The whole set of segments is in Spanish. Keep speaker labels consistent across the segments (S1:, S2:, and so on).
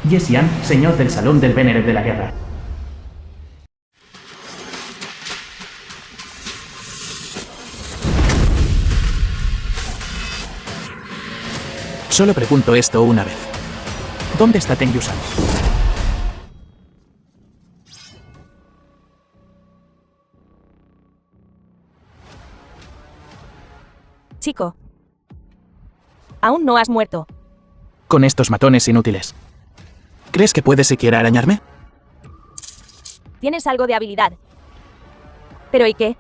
S1: Yesian, señor del Salón del Venere de la Guerra. Solo pregunto esto una vez. ¿Dónde está Ten Yusan?
S2: Chico. Aún no has muerto.
S1: Con estos matones inútiles. ¿Crees que puedes siquiera arañarme?
S2: Tienes algo de habilidad. ¿Pero y qué?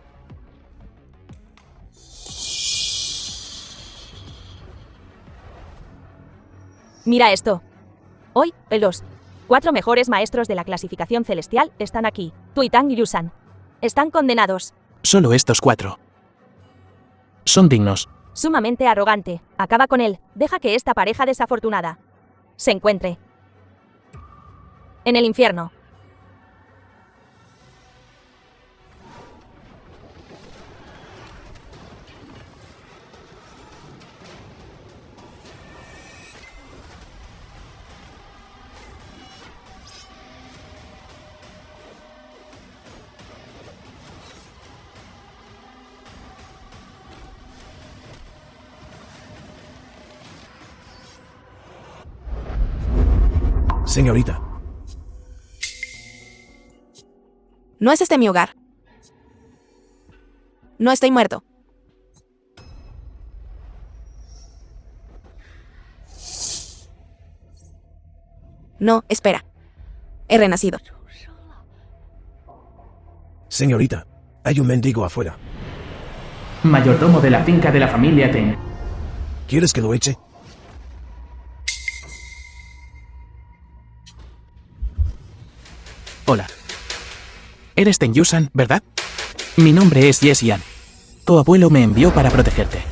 S2: Mira esto. Hoy, los 4 mejores maestros de la clasificación celestial están aquí. Tuitang y Yusan. Están condenados.
S1: Solo estos 4. Son dignos.
S2: Sumamente arrogante. Acaba con él. Deja que esta pareja desafortunada se encuentre en el infierno.
S3: Señorita.
S4: No es este mi hogar. No estoy muerto. No, espera. He renacido.
S3: Señorita, hay un mendigo afuera.
S1: Mayordomo de la finca de la familia Ten.
S3: ¿Quieres que lo eche?
S1: Hola. Eres Ten Yusan, ¿verdad? Mi nombre es Yesian. Tu abuelo me envió para protegerte.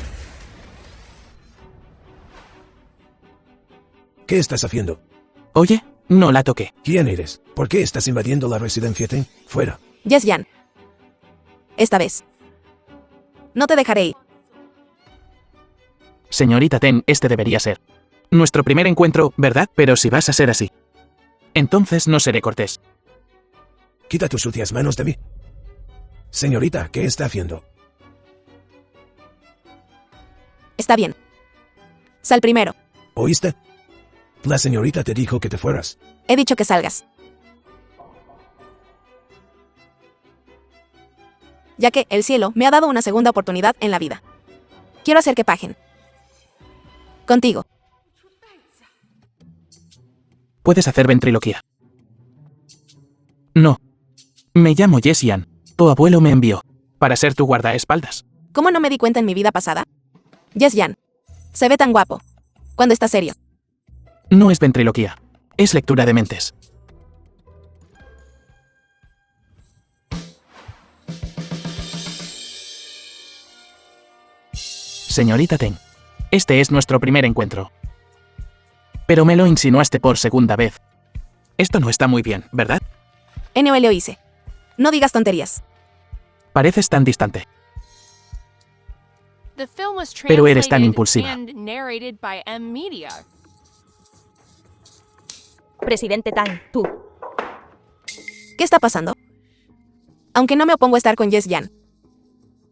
S3: ¿Qué estás haciendo?
S1: Oye, no la toqué.
S3: ¿Quién eres? ¿Por qué estás invadiendo la residencia Ten? Fuera.
S4: Yesian. Esta vez. No te dejaré ir.
S1: Señorita Ten, este debería ser nuestro primer encuentro, ¿verdad? Pero si vas a ser así, entonces no seré cortés.
S3: Quita tus sucias manos de mí. Señorita, ¿qué está haciendo?
S4: Está bien. Sal primero.
S3: ¿Oíste? La señorita te dijo que te fueras.
S4: He dicho que salgas. Ya que el cielo me ha dado una segunda oportunidad en la vida. Quiero hacer que paguen. Contigo.
S1: Puedes hacer ventriloquía. No. Me llamo Yesian. Tu abuelo me envió para ser tu guardaespaldas.
S4: ¿Cómo no me di cuenta en mi vida pasada? Yesian. Se ve tan guapo. Cuando está serio.
S1: No es ventriloquía. Es lectura de mentes. Señorita Ten, este es nuestro primer encuentro. Pero me lo insinuaste por segunda vez. Esto no está muy bien, ¿verdad?
S4: NO lo hice. No digas tonterías.
S1: Pareces tan distante.
S5: Pero eres tan
S1: impulsiva.
S5: impulsiva.
S2: Presidente Tang, tú.
S4: ¿Qué está pasando? Aunque no me opongo a estar con Yesian.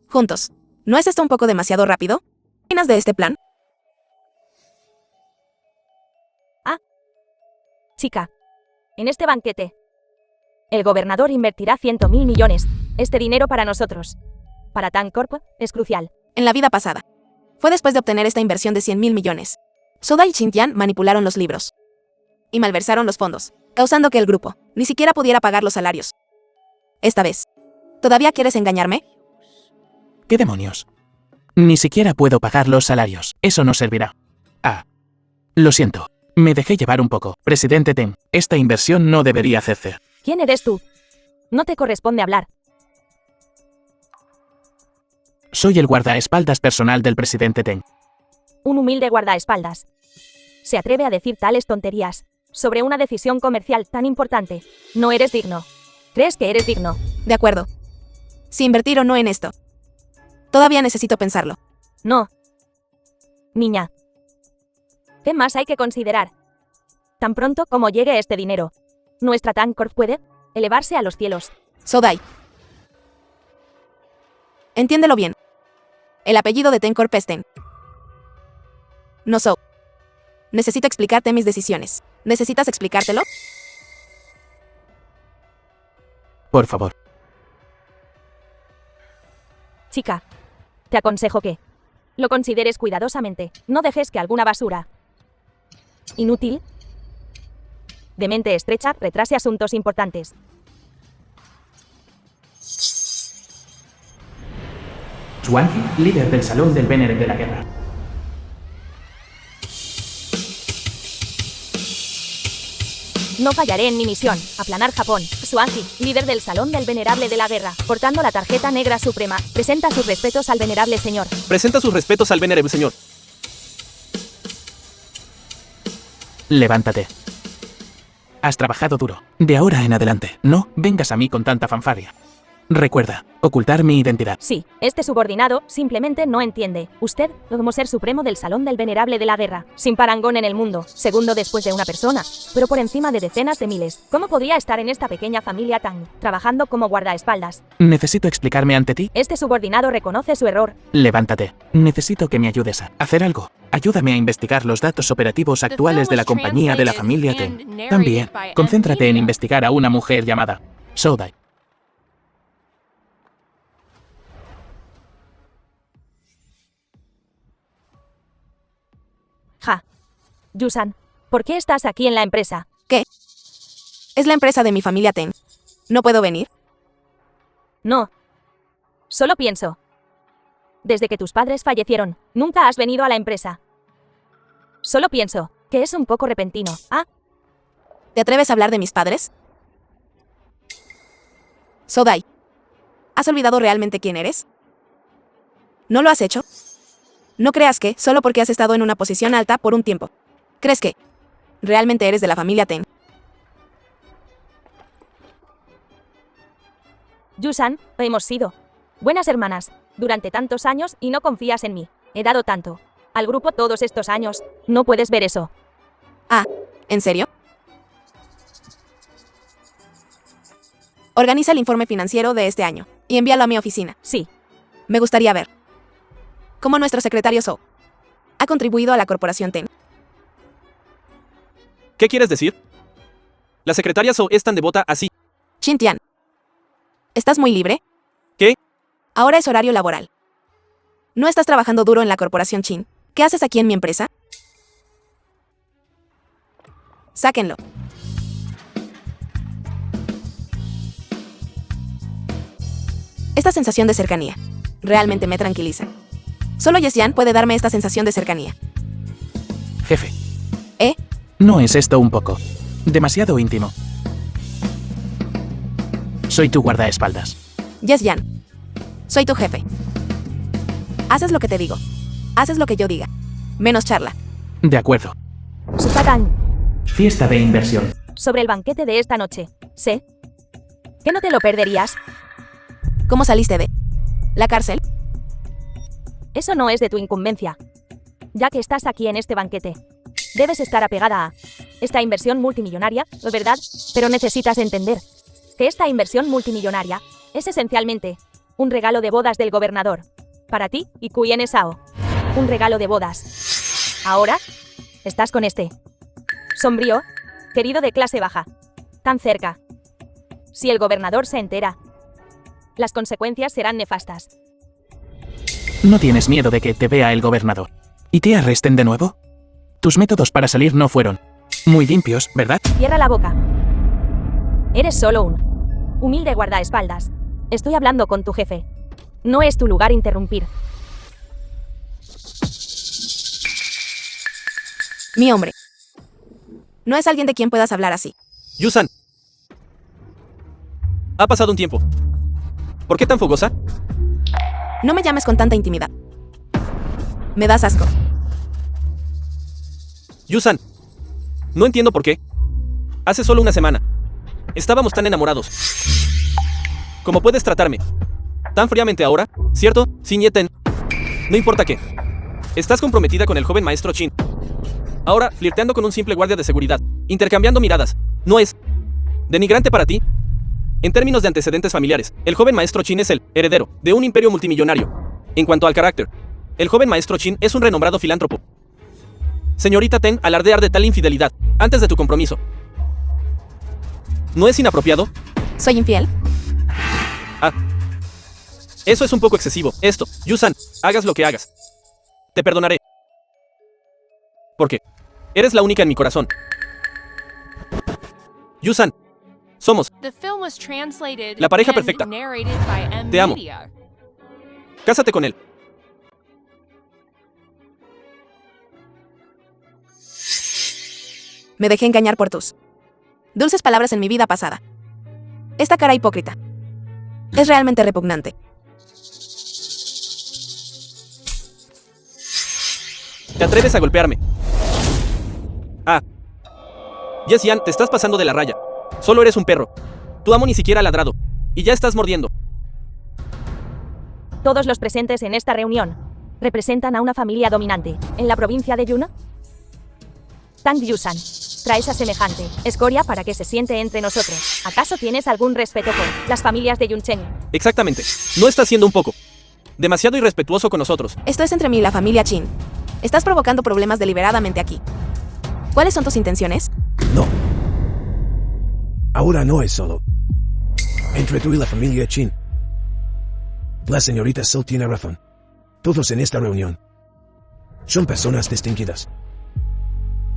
S4: Juntos. ¿No es esto un poco demasiado rápido? ¿Qué opinas de este plan?
S2: Chica. En este banquete, el gobernador invertirá 100.000 millones. Este dinero para nosotros, para Tang Corp, es crucial.
S4: En la vida pasada. Fue después de obtener esta inversión de 100.000 millones. Soda y Xintian manipularon los libros. Y malversaron los fondos, causando que el grupo ni siquiera pudiera pagar los salarios. Esta vez. ¿Todavía quieres engañarme?
S1: ¿Qué demonios? Ni siquiera puedo pagar los salarios. Eso no servirá. Lo siento. Me dejé llevar un poco. Presidente Ten, esta inversión no debería hacerse.
S2: ¿Quién eres tú? No te corresponde hablar.
S1: Soy el guardaespaldas personal del presidente Ten.
S2: Un humilde guardaespaldas. Se atreve a decir tales tonterías sobre una decisión comercial tan importante. No eres digno. ¿Crees que eres digno?
S4: De acuerdo. Si invertir o no en esto. Todavía necesito pensarlo.
S2: No. Niña. ¿Qué más hay que considerar? Tan pronto como llegue este dinero, nuestra Tancorp puede elevarse a los cielos.
S4: Sodai. Entiéndelo bien. El apellido de Tencorp es Ten. No So. Necesito explicarte mis decisiones. ¿Necesitas explicártelo?
S1: Por favor.
S2: Chica, te aconsejo que lo consideres cuidadosamente. No dejes que alguna basura inútil, de mente estrecha, retrase asuntos importantes.
S1: Swanky, líder del Salón del Venere de la Guerra.
S2: No fallaré en mi misión. Aplanar Japón. Swanky, líder del Salón del Venerable de la Guerra, portando la tarjeta negra suprema, presenta sus respetos al venerable señor.
S6: Presenta sus respetos al venerable señor.
S1: Levántate. Has trabajado duro. De ahora en adelante, no vengas a mí con tanta fanfarria. Recuerda, ocultar mi identidad.
S2: Sí, este subordinado simplemente no entiende. Usted, como ser supremo del Salón del Venerable de la Guerra, sin parangón en el mundo, segundo después de una persona, pero por encima de decenas de miles. ¿Cómo podría estar en esta pequeña familia Tang, trabajando como guardaespaldas?
S1: ¿Necesito explicarme ante ti?
S2: Este subordinado reconoce su error.
S1: Levántate. Necesito que me ayudes a hacer algo. Ayúdame a investigar los datos operativos actuales de la compañía de la familia Ten. También, concéntrate en investigar a una mujer llamada Sodai.
S2: Ja. Yusan, ¿por qué estás aquí en la empresa?
S4: ¿Qué? Es la empresa de mi familia Ten. ¿No puedo venir?
S2: No. Solo pienso. Desde que tus padres fallecieron, nunca has venido a la empresa. Solo pienso que es un poco repentino. ¿Ah?
S4: ¿Te atreves a hablar de mis padres? Sodai, ¿has olvidado realmente quién eres? ¿No lo has hecho? No creas que, solo porque has estado en una posición alta por un tiempo, ¿crees que realmente eres de la familia Ten?
S2: Yusan, hemos sido buenas hermanas durante tantos años y no confías en mí. He dado tanto al grupo todos estos años. No puedes ver eso.
S4: Ah, ¿en serio? Organiza el informe financiero de este año y envíalo a mi oficina.
S2: Sí.
S4: Me gustaría ver cómo nuestro secretario So ha contribuido a la corporación Ten.
S6: ¿Qué quieres decir? La secretaria So es tan devota así.
S4: Xintian, ¿estás muy libre?
S6: ¿Qué?
S4: Ahora es horario laboral. ¿No estás trabajando duro en la corporación Chin? ¿Qué haces aquí en mi empresa? Sáquenlo. Esta sensación de cercanía realmente me tranquiliza. Solo Yesyan puede darme esta sensación de cercanía.
S1: Jefe.
S4: ¿Eh?
S1: ¿No es esto un poco demasiado íntimo? Soy tu guardaespaldas.
S4: Yesyan, soy tu jefe. Haces lo que te digo. Haces lo que yo diga. Menos charla.
S1: De acuerdo.
S2: Supatán,
S1: Fiesta de inversión.
S2: sobre el banquete de esta noche. Sé que no te lo perderías.
S4: ¿Cómo saliste de la cárcel?
S2: Eso no es de tu incumbencia. Ya que estás aquí en este banquete, debes estar apegada a esta inversión multimillonaria, ¿verdad? Pero necesitas entender que esta inversión multimillonaria es esencialmente un regalo de bodas del gobernador. Para ti y Kuyen Sao. Un regalo de bodas. Ahora, estás con este sombrío, querido de clase baja. Tan cerca. Si el gobernador se entera, las consecuencias serán nefastas.
S1: ¿No tienes miedo de que te vea el gobernador y te arresten de nuevo? Tus métodos para salir no fueron muy limpios, ¿verdad?
S2: Cierra la boca. Eres solo un humilde guardaespaldas. Estoy hablando con tu jefe. No es tu lugar interrumpir.
S4: Mi hombre. No es alguien de quien puedas hablar así.
S6: Yusan. Ha pasado un tiempo. ¿Por qué tan fogosa?
S4: No me llames con tanta intimidad. Me das asco.
S6: Yusan. No entiendo por qué. Hace solo una semana estábamos tan enamorados. ¿Cómo puedes tratarme tan fríamente ahora? ¿Cierto, Xin Yeten? No importa qué. Estás comprometida con el joven maestro Chin. Ahora, flirteando con un simple guardia de seguridad. Intercambiando miradas. ¿No es denigrante para ti? En términos de antecedentes familiares, el joven maestro Chin es el heredero de un imperio multimillonario. En cuanto al carácter, el joven maestro Chin es un renombrado filántropo. Señorita Ten, alardear de tal infidelidad antes de tu compromiso. ¿No es inapropiado?
S4: ¿Soy infiel?
S6: Eso es un poco excesivo. Esto, Yu-san, hagas lo que hagas. Te perdonaré. Porque eres la única en mi corazón. Yu-san, somos
S5: The film was translated
S6: La pareja
S5: and
S6: perfecta.
S5: narrated by M
S6: Te amo.
S5: Media.
S6: Cásate con él.
S4: Me dejé engañar por tus dulces palabras en mi vida pasada. Esta cara hipócrita es realmente repugnante.
S6: ¿Te atreves a golpearme? Yes-yan, te estás pasando de la raya. Solo eres un perro. Tu amo ni siquiera ha ladrado. Y ya estás mordiendo.
S2: Todos los presentes en esta reunión representan a una familia dominante en la provincia de Yuna. Tang Yusan, traes a semejante escoria para que se siente entre nosotros. ¿Acaso tienes algún respeto por las familias de Yunchen?
S6: Exactamente. No estás siendo un poco demasiado irrespetuoso con nosotros.
S4: Esto es entre mí y la familia Chin. Estás provocando problemas deliberadamente aquí. ¿Cuáles son tus intenciones?
S3: No. Ahora no es solo entre tú y la familia Chin. La señorita Sol tiene razón. Todos en esta reunión son personas distinguidas.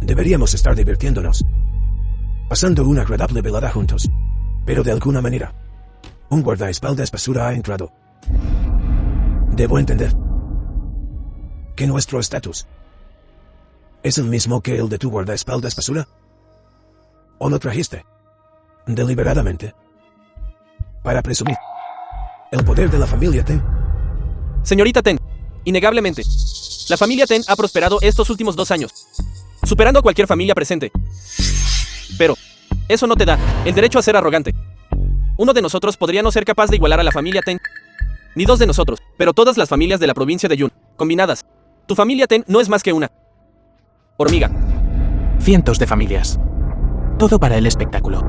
S3: Deberíamos estar divirtiéndonos, pasando una agradable velada juntos. Pero de alguna manera, un guardaespaldas basura ha entrado. Debo entender que nuestro estatus es el mismo que el de tu guardaespaldas basura. ¿O lo trajiste deliberadamente para presumir el poder de la familia Ten?
S6: Señorita Ten, innegablemente, la familia Ten ha prosperado estos últimos 2 años, superando a cualquier familia presente. Pero eso no te da el derecho a ser arrogante. Uno de nosotros podría no ser capaz de igualar a la familia Ten. Ni 2 de nosotros, pero todas las familias de la provincia de Yun, combinadas. Tu familia Ten no es más que una hormiga.
S1: Cientos de familias. Todo para el espectáculo.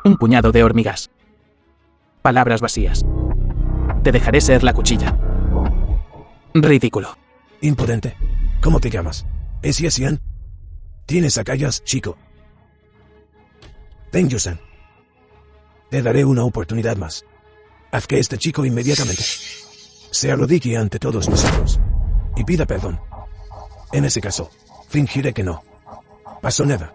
S1: Un puñado de hormigas. Palabras vacías. Te dejaré ser la cuchilla. Ridículo.
S3: Impotente. ¿Cómo te llamas? ¿Es Yes-yan? Tienes agallas, chico. Ten Yusan. Te daré una oportunidad más. Haz que este chico inmediatamente se arrodille ante todos nosotros y pida perdón. En ese caso, fingiré que no pasó nada.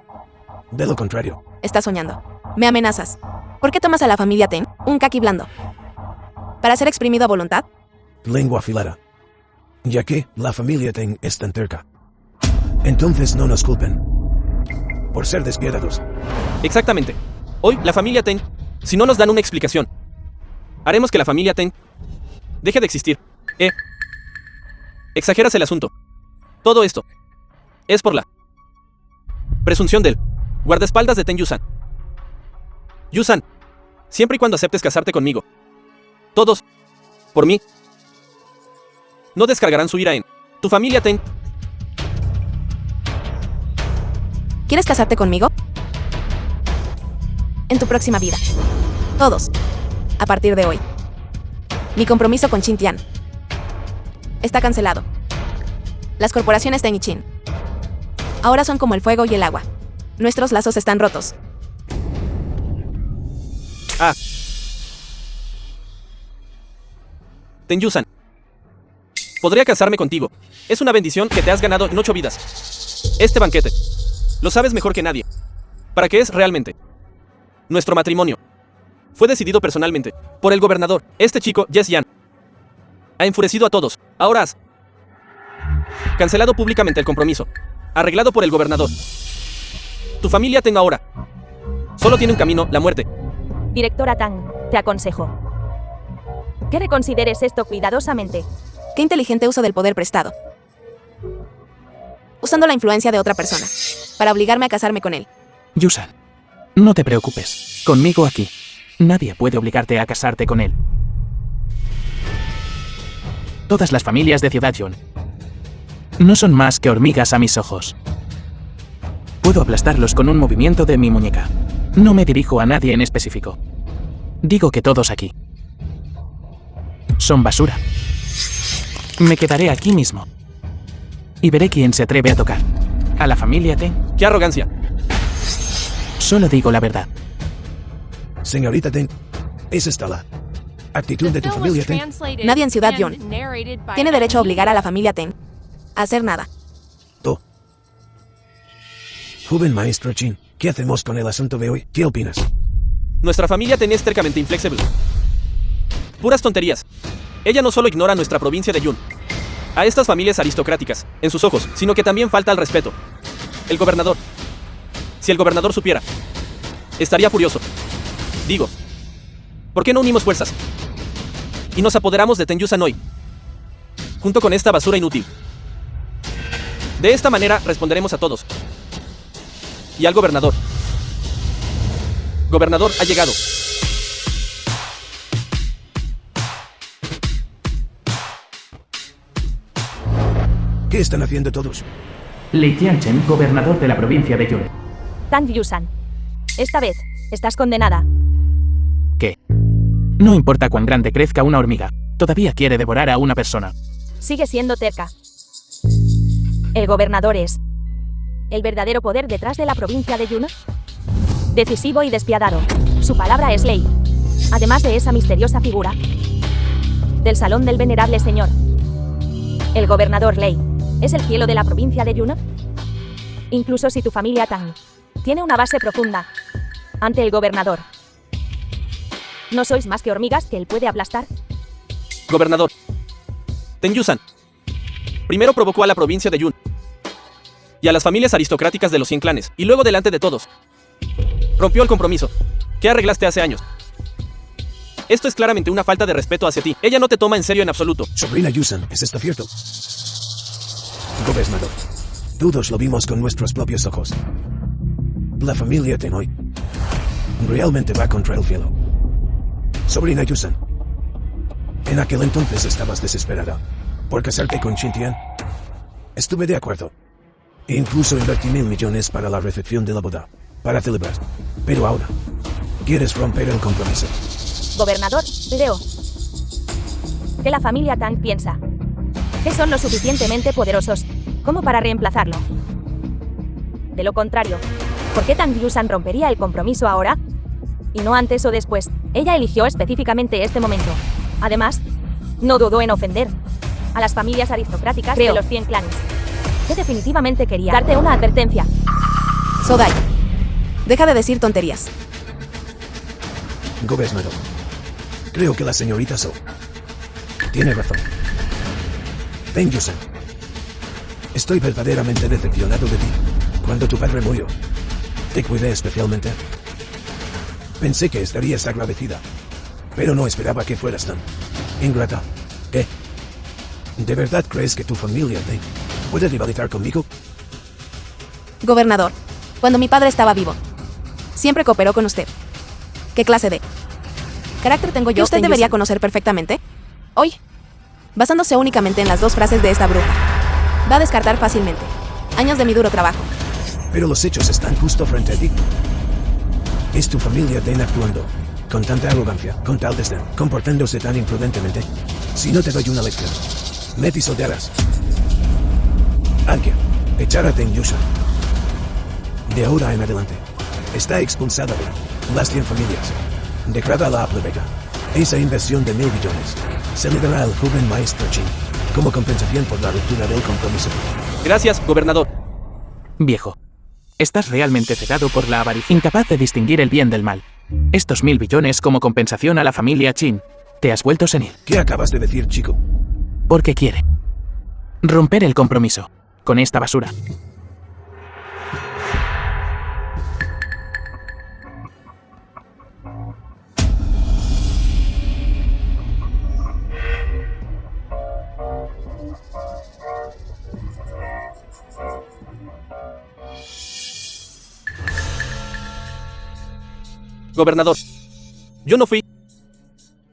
S3: De lo contrario,
S4: Estás soñando. Me amenazas. ¿Por qué tomas a la familia Ten, un caqui blando? ¿Para ser exprimido a voluntad?
S3: lengua afilada. Ya que la familia Ten es tan terca. Entonces no nos culpen por ser despiadados.
S6: Exactamente. Hoy, la familia Ten, si no nos dan una explicación, haremos que la familia Ten deje de existir. Exageras el asunto. Todo esto es por la presunción del guardaespaldas de Ten Yusan. Yusan, siempre y cuando aceptes casarte conmigo, todos, por mí, no descargarán su ira en tu familia Ten.
S4: ¿Quieres casarte conmigo? En tu próxima vida. Todos. A partir de hoy. Mi compromiso con Xintian está cancelado. Las corporaciones Ten y Chin ahora son como el fuego y el agua. Nuestros lazos están rotos.
S6: Ten Yusan, podría casarme contigo. Es una bendición que te has ganado en 8 vidas. Este banquete lo sabes mejor que nadie. ¿Para qué es realmente? Nuestro matrimonio fue decidido personalmente por el gobernador. Este chico, Yes-yan, ha enfurecido a todos. Ahora has cancelado públicamente el compromiso, arreglado por el gobernador. Tu familia Ten ahora solo tiene un camino, la muerte.
S2: Directora Tang, te aconsejo que reconsideres esto cuidadosamente.
S4: Qué inteligente uso del poder prestado. Usando la influencia de otra persona para obligarme a casarme con él.
S1: Yusan, no te preocupes. Conmigo aquí. Nadie puede obligarte a casarte con él. Todas las familias de Ciudad Yun no son más que hormigas a mis ojos. Puedo Puedo aplastarlos con un movimiento de mi muñeca. No me dirijo a nadie en específico. Digo que todos aquí son basura. Me quedaré aquí mismo. Y veré quién se atreve a tocar. ¿A la familia Ten?
S6: ¡Qué arrogancia!
S1: Solo digo la verdad.
S3: Señorita Ten, ¿es esta la actitud de tu familia Ten?
S4: Nadie en Ciudad Yon tiene derecho a obligar a la familia Ten a hacer nada.
S3: Tú. Joven maestro Chin, ¿qué hacemos con el asunto de hoy? ¿Qué opinas?
S6: Nuestra familia Ten es tercamente inflexible. Puras tonterías. Ella no solo ignora nuestra provincia de Yun, a estas familias aristocráticas, en sus ojos, sino que también falta al respeto. El gobernador. Si el gobernador supiera, estaría furioso. Digo, ¿por qué no unimos fuerzas? Y nos apoderamos de Tenyusan hoy, junto con esta basura inútil. De esta manera responderemos a todos. Y al gobernador. Gobernador ha llegado.
S3: ¿Qué están haciendo todos?
S1: Lei Tianchen, gobernador de la provincia de Yun.
S2: Tang Yusan. Esta vez, estás condenada.
S1: ¿Qué? No importa cuán grande crezca una hormiga, todavía quiere devorar a una persona.
S2: Sigue siendo terca. El gobernador es el verdadero poder detrás de la provincia de Yun. Decisivo y despiadado. Su palabra es ley. Además de esa misteriosa figura del salón del venerable señor. El gobernador Lei es el cielo de la provincia de Yun. Incluso si tu familia Tang tiene una base profunda ante el gobernador, ¿no sois más que hormigas que él puede aplastar?
S6: Gobernador. Tenyusan. Primero provocó a la provincia de Yun y a las familias aristocráticas de los 100 clanes, y luego delante de todos rompió el compromiso que arreglaste hace años. Esto es claramente una falta de respeto hacia ti. Ella no te toma en serio en absoluto.
S3: Sobrina Yusan, ¿es esto cierto? Gobernador, todos lo vimos con nuestros propios ojos. La familia Ten hoy realmente va contra el cielo. Sobrina Yusan, en aquel entonces estabas desesperada por casarte con Xintian. Estuve de acuerdo. E incluso invertí 1.000 millones para la recepción de la boda, para celebrar. Pero ahora, quieres romper el compromiso.
S2: Gobernador, creo que la familia Tang piensa que son lo suficientemente poderosos como para reemplazarlo. De lo contrario, ¿por qué Tang Yusan rompería el compromiso ahora? Y no antes o después. Ella eligió específicamente este momento. Además, no dudó en ofender a las familias aristocráticas de los 100 clanes. Que definitivamente quería darte una advertencia.
S4: Sodai, deja de decir tonterías.
S3: Gobernador, creo que la señorita So tiene razón. Ten Yusan, estoy verdaderamente decepcionado de ti. Cuando tu padre murió, te cuidé especialmente. Pensé que estarías agradecida, pero no esperaba que fueras tan ingrata. ¿Qué? ¿De verdad crees que tu familia Ten puede rivalizar conmigo?
S4: Gobernador, cuando mi padre estaba vivo, siempre cooperó con usted. ¿Qué clase de carácter tengo yo? Usted debería conocer perfectamente. Hoy, basándose únicamente en las dos frases de esta bruja, va a descartar fácilmente años de mi duro trabajo.
S3: Pero los hechos están justo frente a ti. ¿Es tu familia Ten actuando con tanta arrogancia, con tal desdén, comportándose tan imprudentemente? Si no te doy una lección, me pisotearás. Alguien, echar a Ten Yusan. De ahora en adelante, está expulsada de las 100 familias. Declara la plebeya. Esa inversión de 1.000 millones se le dará al joven maestro Chin como compensación por la ruptura del compromiso.
S6: Gracias, gobernador.
S1: Viejo, estás realmente cegado por la avaricia, incapaz de distinguir el bien del mal. Estos 1.000 billones como compensación a la familia Chin. Te has vuelto senil.
S3: ¿Qué acabas de decir, chico?
S1: Porque quiere romper el compromiso con esta basura.
S6: Gobernador. Yo no fui.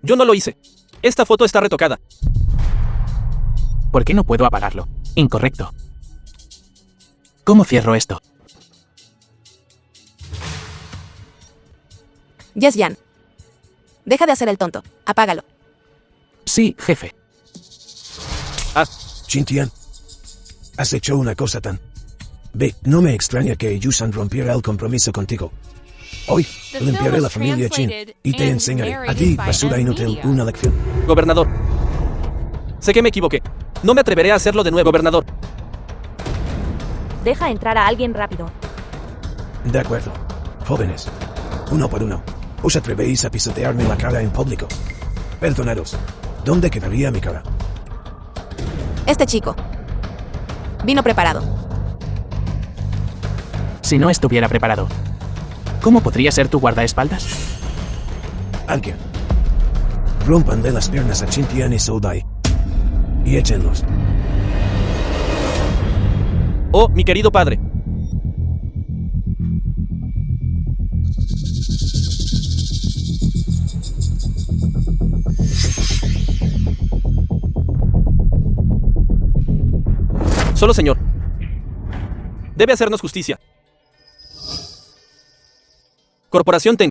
S6: Yo no lo hice. Esta foto está retocada.
S1: ¿Por qué no puedo apagarlo? Incorrecto. ¿Cómo cierro esto?
S4: Yes, Yan. Deja de hacer el tonto. Apágalo.
S1: Sí, jefe.
S3: Xintian. Has hecho una cosa tan... Ve, no me extraña que Yusan rompiera el compromiso contigo. Hoy,
S5: The film
S3: limpiaré
S5: was
S3: la familia Chin
S5: translated
S3: y te
S5: and
S3: enseñaré a
S5: narrated
S3: ti,
S5: by
S3: basura
S5: M
S3: inútil,
S5: Media.
S3: una lección.
S6: Gobernador. Sé que me equivoqué. No me atreveré a hacerlo de nuevo, gobernador.
S2: Deja entrar a alguien rápido.
S3: De acuerdo. Jóvenes. Uno por uno. ¿Os atrevéis a pisotearme la cara en público? Perdonaros. ¿Dónde quedaría mi cara?
S4: Este chico. Vino preparado.
S1: Si no estuviera preparado, ¿cómo podría ser tu guardaespaldas?
S3: Alguien. Rómpanle las piernas a Xintian y Soudai. Y échenlos.
S6: Oh, mi querido padre. Solo señor. Debe hacernos justicia. Corporación Ten.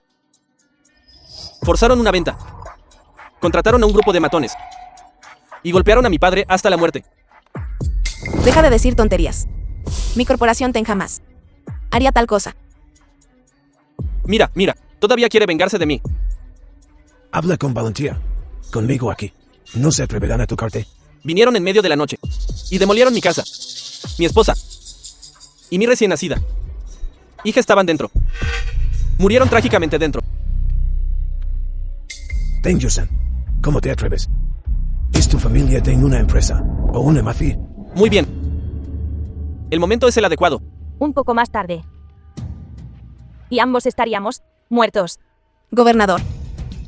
S6: Forzaron una venta. Contrataron a un grupo de matones. Y golpearon a mi padre hasta la muerte.
S4: Deja de decir tonterías. Mi corporación Ten jamás haría tal cosa.
S6: Mira, todavía quiere vengarse de mí.
S3: Habla con valentía. Conmigo aquí. No se atreverán a tocarte.
S6: Vinieron en medio de la noche y demolieron mi casa, mi esposa y mi recién nacida hija estaban dentro. Murieron trágicamente dentro.
S3: Ten Yusan. ¿Cómo te atreves? ¿Es tu familia Ten una empresa? ¿O una mafia?
S6: Muy bien. El momento es el adecuado.
S2: Un poco más tarde. Y ambos estaríamos muertos.
S4: Gobernador.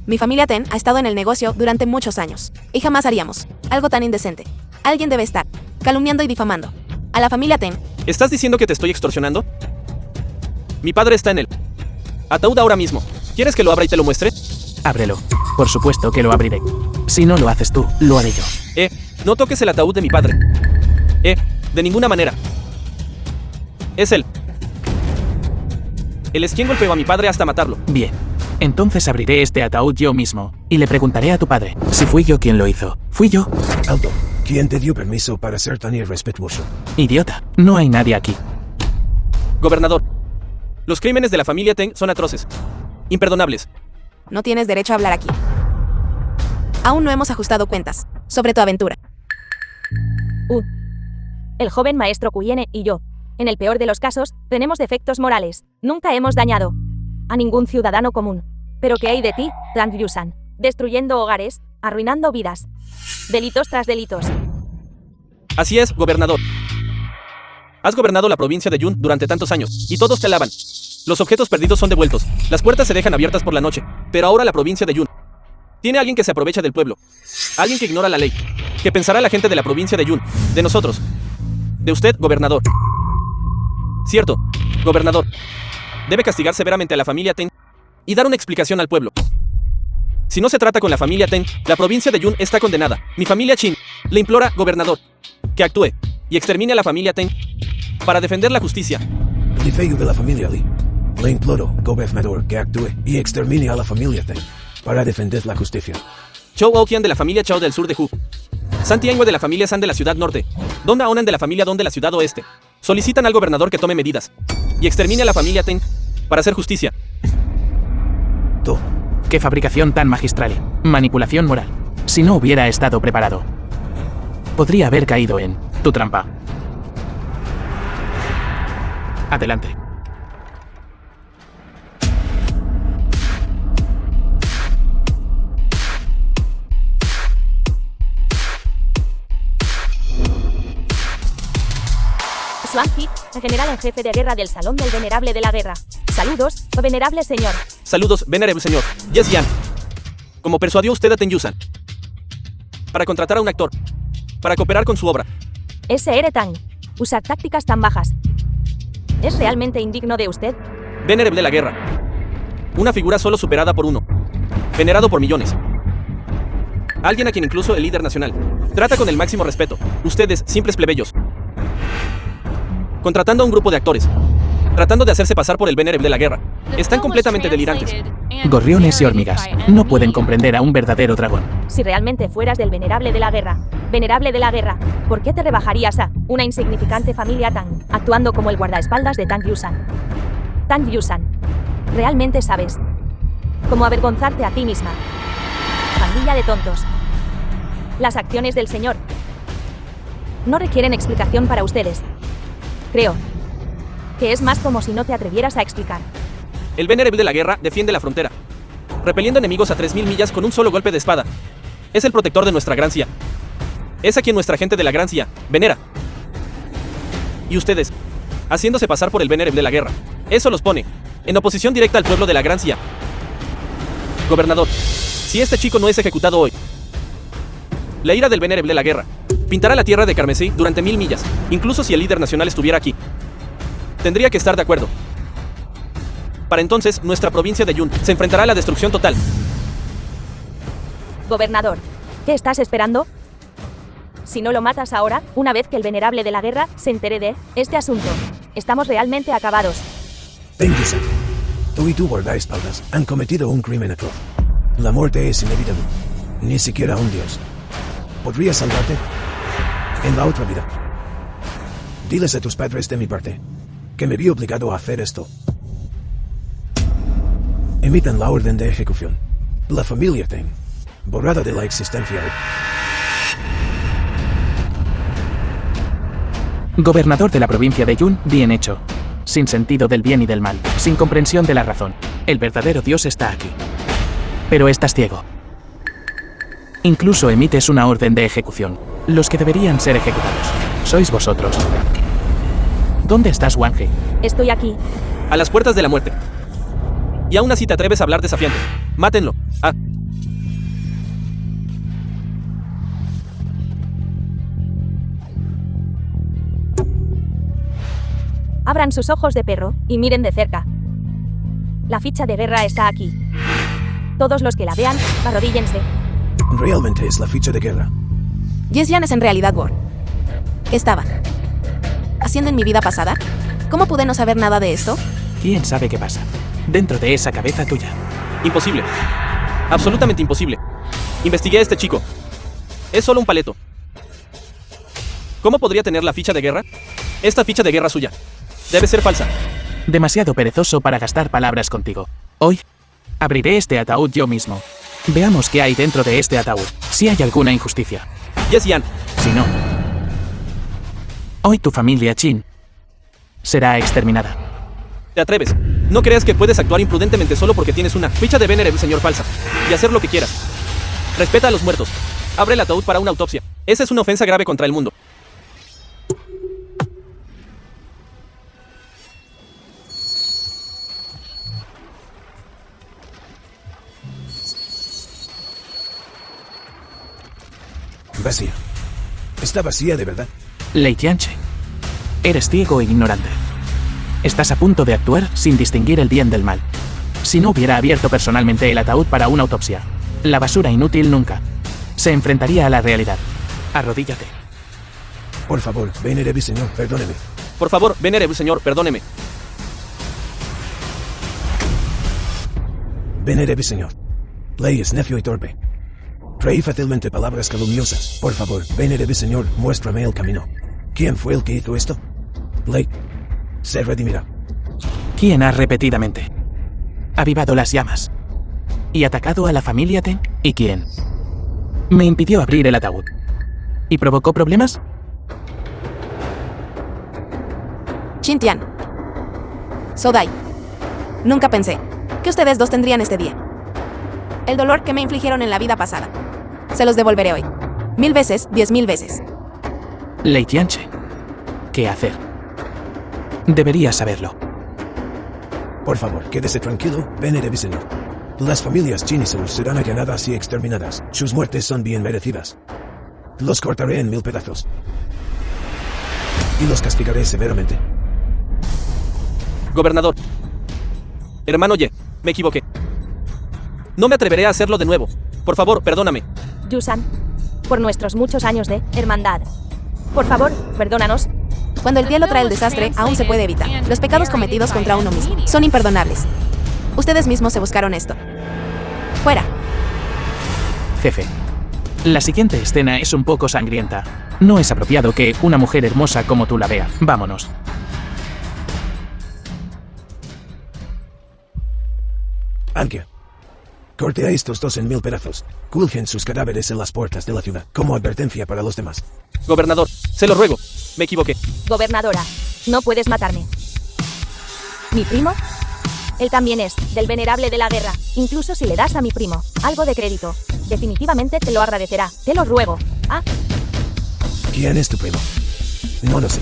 S4: Mi familia Ten ha estado en el negocio durante muchos años. Y jamás haríamos algo tan indecente. Alguien debe estar calumniando y difamando a la familia Ten.
S6: ¿Estás diciendo que te estoy extorsionando? Mi padre está en el ataúd ahora mismo. ¿Quieres que lo abra y te lo muestre?
S1: Ábrelo. Por supuesto que lo abriré. Si no lo haces tú, lo haré yo.
S6: No toques el ataúd de mi padre. De ninguna manera. Es él. Él es quien golpeó a mi padre hasta matarlo.
S1: Bien. Entonces abriré este ataúd yo mismo y le preguntaré a tu padre si fui yo quien lo hizo. ¿Fui yo?
S3: Alto. ¿Quién te dio permiso para ser tan irrespetuoso?
S1: Idiota. No hay nadie aquí.
S6: Gobernador. Los crímenes de la familia Ten son atroces. Imperdonables.
S4: No tienes derecho a hablar aquí. Aún no hemos ajustado cuentas sobre tu aventura.
S2: El joven maestro Cuyene y yo, en el peor de los casos, tenemos defectos morales. Nunca hemos dañado a ningún ciudadano común. Pero ¿qué hay de ti, Tang Yusan? Destruyendo hogares, arruinando vidas. Delitos tras delitos.
S6: Así es, gobernador. Has gobernado la provincia de Yun durante tantos años, y todos te alaban. Los objetos perdidos son devueltos, las puertas se dejan abiertas por la noche, pero ahora la provincia de Yun tiene a alguien que se aprovecha del pueblo, alguien que ignora la ley, que pensará la gente de la provincia de Yun, de nosotros, de usted, gobernador. Cierto, gobernador. Debe castigar severamente a la familia Ten y dar una explicación al pueblo. Si no se trata con la familia Ten, la provincia de Yun está condenada. Mi familia Chin le implora, gobernador, que actúe y extermine a la familia Ten para defender la justicia.
S3: El feo de la familia Lee. Le imploro, gobernador, que actúe y extermine a la familia Ten para defender la justicia.
S6: Chou Aokian de la familia Chao del sur de Hu. San Tiangue de la familia San de la ciudad norte. Don Aonan de la familia Don de la ciudad oeste. Solicitan al gobernador que tome medidas y extermine a la familia Ten para hacer justicia.
S3: To.
S1: ¡Qué fabricación tan magistral! Manipulación moral. Si no hubiera estado preparado, podría haber caído en tu trampa. Adelante.
S2: Swansea, el general en jefe de guerra del Salón del Venerable de la Guerra. Saludos, oh venerable señor.
S6: Saludos, venerable señor. Yes, Yan. ¿Cómo persuadió usted a Ten Yusan para contratar a un actor, para cooperar con su obra?
S2: Ese Eretang. Usar tácticas tan bajas. ¿Es realmente indigno de usted?
S6: Venerable de la guerra. Una figura solo superada por uno. Venerado por millones. Alguien a quien incluso el líder nacional trata con el máximo respeto. Ustedes, simples plebeyos. Contratando a un grupo de actores tratando de hacerse pasar por el Venerable de la guerra.
S5: The
S6: Están
S5: film was
S6: completamente delirantes.
S5: translated and
S1: Gorriones y hormigas
S5: narrated by
S1: no
S5: Emily
S1: pueden
S5: Lee.
S1: comprender a un verdadero dragón.
S2: Si realmente fueras del venerable de la guerra, ¿por qué te rebajarías a una insignificante familia Tang, actuando como el guardaespaldas de Tang Yusan? Tang Yusan, ¿realmente sabes cómo avergonzarte a ti misma? Pandilla de tontos. Las acciones del señor no requieren explicación para ustedes. Creo que es más como si no te atrevieras a explicar.
S6: El Venerable de la guerra defiende la frontera, repeliendo enemigos a 3000 millas con un solo golpe de espada. Es el protector de nuestra Gran Cia. Es a quien nuestra gente de la Gran Cia venera. Y ustedes, haciéndose pasar por el Venerable de la guerra, eso los pone en oposición directa al pueblo de la Gran Cia. Gobernador, si este chico no es ejecutado hoy, la ira del Venerable de la guerra pintará la tierra de carmesí durante 1000 millas, incluso si el líder nacional estuviera aquí. Tendría que estar de acuerdo. Para entonces, nuestra provincia de Yun se enfrentará a la destrucción total.
S2: Gobernador, ¿qué estás esperando? Si no lo matas ahora, una vez que el venerable de la guerra se entere de este asunto, estamos realmente acabados.
S3: Ten Yusan. Tú y tu guardaespaldas han cometido un crimen atroz. La muerte es inevitable. Ni siquiera un dios podría salvarte en la otra vida. Diles a tus padres de mi parte que me vi obligado a hacer esto. Emitan la orden de ejecución. La familia Tang, borrada de la existencia.
S1: Gobernador de la provincia de Yun, bien hecho. Sin sentido del bien y del mal, sin comprensión de la razón. El verdadero Dios está aquí. Pero estás ciego. Incluso emites una orden de ejecución. Los que deberían ser ejecutados sois vosotros. ¿Dónde estás, Wang He?
S2: Estoy aquí.
S6: A las puertas de la muerte. Y aún así te atreves a hablar desafiante. Mátenlo. Ah.
S2: Abran sus ojos de perro y miren de cerca. La ficha de guerra está aquí. Todos los que la vean, arrodíllense.
S3: Realmente es la ficha de guerra.
S4: Yes Yan es en realidad War. ¿Qué estaba haciendo en mi vida pasada? ¿Cómo pude no saber nada de esto?
S1: ¿Quién sabe qué pasa dentro de esa cabeza tuya?
S6: Imposible. Absolutamente imposible. Investigué a este chico. Es solo un paleto. ¿Cómo podría tener la ficha de guerra? Esta ficha de guerra suya debe ser falsa.
S1: Demasiado perezoso para gastar palabras contigo. Hoy, abriré este ataúd yo mismo. Veamos qué hay dentro de este ataúd, si hay alguna injusticia.
S6: Yes, Yan.
S1: Si no, hoy tu familia Qin será exterminada.
S6: Te atreves. No creas que puedes actuar imprudentemente solo porque tienes una ficha de Venerable señor falsa. Y hacer lo que quieras. Respeta a los muertos. Abre el ataúd para una autopsia. Esa es una ofensa grave contra el mundo.
S3: Vacía. Está vacía de verdad.
S1: Lei Tianche, eres ciego e ignorante. Estás a punto de actuar sin distinguir el bien del mal. Si no hubiera abierto personalmente el ataúd para una autopsia, la basura inútil nunca se enfrentaría a la realidad. Arrodíllate.
S3: Por favor, Venerable señor, perdóneme.
S6: Por favor, Venerable señor, perdóneme.
S3: Venerable señor. Lei es necio y torpe. Trae fácilmente palabras calumniosas. Por favor, Venerable señor, muéstrame el camino. ¿Quién fue el que hizo esto? Lei se redimirá.
S1: ¿Quién ha repetidamente avivado las llamas y atacado a la familia Teng? ¿Y quién me impidió abrir el ataúd y provocó problemas?
S4: Xintian. Sodai. Nunca pensé que ustedes dos tendrían este día. El dolor que me infligieron en la vida pasada. Se los devolveré hoy. 1000 veces, 10.000 veces.
S1: Lei Tianche, ¿qué hacer? Deberías saberlo.
S3: Por favor, quédese tranquilo, Venerable señor. Las familias Qin y Seoul serán allanadas y exterminadas. Sus muertes son bien merecidas. Los cortaré en 1000 pedazos. Y los castigaré severamente.
S6: Gobernador. Hermano Ye, me equivoqué. No me atreveré a hacerlo de nuevo. Por favor, perdóname.
S2: Yusan, por nuestros muchos años de hermandad. Por favor, perdónanos.
S4: Cuando el cielo trae el desastre, aún se puede evitar. Los pecados cometidos contra uno mismo son imperdonables. Ustedes mismos se buscaron esto. Fuera.
S1: Jefe. La siguiente escena es un poco sangrienta. No es apropiado que una mujer hermosa como tú la vea. Vámonos.
S3: Ankia. Corte a estos dos en 1000 pedazos. Cuelguen sus cadáveres en las puertas de la ciudad, como advertencia para los demás.
S6: Gobernador, se lo ruego. Me equivoqué.
S2: Gobernadora, no puedes matarme. ¿Mi primo? Él también es, del venerable de la guerra. Incluso si le das a mi primo algo de crédito, definitivamente te lo agradecerá. Te lo ruego. Ah,
S3: ¿Quién es tu primo? No lo sé.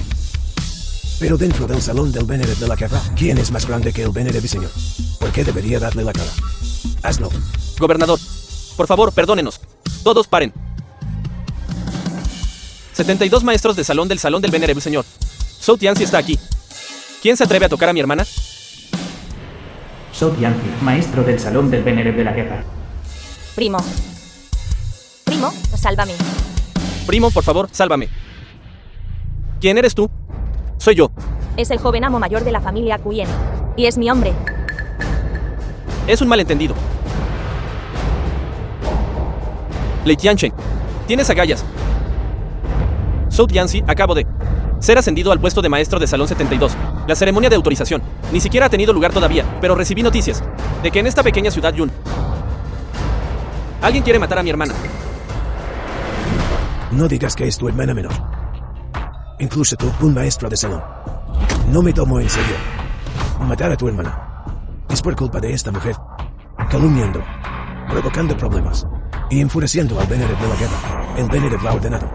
S3: Pero dentro del salón del Venerable de la guerra, ¿quién es más grande que el Venerable señor? ¿Por qué debería darle la cara? Hazlo.
S6: Gobernador, por favor, perdónenos. Todos paren. 72 maestros de salón del Venerable señor. Zhou Tianzi está aquí. ¿Quién se atreve a tocar a mi hermana?
S1: Zhou Tianzi, maestro del Salón del Venerable de la Guerra.
S2: primo. Primo, sálvame.
S6: Primo, por favor, sálvame. ¿Quién eres tú? Soy yo.
S2: Es el joven amo mayor de la familia Kuyen. Y es mi hombre.
S6: Es un malentendido. Lei Tianchen, tienes agallas. Zhou Tianzi, acabo de ser ascendido al puesto de maestro de Salón 72. La ceremonia de autorización ni siquiera ha tenido lugar todavía, pero recibí noticias de que en esta pequeña ciudad Yun alguien quiere matar a mi hermana.
S3: No digas que es tu hermana menor. Incluso tú, un maestro de salón. No me tomo en serio. Matar a tu hermana es por culpa de esta mujer, calumniando, provocando problemas y enfureciendo al Venerable de la guerra. El Venerable ha ordenado.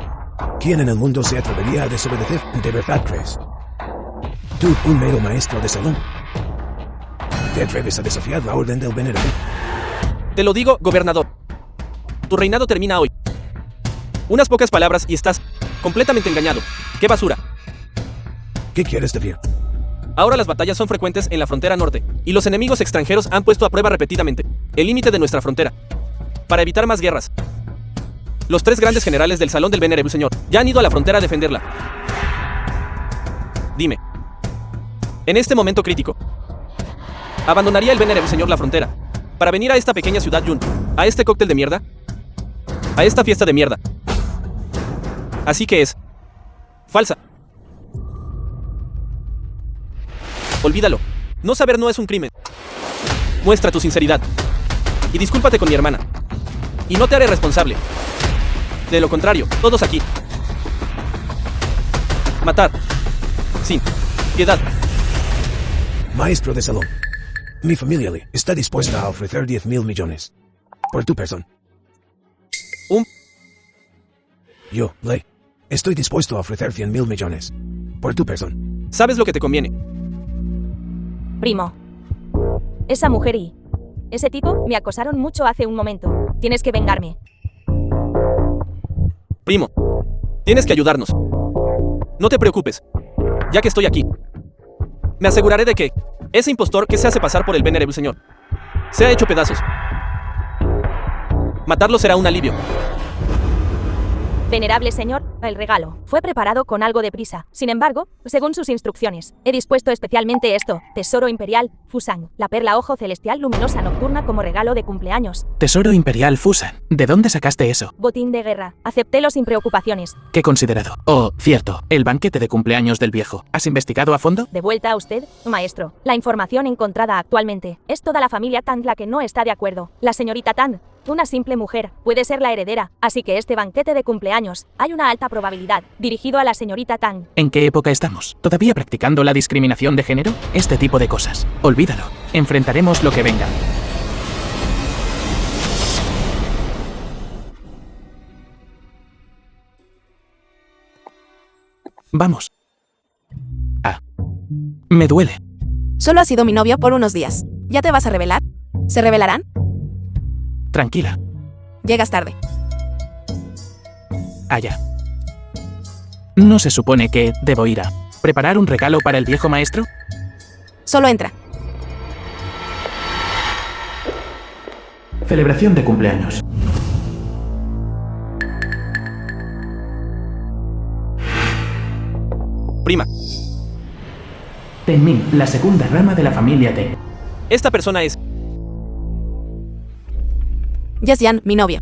S3: ¿Quién en el mundo se atrevería a desobedecer? ¿De verdad crees? Tú, un mero maestro de salón, ¿te atreves a desafiar la orden del Venerable?
S6: Te lo digo, gobernador. Tu reinado termina hoy. Unas pocas palabras y estás completamente engañado. ¡Qué basura!
S3: ¿Qué quieres decir?
S6: Ahora las batallas son frecuentes en la frontera norte, y los enemigos extranjeros han puesto a prueba repetidamente el límite de nuestra frontera. Para evitar más guerras, los 3 grandes generales del Salón del Venerable Señor ya han ido a la frontera a defenderla. Dime, en este momento crítico, ¿abandonaría el Venerable Señor la frontera para venir a esta pequeña ciudad Yun, a este cóctel de mierda, a esta fiesta de mierda? Así que es falsa. Olvídalo. No saber no es un crimen. Muestra tu sinceridad y discúlpate con mi hermana. Y no te haré responsable. De lo contrario, todos aquí. Matar. Sin piedad.
S3: Maestro de salón. Mi familia Lee está dispuesta a ofrecer 10.000 millones. Por tu persona. Yo, Lei, estoy dispuesto a ofrecer 100.000 millones. Por tu persona.
S6: Sabes lo que te conviene.
S2: Primo. Esa mujer y ese tipo me acosaron mucho hace un momento. Tienes que vengarme.
S6: Primo, tienes que ayudarnos. No te preocupes, ya que estoy aquí. Me aseguraré de que ese impostor que se hace pasar por el Venerable Señor sea hecho pedazos. Matarlo será un alivio.
S2: Venerable señor, el regalo fue preparado con algo de prisa. Sin embargo, según sus instrucciones, he dispuesto especialmente esto: Tesoro Imperial, Fusan, la perla ojo celestial luminosa nocturna como regalo de cumpleaños.
S1: Tesoro Imperial Fusan. ¿De dónde sacaste eso?
S2: Botín de guerra. Acéptelo sin preocupaciones.
S1: Qué considerado. Oh, cierto, el banquete de cumpleaños del viejo. ¿Has investigado a fondo?
S2: De vuelta a usted, maestro. La información encontrada actualmente es toda la familia Tang la que no está de acuerdo. La señorita Tang, una simple mujer, puede ser la heredera, así que este banquete de cumpleaños, hay una alta probabilidad, dirigido a la señorita Tang.
S1: ¿En qué época estamos? ¿Todavía practicando la discriminación de género? Este tipo de cosas. Olvídalo. Enfrentaremos lo que venga. Vamos. Ah. Me duele.
S4: Solo has sido mi novio por unos días. ¿Ya te vas a revelar? ¿Se revelarán?
S1: Tranquila.
S4: Llegas tarde.
S1: Allá. ¿No se supone que debo ir a preparar un regalo para el viejo maestro?
S4: Solo entra.
S1: Celebración de cumpleaños.
S6: prima.
S1: Tenmin, la segunda rama de la familia Ten.
S6: Esta persona es...
S4: Jesyan, mi novio.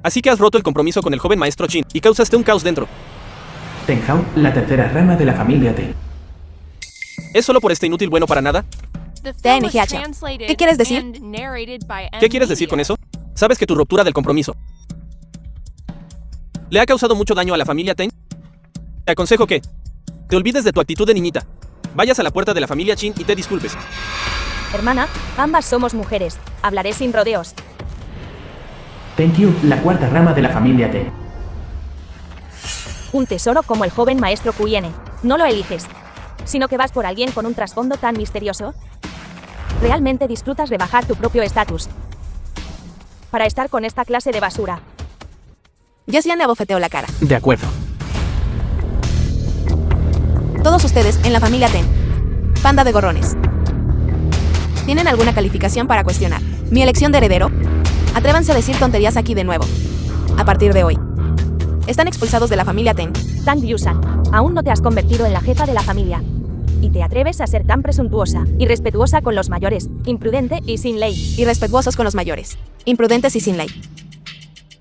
S6: Así que has roto el compromiso con el joven maestro Chin y causaste un caos dentro.
S1: Ten Hao, la tercera rama de la familia Ten.
S6: ¿Es solo por este inútil bueno para nada?
S5: The film was
S4: TNGH.
S5: translated
S4: ¿Qué quieres decir?
S5: and narrated by
S6: ¿Qué quieres decir con
S5: NVIDIA.
S6: eso? Sabes que tu ruptura del compromiso le ha causado mucho daño a la familia Ten. Te aconsejo que te olvides de tu actitud de niñita. Vayas a la puerta de la familia Chin y te disculpes.
S2: Hermana, ambas somos mujeres. Hablaré sin rodeos.
S1: Ten Qiu, la cuarta rama de la familia Ten.
S2: Un tesoro como el joven maestro Cuyene. No lo eliges, sino que vas por alguien con un trasfondo tan misterioso. Realmente disfrutas rebajar tu propio estatus para estar con esta clase de basura.
S4: Jesyan le abofeteó la cara.
S1: De acuerdo.
S4: Todos ustedes, en la familia Ten. Panda de gorrones. ¿Tienen alguna calificación para cuestionar mi elección de heredero? Atrévanse a decir tonterías aquí de nuevo. A partir de hoy. Están expulsados de la familia Ten.
S2: Tang Yusan, aún no te has convertido en la jefa de la familia. Y te atreves a ser tan presuntuosa, irrespetuosa con los mayores, imprudente y sin ley.
S4: Irrespetuosos con los mayores. Imprudentes y sin ley.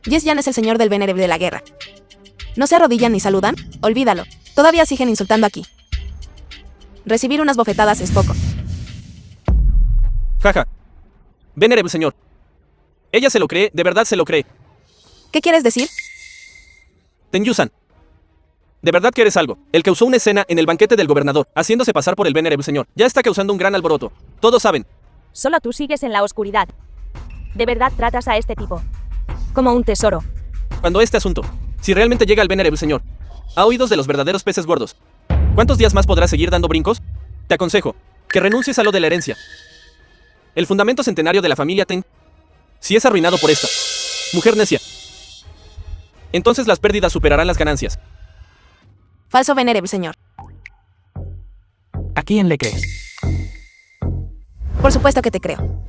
S4: Jesyan es el señor del venerable de la guerra. ¿No se arrodillan ni saludan? Olvídalo. Todavía siguen insultando aquí. Recibir unas bofetadas es poco.
S6: Jaja. Venerable señor. Ella se lo cree, de verdad se lo cree.
S4: ¿Qué quieres decir?
S6: Tenyu-san. De verdad que eres algo. El que usó una escena en el banquete del gobernador, haciéndose pasar por el venerable señor, ya está causando un gran alboroto. Todos saben.
S2: Solo tú sigues en la oscuridad. De verdad tratas a este tipo como un tesoro.
S6: Cuando este asunto, si realmente llega al venerable señor, a oídos de los verdaderos peces gordos, ¿cuántos días más podrás seguir dando brincos? Te aconsejo que renuncies a lo de la herencia. El fundamento centenario de la familia Ten, si es arruinado por esta mujer necia, entonces las pérdidas superarán las ganancias.
S4: Falso venerable señor.
S1: ¿A quién le crees?
S4: Por supuesto que te creo.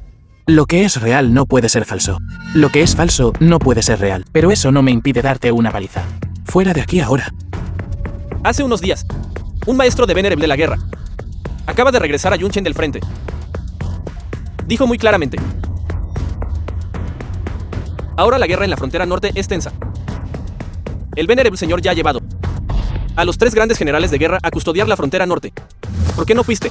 S1: Lo que es real no puede ser falso. Lo que es falso no puede ser real. Pero eso no me impide darte una paliza. Fuera de aquí ahora.
S6: Hace unos días, un maestro de venerable de la guerra acaba de regresar a Yunchen del frente. Dijo muy claramente: ahora la guerra en la frontera norte es tensa. El venerable señor ya ha llevado a los 3 grandes generales de guerra a custodiar la frontera norte. ¿Por qué no fuiste?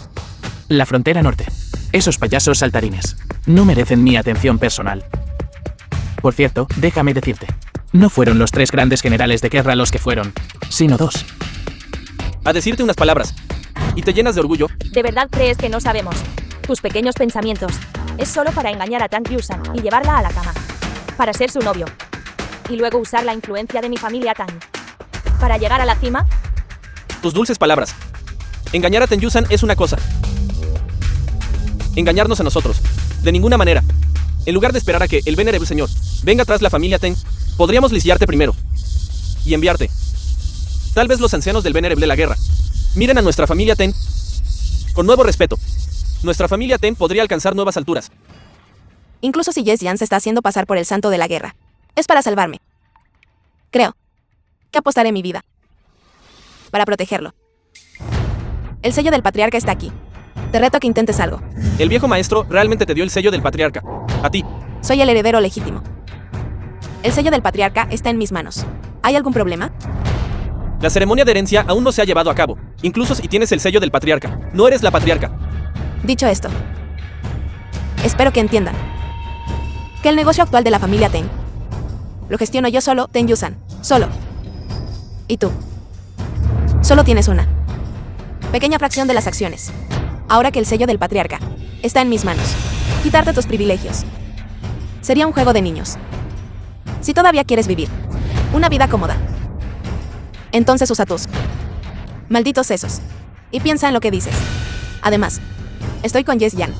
S1: La frontera norte. Esos payasos saltarines no merecen mi atención personal. Por cierto, déjame decirte, no fueron los 3 grandes generales de guerra los que fueron, sino 2.
S6: A decirte unas palabras, y te llenas de orgullo.
S2: ¿De verdad crees que no sabemos? Tus pequeños pensamientos es solo para engañar a Tang Yusan y llevarla a la cama. Para ser su novio. Y luego usar la influencia de mi familia Tang. Para llegar a la cima.
S6: Tus dulces palabras. Engañar a Tenyu-san es una cosa. Engañarnos a nosotros. De ninguna manera. En lugar de esperar a que el venerable señor venga tras la familia Ten, podríamos lisiarte primero. Y enviarte. Tal vez los ancianos del venerable de la guerra miren a nuestra familia Ten con nuevo respeto. Nuestra familia Ten podría alcanzar nuevas alturas.
S4: Incluso si Jesyan se está haciendo pasar por el santo de la guerra. Es para salvarme. Creo que apostaré mi vida para protegerlo. El sello del patriarca está aquí. Te reto a que intentes algo.
S6: El viejo maestro realmente te dio el sello del patriarca. A ti.
S4: Soy el heredero legítimo. El sello del patriarca está en mis manos. ¿Hay algún problema?
S6: La ceremonia de herencia aún no se ha llevado a cabo. Incluso si tienes el sello del patriarca. No eres la patriarca.
S4: Dicho esto, espero que entiendan que el negocio actual de la familia Ten lo gestiono yo solo, Tenyu-san. Solo. ¿Y tú? Solo tienes una pequeña fracción de las acciones. Ahora que el sello del patriarca está en mis manos, quitarte tus privilegios sería un juego de niños. Si todavía quieres vivir una vida cómoda, entonces usa tus malditos sesos y piensa en lo que dices. Además, estoy con Jesyan.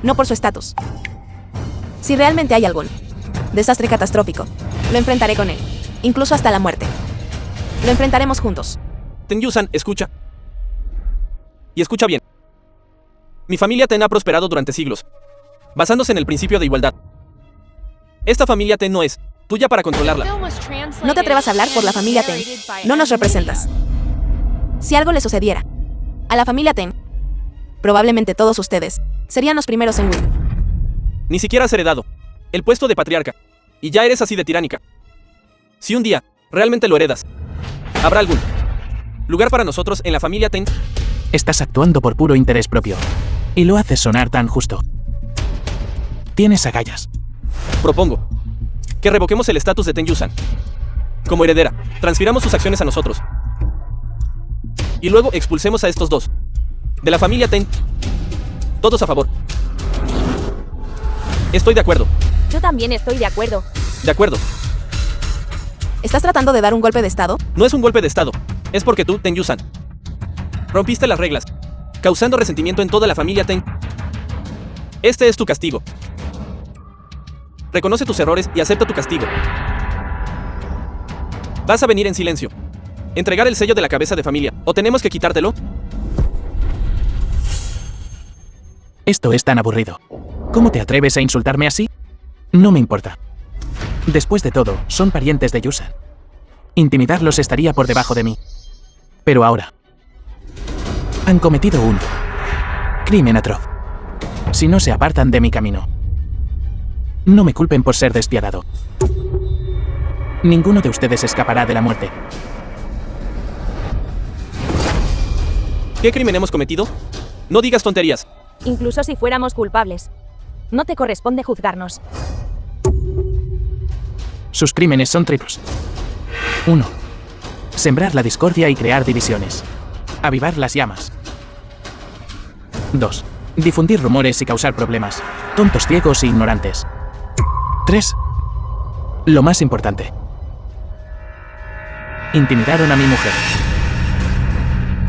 S4: No por su estatus. Si realmente hay algún desastre catastrófico, lo enfrentaré con él, incluso hasta la muerte. Lo enfrentaremos juntos.
S6: Tenyu-san, escucha. Y escucha bien. Mi familia Ten ha prosperado durante siglos, basándose en el principio de igualdad. Esta familia Ten no es tuya para controlarla.
S4: No te atrevas a hablar por la familia Ten. No nos representas. Si algo le sucediera a la familia Ten, probablemente todos ustedes serían los primeros en huir.
S6: Ni siquiera has heredado el puesto de patriarca. Y ya eres así de tiránica. Si un día realmente lo heredas, ¿habrá algún lugar para nosotros en la familia Ten?
S1: Estás actuando por puro interés propio. Y lo haces sonar tan justo. Tienes agallas.
S6: Propongo que revoquemos el estatus de Ten Yusan. Como heredera, transfiramos sus acciones a nosotros. Y luego expulsemos a estos dos de la familia Ten. Todos a favor. Estoy de acuerdo.
S2: Yo también estoy de acuerdo.
S6: De acuerdo.
S4: ¿Estás tratando de dar un golpe de estado?
S6: No es un golpe de estado. Es porque tú, Ten Yusan, rompiste las reglas, causando resentimiento en toda la familia Ten. Este es tu castigo. Reconoce tus errores y acepta tu castigo. ¿Vas a venir en silencio? ¿Entregar el sello de la cabeza de familia? ¿O tenemos que quitártelo?
S1: Esto es tan aburrido. ¿Cómo te atreves a insultarme así? No me importa. Después de todo, son parientes de Yusan. Intimidarlos estaría por debajo de mí. Pero ahora han cometido un crimen atroz. Si no se apartan de mi camino, no me culpen por ser despiadado. Ninguno de ustedes escapará de la muerte.
S6: ¿Qué crimen hemos cometido? No digas tonterías.
S2: Incluso si fuéramos culpables, no te corresponde juzgarnos.
S1: Sus crímenes son triples. 1. Sembrar la discordia y crear divisiones. Avivar las llamas. 2. Difundir rumores y causar problemas. Tontos, ciegos e ignorantes. 3. Lo más importante. Intimidaron a mi mujer.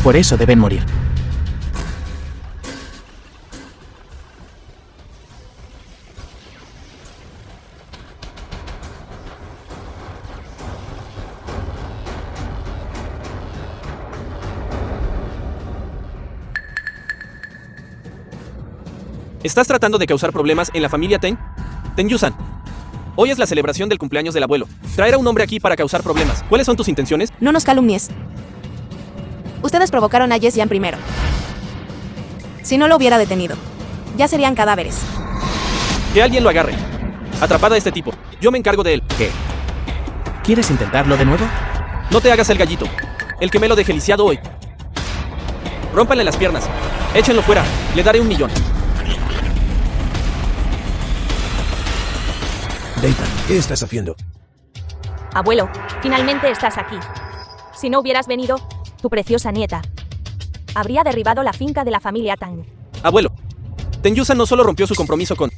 S1: Por eso deben morir.
S6: ¿Estás tratando de causar problemas en la familia Ten? Ten Yusan, hoy es la celebración del cumpleaños del abuelo. Traer a un hombre aquí para causar problemas. ¿Cuáles son tus intenciones?
S4: No nos calumnies. Ustedes provocaron a Jesyan primero. Si no lo hubiera detenido, ya serían cadáveres.
S6: Que alguien lo agarre. Atrapada a este tipo. Yo me encargo de él.
S1: ¿Qué? ¿Quieres intentarlo de nuevo?
S6: No te hagas el gallito. El que me lo deje lisiado hoy. Rómpanle las piernas. Échenlo fuera. Le daré 1 millón.
S3: Dathan, ¿qué estás haciendo?
S2: Abuelo, finalmente estás aquí. Si no hubieras venido, tu preciosa nieta habría derribado la finca de la familia Tang.
S6: Abuelo, Ten Yusan no solo rompió su compromiso con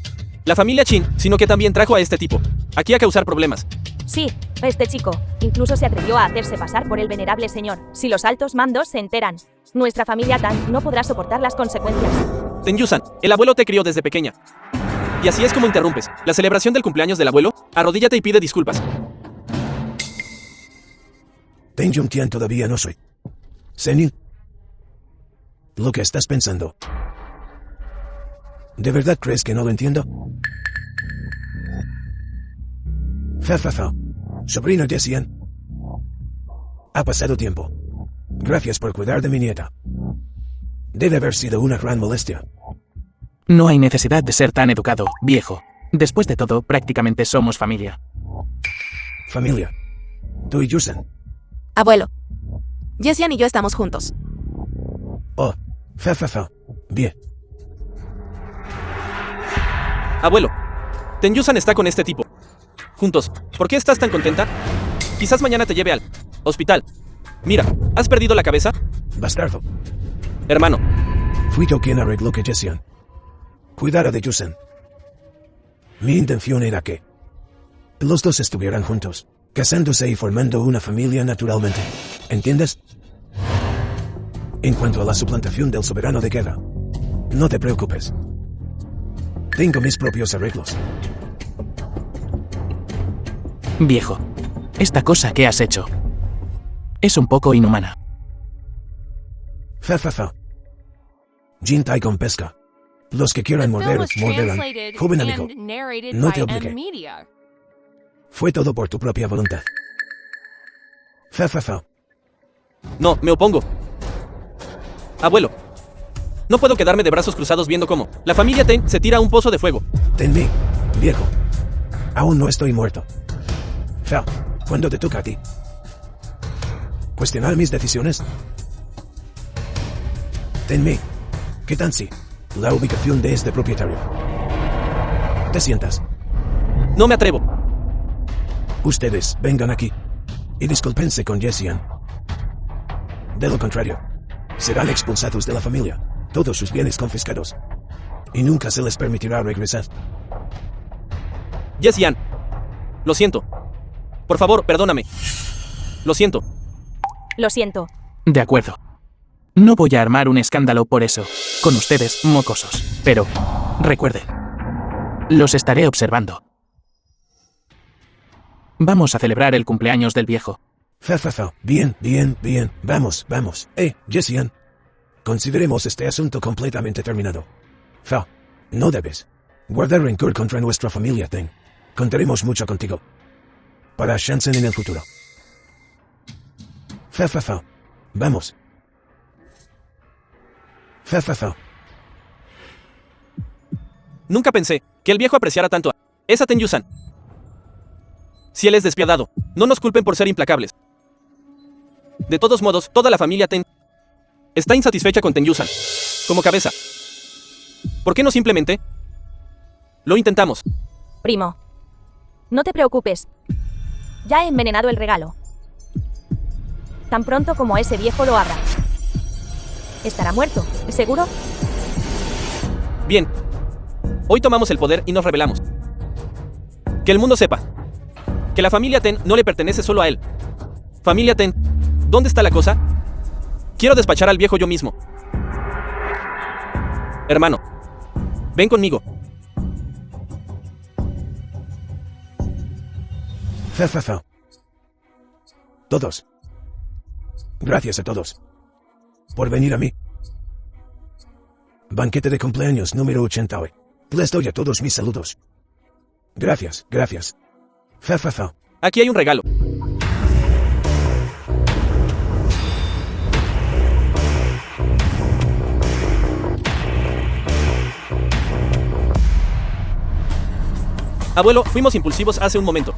S6: la familia Chin, sino que también trajo a este tipo aquí a causar problemas.
S2: Sí, este chico incluso se atrevió a hacerse pasar por el venerable señor. Si los altos mandos se enteran, nuestra familia Tang no podrá soportar las consecuencias.
S6: Ten Yusan, el abuelo te crió desde pequeña. Y así es como interrumpes la celebración del cumpleaños del abuelo. Arrodíllate y pide disculpas.
S3: Ten Yuntian todavía no soy senil. Lo que estás pensando. ¿De verdad crees que no lo entiendo? Fa. Sobrino Jesyan. Ha pasado tiempo. Gracias por cuidar de mi nieta. Debe haber sido una gran molestia.
S1: No hay necesidad de ser tan educado, viejo. Después de todo, prácticamente somos familia.
S3: Familia. Tú y Yusan.
S4: Abuelo, Jesyan y yo estamos juntos.
S3: Oh, fa. Bien.
S6: Abuelo, Ten Yusan está con este tipo. Juntos. ¿Por qué estás tan contenta? Quizás mañana te lleve al hospital. Mira, ¿has perdido la cabeza?
S3: Bastardo.
S6: Hermano,
S3: Fui yo quien arregló que Jesyan cuidara de Yusan. Mi intención era que los dos estuvieran juntos, casándose y formando una familia naturalmente. ¿Entiendes? En cuanto a la suplantación del soberano de guerra, no te preocupes. Tengo mis propios arreglos.
S1: Viejo, esta cosa que has hecho es un poco inhumana.
S3: Fa. Jintai con pesca. Los que quieran morder, morderán. Joven amigo, no te obligué. Fue todo por tu propia voluntad. Fa.
S6: No, me opongo. Abuelo. No puedo quedarme de brazos cruzados viendo cómo la familia Ten se tira a un pozo de fuego.
S3: Tenme, viejo. Aún no estoy muerto. Fa, ¿cuándo te toca a ti? ¿Cuestionar mis decisiones? Tenme. ¿Qué tan si? La ubicación de este propietario. Te sientas.
S6: No me atrevo.
S3: Ustedes, vengan aquí. Y discúlpense con Jessian. De lo contrario, serán expulsados de la familia, todos sus bienes confiscados. Y nunca se les permitirá regresar.
S6: Jessian. Lo siento. Por favor, perdóname. Lo siento.
S2: Lo siento.
S1: De acuerdo. No voy a armar un escándalo por eso, con ustedes, mocosos. Pero, recuerden, los estaré observando. Vamos a celebrar el cumpleaños del viejo.
S3: Fa. Bien. Vamos. Jessian. Consideremos este asunto completamente terminado. Fa, no debes guardar rencor contra nuestra familia Ten. Contaremos mucho contigo. Para Shansen en el futuro. Fa. Vamos. Fa.
S6: Nunca pensé que el viejo apreciara tanto a esa Ten Yusan. Si él es despiadado, no nos culpen por ser implacables. De todos modos, toda la familia Ten está insatisfecha con Ten Yusan como cabeza. ¿Por qué no simplemente lo intentamos?
S2: Primo. No te preocupes. Ya he envenenado el regalo. Tan pronto como ese viejo lo abra. Estará muerto, ¿seguro?
S6: Bien. Hoy tomamos el poder y nos rebelamos. Que el mundo sepa que la familia Ten no le pertenece solo a él. Familia Ten, ¿dónde está la cosa? Quiero despachar al viejo yo mismo. Hermano, ven conmigo.
S3: Fa. Todos. Gracias a todos por venir a mí. Banquete de cumpleaños número 80 hoy. Les doy a todos mis saludos. Gracias. Fa.
S6: Aquí hay un regalo. Abuelo, fuimos impulsivos hace un momento.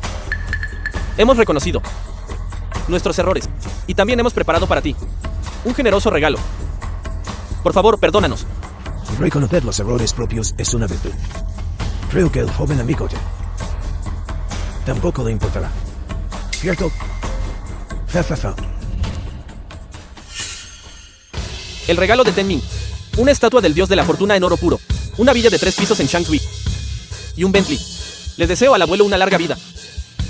S6: Hemos reconocido nuestros errores y también hemos preparado para ti un generoso regalo. Por favor, perdónanos.
S3: Reconocer los errores propios es una virtud. Creo que el joven amigote tampoco le importará. ¿Cierto? Fa.
S6: El regalo de Tenmin. Una estatua del dios de la fortuna en oro puro. Una villa de 3 pisos en Shangshui. Y un Bentley. Le deseo al abuelo una larga vida.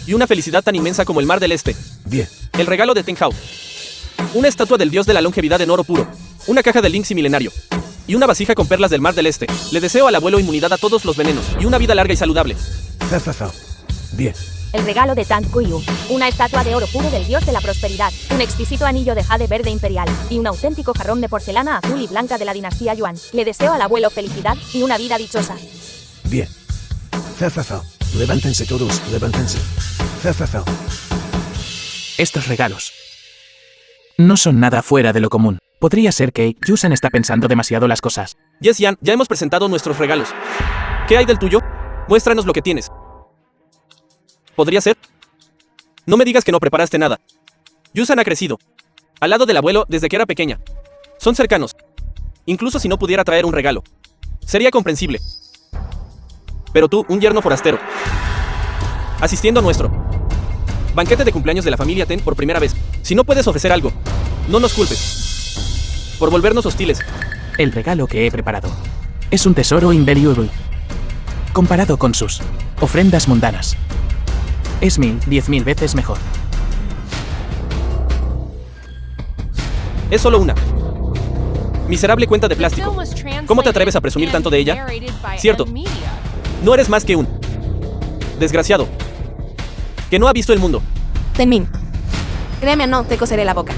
S6: Y una felicidad tan inmensa como el mar del este.
S3: Bien.
S6: El regalo de Ten Hao. Una estatua del dios de la longevidad en oro puro. Una caja del Linksy milenario. Y una vasija con perlas del mar del este. Le deseo al abuelo inmunidad a todos los venenos. Y una vida larga y saludable.
S3: Fa. Bien.
S2: El regalo de Tang Kuiyu. Una estatua de oro puro del dios de la prosperidad. Un exquisito anillo de jade verde imperial. Y un auténtico jarrón de porcelana azul y blanca de la dinastía Yuan. Le deseo al abuelo felicidad y una vida dichosa.
S3: Bien. Fa. Levántense todos, levántense. Fa.
S1: Estos regalos no son nada fuera de lo común. Podría ser que Yusan está pensando demasiado las cosas.
S6: Jessian, ya hemos presentado nuestros regalos. ¿Qué hay del tuyo? Muéstranos lo que tienes. ¿Podría ser? No me digas que no preparaste nada. Yusan ha crecido al lado del abuelo desde que era pequeña. Son cercanos. Incluso si no pudiera traer un regalo, sería comprensible. Pero tú, un yerno forastero, asistiendo a nuestro banquete de cumpleaños de la familia Ten por primera vez. Si no puedes ofrecer algo, no nos culpes por volvernos hostiles.
S1: El regalo que he preparado es un tesoro invaluable. Comparado con sus ofrendas mundanas, es 10.000 veces mejor.
S6: Es solo una miserable cuenta de plástico. ¿Cómo te atreves a presumir tanto de ella? Cierto. No eres más que un desgraciado que no ha visto el mundo.
S4: Tenmin. Créeme o no, te coseré la boca.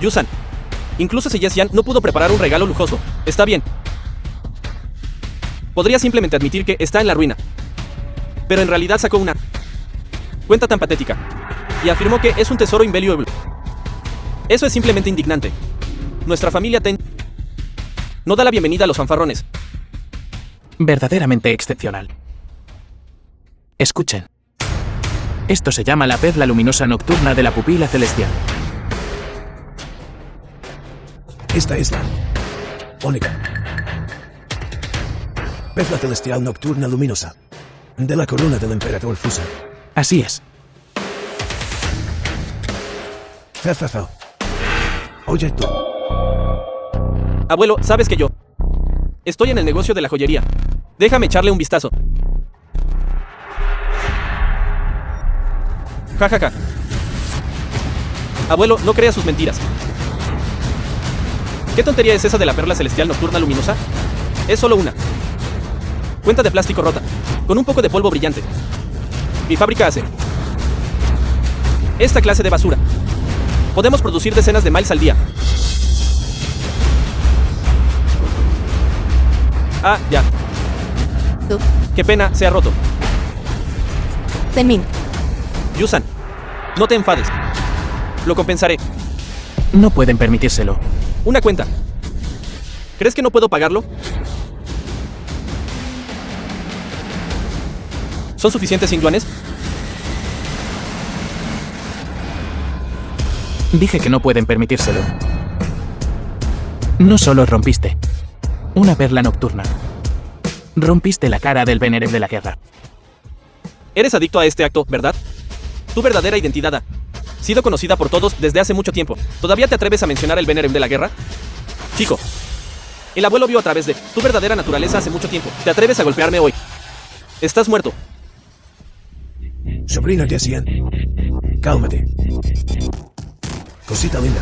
S6: Yusan, incluso si Jessian no pudo preparar un regalo lujoso, está bien. Podría simplemente admitir que está en la ruina. pero en realidad sacó una cuenta tan patética y afirmó que es un tesoro invaluable. Eso es simplemente indignante. Nuestra familia Ten no da la bienvenida a los fanfarrones.
S1: Verdaderamente excepcional. Escuchen. Esto se llama la perla luminosa nocturna de la pupila celestial.
S3: Esta es la única perla celestial nocturna luminosa de la corona del emperador Fusa.
S1: Así es.
S3: Fa. Oye tú.
S6: Abuelo, sabes que yo estoy en el negocio de la joyería. Déjame echarle un vistazo. Ja, ja, ja. Abuelo, no crea sus mentiras. ¿Qué tontería es esa de la perla celestial nocturna luminosa? Es solo una cuenta de plástico rota, con un poco de polvo brillante. Mi fábrica hace esta clase de basura. Podemos producir decenas de miles al día. Ah, ya.
S4: Tú,
S6: Qué pena, se ha roto.
S4: Tenmin,
S6: Yusan, no te enfades. Lo compensaré.
S1: No pueden permitírselo.
S6: Una cuenta. ¿Crees que no puedo pagarlo? ¿Son suficientes 100 yuanes?
S1: Dije que no pueden permitírselo. No solo rompiste una perla nocturna, rompiste la cara del Venerem de la guerra.
S6: Eres adicto a este acto, ¿verdad? Tu verdadera identidad ha sido conocida por todos desde hace mucho tiempo. ¿Todavía te atreves a mencionar el Venerem de la guerra? Chico, el abuelo vio a través de tu verdadera naturaleza hace mucho tiempo. ¿Te atreves a golpearme hoy? Estás muerto.
S3: Sobrino Jessian. Cálmate. Cosita linda.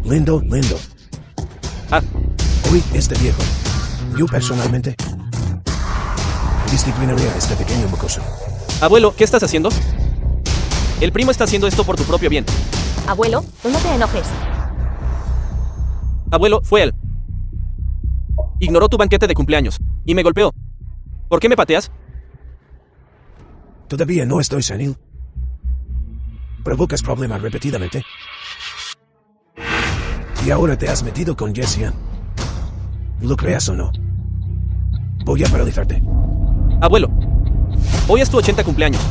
S3: Lindo.
S6: Ah,
S3: Hoy este viejo. Yo personalmente disciplinaría a este pequeño mocoso.
S6: abuelo, ¿qué estás haciendo? El primo está haciendo esto por tu propio bien.
S2: Abuelo, no te enojes.
S6: Abuelo, fue él. Ignoró tu banquete de cumpleaños y me golpeó. ¿Por qué me pateas?
S3: Todavía no estoy senil. Provocas problemas repetidamente. Y ahora te has metido con Jessian. Lo creas o no. Voy a paralizarte.
S6: Abuelo, hoy es tu 80 cumpleaños.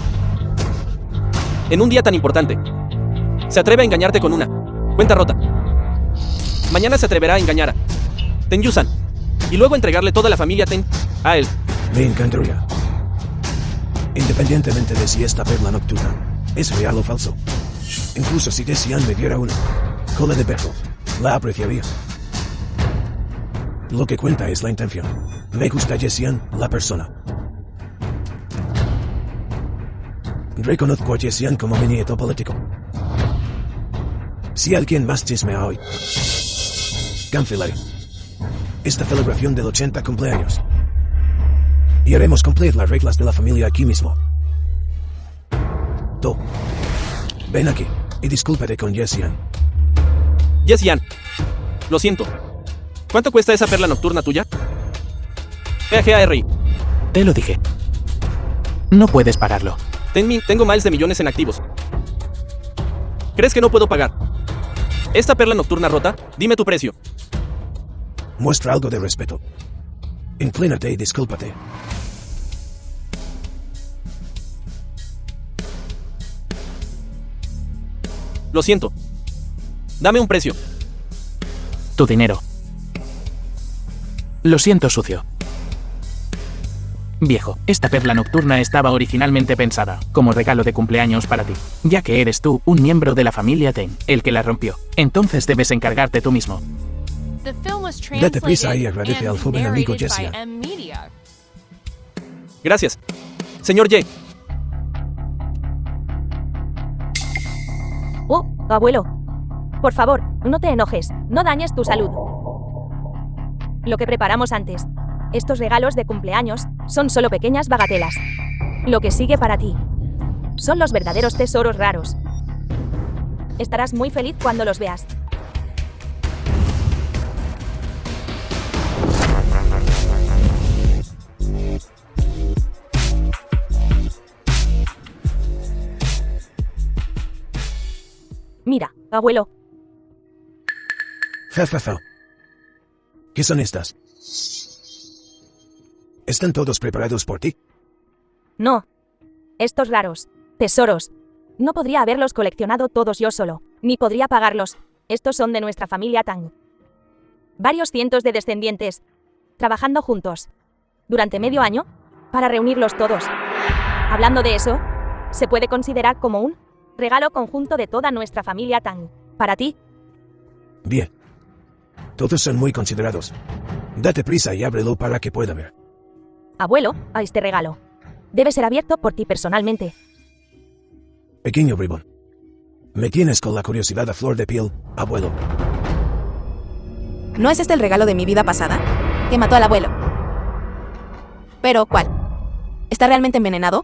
S6: En un día tan importante, se atreve a engañarte con una cuenta rota. Mañana se atreverá a engañar a Ten Yusan y luego entregarle toda la familia Ten a él.
S3: Me encantaría. Independientemente de si esta perla nocturna es real o falso. Incluso si Jessian me diera una cola de perro, la apreciaría. Lo que cuenta es la intención. Me gusta Jessian, la persona. Reconozco a Jessian como mi nieto político. Si alguien más chismea hoy, cancelaré esta celebración del 80 cumpleaños. Y haremos cumplir las reglas de la familia aquí mismo. Tú, ven aquí y discúlpate con Jessian.
S6: Jessian, lo siento. ¿Cuánto cuesta esa perla nocturna tuya? PGARI.
S1: Te lo dije. No puedes pagarlo.
S6: Tenmin, tengo miles de millones en activos. ¿Crees que no puedo pagar esta perla nocturna rota? Dime tu precio.
S3: Muestra algo de respeto. Inclínate y discúlpate.
S6: Lo siento. Dame un precio.
S1: Tu dinero. Lo siento, sucio. Viejo, esta perla nocturna estaba originalmente pensada como regalo de cumpleaños para ti, ya que eres tú, un miembro de la familia Ten, el que la rompió. Entonces debes encargarte tú mismo.
S5: The film was
S3: Date prisa y
S5: translated
S3: agradece al
S5: and
S3: joven amigo
S5: narrated by
S3: Jessian.
S5: M Media.
S6: Gracias. Señor Ye,
S2: Oh, abuelo. Por favor, no te enojes, no dañes tu salud. Lo que preparamos antes. Estos regalos de cumpleaños son solo pequeñas bagatelas. Lo que sigue para ti son los verdaderos tesoros raros. Estarás muy feliz cuando los veas. Mira, abuelo,
S3: Fa, fa, fa. ¿Qué son estas? ¿Están todos preparados por ti?
S2: no. Estos raros tesoros. No podría haberlos coleccionado todos yo solo, ni podría pagarlos. Estos son de nuestra familia Tang. Varios cientos de descendientes, trabajando juntos, durante medio año, para reunirlos todos. Hablando de eso, se puede considerar como un regalo conjunto de toda nuestra familia Tang. Para ti,
S3: Bien. Todos son muy considerados. Date prisa y ábrelo para que pueda ver.
S2: abuelo, a este regalo. Debe ser abierto por ti personalmente.
S3: Pequeño bribón. Me tienes con la curiosidad a flor de piel, abuelo.
S4: ¿No es este el regalo de mi vida pasada? Que mató al abuelo. Pero, ¿cuál? ¿Está realmente envenenado?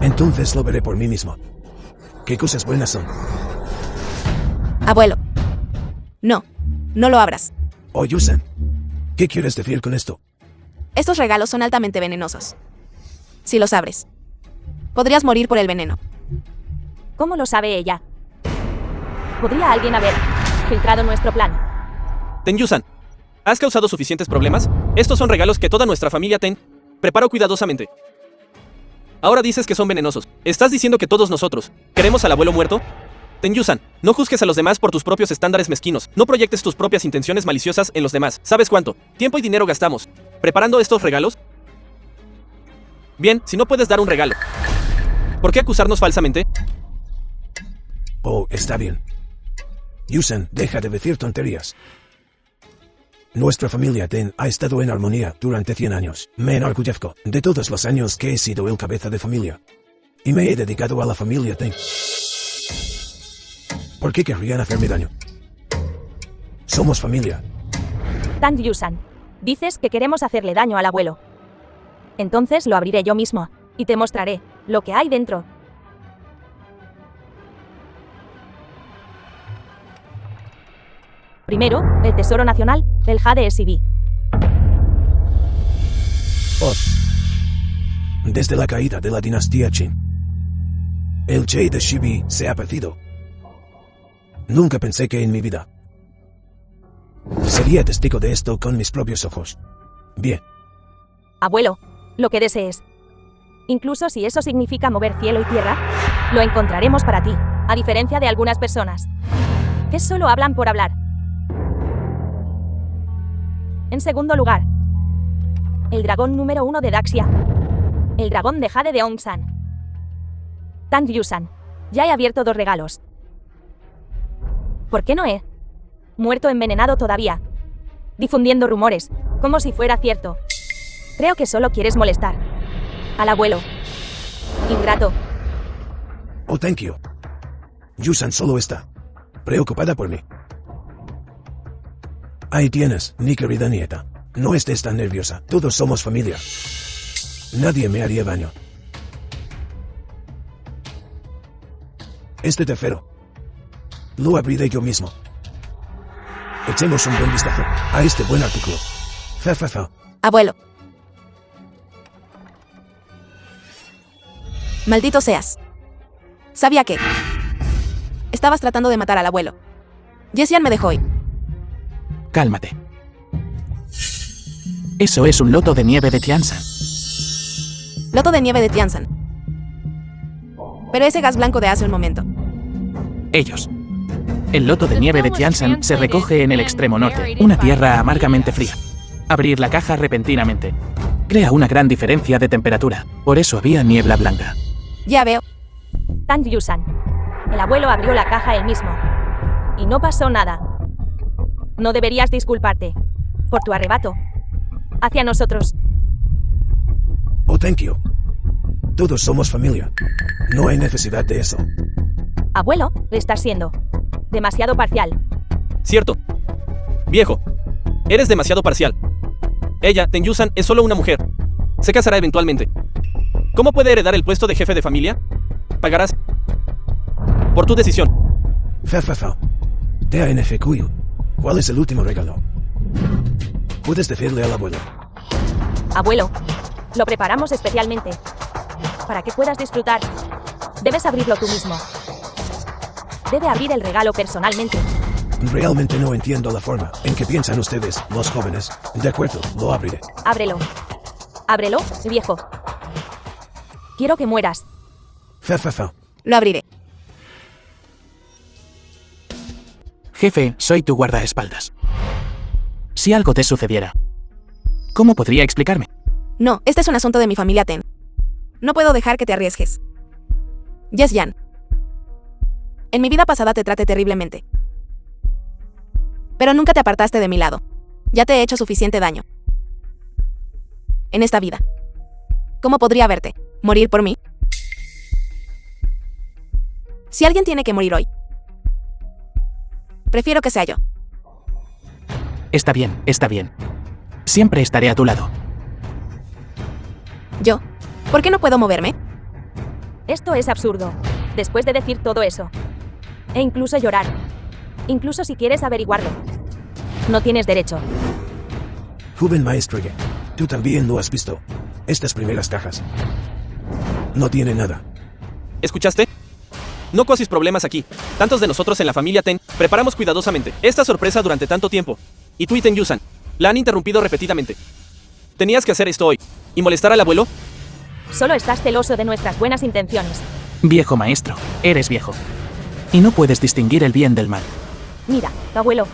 S3: Entonces lo veré por mí mismo. ¿Qué cosas buenas son?
S4: Abuelo. No, no lo abras.
S3: Oh, Yusan. ¿Qué quieres decir con esto?
S4: Estos regalos son altamente venenosos. Si los abres, podrías morir por el veneno.
S2: ¿Cómo lo sabe ella? ¿Podría alguien haber filtrado nuestro plan?
S6: Ten-Yusan, ¿has causado suficientes problemas? Estos son regalos que toda nuestra familia Ten preparó cuidadosamente. Ahora dices que son venenosos. ¿Estás diciendo que todos nosotros queremos al abuelo muerto? Ten-Yusan, no juzgues a los demás por tus propios estándares mezquinos. No proyectes tus propias intenciones maliciosas en los demás. ¿Sabes cuánto tiempo y dinero gastamos preparando estos regalos? Bien, si no puedes dar un regalo, ¿por qué acusarnos falsamente?
S3: Oh, está bien. Yusan, deja de decir tonterías. Nuestra familia Ten ha estado en armonía durante 100 años. Me enorgullezco de todos los años que he sido el cabeza de familia. Y me he dedicado a la familia Ten. ¿Por qué querrían hacerme daño? Somos familia.
S2: Tang Yusan, dices que queremos hacerle daño al abuelo. Entonces lo abriré yo mismo, y te mostraré lo que hay dentro. Primero, el Tesoro Nacional, el Jade SCV.
S3: Oh. Desde la caída de la dinastía Qin, el Jade Shibi se ha perdido. Nunca pensé que en mi vida sería testigo de esto con mis propios ojos. Bien.
S2: Abuelo, lo que desees. Incluso si eso significa mover cielo y tierra, lo encontraremos para ti, a diferencia de algunas personas, que solo hablan por hablar. En segundo lugar, el dragón número 1 de Daxia, el dragón de Jade de Ongsan. Tang Yusan, ya he abierto 2 regalos. ¿Por qué no he muerto envenenado todavía? Difundiendo rumores, como si fuera cierto. Creo que solo quieres molestar al abuelo. Ingrato.
S3: Oh, thank you. Yusan solo está preocupada por mí. Ahí tienes, mi querida nieta. No estés tan nerviosa. Todos somos familia. Nadie me haría daño. Este tercero lo abriré yo mismo. Echemos un buen vistazo a este buen artículo. Fa, fa, fa.
S4: Abuelo. Maldito seas. Sabía que estabas tratando de matar al abuelo. Jessian me dejó ir.
S1: Cálmate. Eso es un loto de nieve de Tianzan.
S4: Loto de nieve de Tianzan. Pero ese gas blanco de hace un momento.
S1: Ellos. El loto de nieve de Tianzan se recoge en el extremo norte, una tierra amargamente fría. Abrir la caja repentinamente crea una gran diferencia de temperatura, por eso había niebla blanca.
S4: Ya veo.
S2: Tang Yusan. El abuelo abrió la caja él mismo. Y no pasó nada. No deberías disculparte por tu arrebato hacia nosotros.
S3: Oh, thank you. Todos somos familia. No hay necesidad de eso.
S2: Abuelo, estás siendo demasiado parcial.
S6: Cierto. Viejo, eres demasiado parcial. Ella, Ten-Yusan, es solo una mujer. Se casará eventualmente. ¿Cómo puede heredar el puesto de jefe de familia? Pagarás por tu decisión.
S3: Fa, fa, fa. TANFQ. ¿Cuál es el último regalo? Puedes decirle al abuelo.
S2: Abuelo, lo preparamos especialmente para que puedas disfrutar Debes abrirlo tú mismo. Debe abrir el regalo personalmente.
S3: Realmente no entiendo la forma en que piensan ustedes, los jóvenes. De acuerdo, lo abriré.
S2: Ábrelo. Ábrelo, viejo. Quiero que mueras.
S3: Fa.
S4: Lo abriré.
S1: Jefe, soy tu guardaespaldas. Si algo te sucediera, ¿cómo podría explicarme?
S4: No, este es un asunto de mi familia Ten. No puedo dejar que te arriesgues. Yes, Jan. En mi vida pasada te traté terriblemente. Pero nunca te apartaste de mi lado. Ya te he hecho suficiente daño. En esta vida. ¿Cómo podría verte? ¿Morir por mí? Si alguien tiene que morir hoy, prefiero que sea yo.
S1: Está bien, está bien. Siempre estaré a tu lado.
S4: ¿Yo? ¿Por qué no puedo moverme?
S2: Esto es absurdo. Después de decir todo eso. E incluso llorar. Incluso si quieres averiguarlo. No tienes derecho.
S3: Joven maestro, tú también lo has visto. Estas primeras cajas. No tiene nada.
S6: ¿Escuchaste? No causes problemas aquí. Tantos de nosotros en la familia Ten preparamos cuidadosamente esta sorpresa durante tanto tiempo. Y tú y Ten Yusan la han interrumpido repetidamente. ¿Tenías que hacer esto hoy y molestar al abuelo?
S2: Solo estás celoso de nuestras buenas intenciones.
S1: Viejo maestro, eres viejo. Y no puedes distinguir el bien del mal.
S2: Mira, abuelo.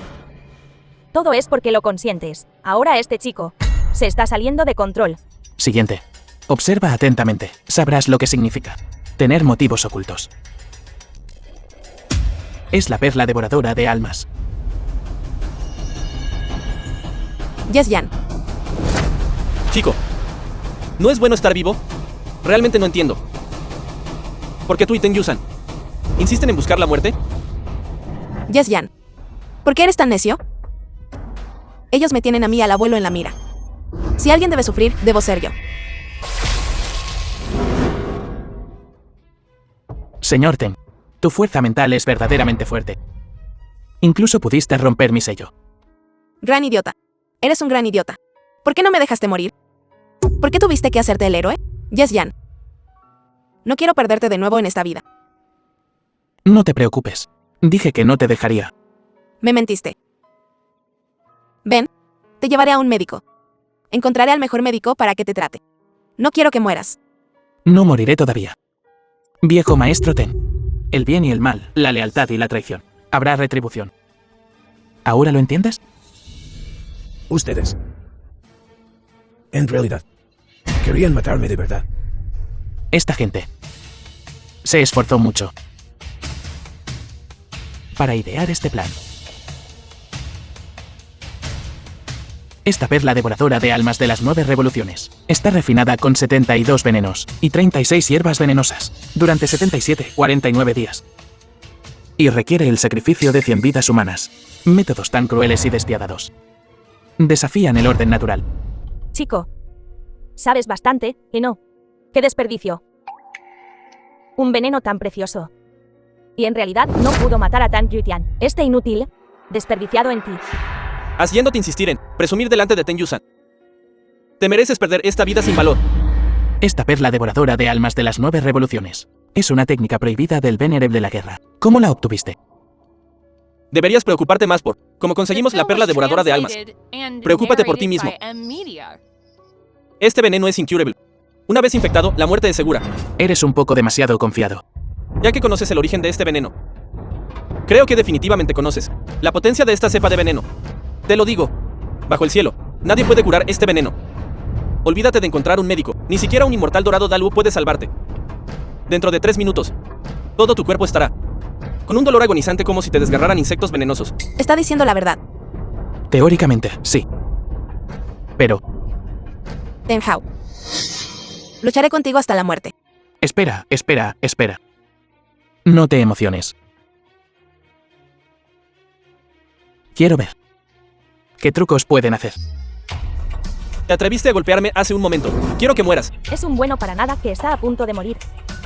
S2: Todo es porque lo consientes. Ahora este chico se está saliendo de control.
S1: Siguiente. Observa atentamente. Sabrás lo que significa tener motivos ocultos. Es la perla devoradora de almas.
S4: Yes, Jan.
S6: Chico, ¿no es bueno estar vivo? Realmente no entiendo. ¿Por qué tú y Ten Yusan insisten en buscar la muerte?
S4: Yes, Jan. ¿Por qué eres tan necio? Ellos me tienen a mí y al abuelo en la mira. Si alguien debe sufrir, debo ser yo.
S1: Señor Ten, tu fuerza mental es verdaderamente fuerte. Incluso pudiste romper mi sello.
S4: Gran idiota. Eres un gran idiota. ¿Por qué no me dejaste morir? ¿Por qué tuviste que hacerte el héroe? Yes, Jan. No quiero perderte de nuevo en esta vida.
S1: No te preocupes. Dije que no te dejaría.
S4: Me mentiste. Ven, te llevaré a un médico. Encontraré al mejor médico para que te trate. No quiero que mueras.
S1: No moriré todavía. Viejo maestro Ten. El bien y el mal, la lealtad y la traición. Habrá retribución. ¿Ahora lo entiendes?
S3: Ustedes. En realidad, querían matarme de verdad.
S1: Esta gente se esforzó mucho para idear este plan. Esta perla devoradora de almas de las 9 revoluciones está refinada con 72 venenos y 36 hierbas venenosas durante 49 días. Y requiere el sacrificio de 100 vidas humanas. Métodos tan crueles y despiadados desafían el orden natural.
S2: Chico. Sabes bastante, ¿y no? ¡Qué desperdicio! Un veneno tan precioso. Y en realidad no pudo matar a Tan Yutian. Este inútil, desperdiciado en ti.
S6: Haciéndote insistir en presumir delante de Ten Yusan. Te mereces perder esta vida sin valor.
S1: Esta perla devoradora de almas de las 9 revoluciones es una técnica prohibida del Venerable de la guerra. ¿Cómo la obtuviste?
S6: Deberías preocuparte más por cómo conseguimos la perla devoradora de almas. Preocúpate por ti mismo. Este veneno es incurable. Una vez infectado, la muerte es segura.
S1: Eres un poco demasiado confiado.
S6: Ya que conoces el origen de este veneno. Creo que definitivamente conoces la potencia de esta cepa de veneno. Te lo digo. Bajo el cielo, nadie puede curar este veneno. Olvídate de encontrar un médico. Ni siquiera un inmortal dorado Dalu puede salvarte. Dentro de 3 minutos, todo tu cuerpo estará con un dolor agonizante como si te desgarraran insectos venenosos.
S4: Está diciendo la verdad.
S1: Teóricamente, sí. Pero...
S4: Ten Hao. Lucharé contigo hasta la muerte.
S1: Espera. No te emociones. Quiero ver qué trucos pueden hacer.
S6: Te atreviste a golpearme hace un momento. Quiero que mueras.
S2: Es un bueno para nada que está a punto de morir.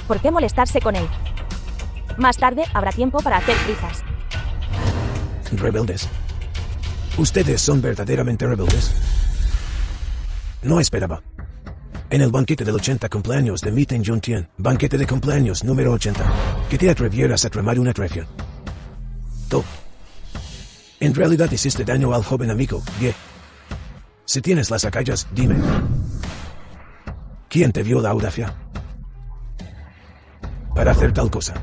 S2: ¿Por qué molestarse con él? Más tarde habrá tiempo para hacer prisas.
S3: Rebeldes. Ustedes son verdaderamente rebeldes. No esperaba En el banquete del 80 cumpleaños de Mi Ten Juntian, banquete de cumpleaños número 80, que te atrevieras a tramar una traición. Tú. En realidad hiciste daño al joven amigo, Ye. Si tienes las agallas, dime. ¿Quién te vio la audacia para hacer tal cosa?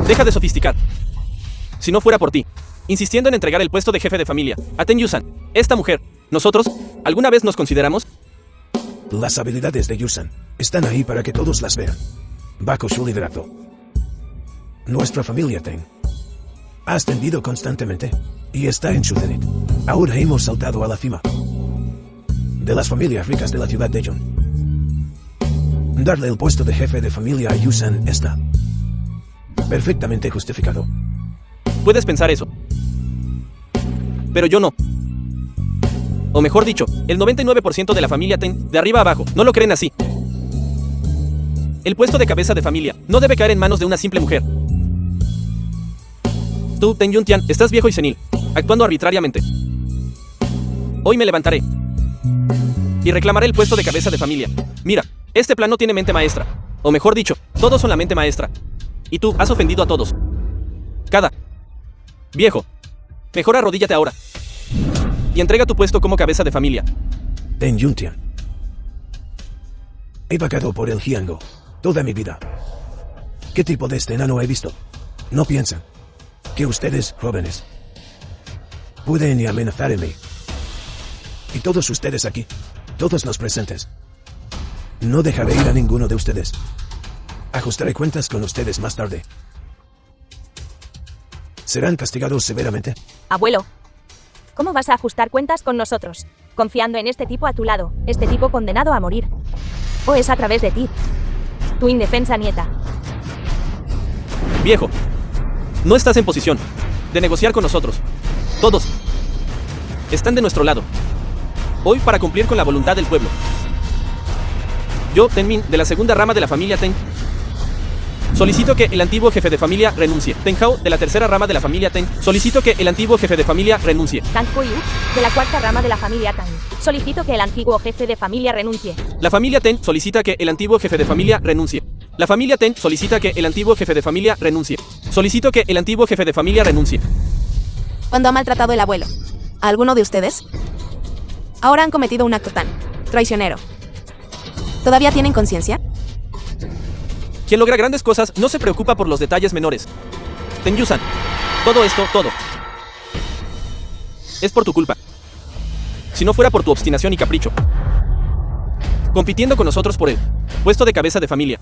S6: Deja de sofisticar. Si no fuera por ti, insistiendo en entregar el puesto de jefe de familia a Ten Yusan, esta mujer, nosotros, ¿alguna vez nos consideramos?
S3: Las habilidades de Yusan están ahí para que todos las vean. Bajo su liderazgo, nuestra familia Ten ha ascendido constantemente y está en su cenit. Ahora hemos saltado a la cima de las familias ricas de la ciudad de Jon. Darle el puesto de jefe de familia a Yusan está perfectamente justificado.
S6: Puedes pensar eso. Pero yo no. O mejor dicho, el 99% de la familia Ten, de arriba a abajo, no lo creen así. El puesto de cabeza de familia no debe caer en manos de una simple mujer. Tú, Ten Juntian, estás viejo y senil, actuando arbitrariamente. Hoy me levantaré y reclamaré el puesto de cabeza de familia. Mira, este plan no tiene mente maestra. O mejor dicho, todos son la mente maestra. Y tú has ofendido a todos. Viejo, mejor arrodíllate ahora y entrega tu puesto como cabeza de familia.
S3: Ten Juntian. He vagado por el Jiango toda mi vida. ¿Qué tipo de enano he visto? No piensan que ustedes, jóvenes, pueden amenazar en mí. Y todos ustedes aquí, todos los presentes, no dejaré ir a ninguno de ustedes. Ajustaré cuentas con ustedes más tarde. Serán castigados severamente.
S2: Abuelo, ¿cómo vas a ajustar cuentas con nosotros? Confiando en este tipo a tu lado, este tipo condenado a morir. ¿O es a través de ti? Tu indefensa nieta.
S6: Viejo, no estás en posición de negociar con nosotros. Todos están de nuestro lado. Hoy para cumplir con la voluntad del pueblo. Yo, Ten Min, de la segunda rama de la familia Ten, solicito que el antiguo jefe de familia renuncie. Ten Hao, de la tercera rama de la familia Ten, solicito que el antiguo jefe de familia renuncie.
S2: Tang Hui, de la cuarta rama de la familia Tang, solicito que el antiguo jefe de familia renuncie.
S6: La familia Ten solicita que el antiguo jefe de familia renuncie. La familia Ten solicita que el antiguo jefe de familia renuncie. Solicito que el antiguo jefe de familia renuncie.
S4: Cuando ha maltratado el abuelo a alguno de ustedes, ahora han cometido un acto tan traicionero. ¿Todavía tienen conciencia?
S6: Quien logra grandes cosas no se preocupa por los detalles menores. Ten Yusan, todo esto, todo, es por tu culpa. Si no fuera por tu obstinación y capricho, compitiendo con nosotros por el puesto de cabeza de familia,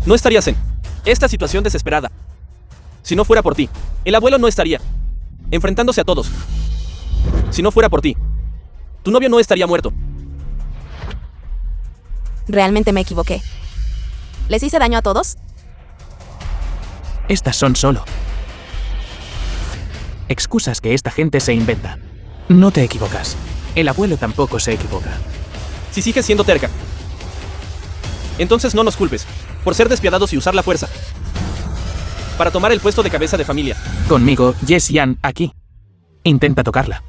S6: no estarías en esta situación desesperada. Si no fuera por ti, el abuelo no estaría enfrentándose a todos. Si no fuera por ti, tu novio no estaría muerto.
S4: Realmente me equivoqué. ¿Les hice daño a todos?
S1: Estas son solo excusas que esta gente se inventa. No te equivocas. El abuelo tampoco se equivoca.
S6: Si sigues siendo terca, entonces no nos culpes por ser despiadados y usar la fuerza para tomar el puesto de cabeza de familia.
S1: Conmigo, Yes Yan, aquí. Intenta tocarla.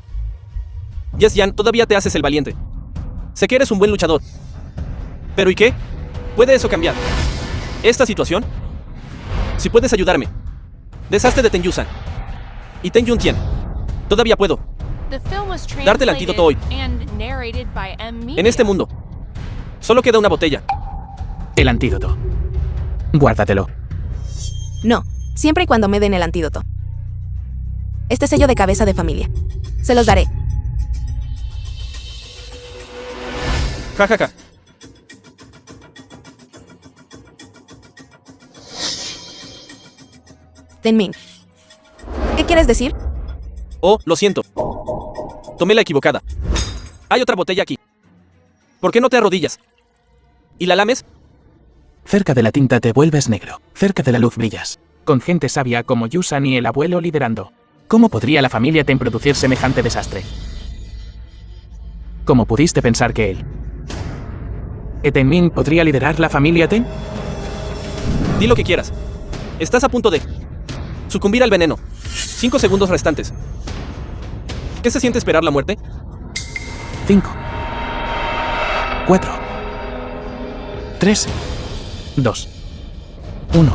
S6: Yes Yan, todavía te haces el valiente. Sé que eres un buen luchador. ¿Pero y qué? ¿Puede eso cambiar esta situación? Si puedes ayudarme, deshazte de Ten Yusan y Ten Juntian. Todavía puedo
S5: Darte
S6: el antídoto hoy. En este mundo solo queda una botella.
S1: El antídoto. Guárdatelo.
S4: No, siempre y cuando me den el antídoto. Este sello de cabeza de familia. Se los daré.
S6: Ja, ja, ja.
S4: Ten Min. ¿Qué quieres decir?
S6: Oh, lo siento. Tomé la equivocada. Hay otra botella aquí. ¿Por qué no te arrodillas? ¿Y la lames?
S1: Cerca de la tinta te vuelves negro. Cerca de la luz brillas. Con gente sabia como Yusan y el abuelo liderando. ¿Cómo podría la familia Ten producir semejante desastre? ¿Cómo pudiste pensar que él, Ten Min, podría liderar la familia Ten?
S6: Di lo que quieras. Estás a punto de sucumbir al veneno. 5 segundos restantes. ¿Qué se siente esperar la muerte?
S1: 5, 4, 3, 2, 1.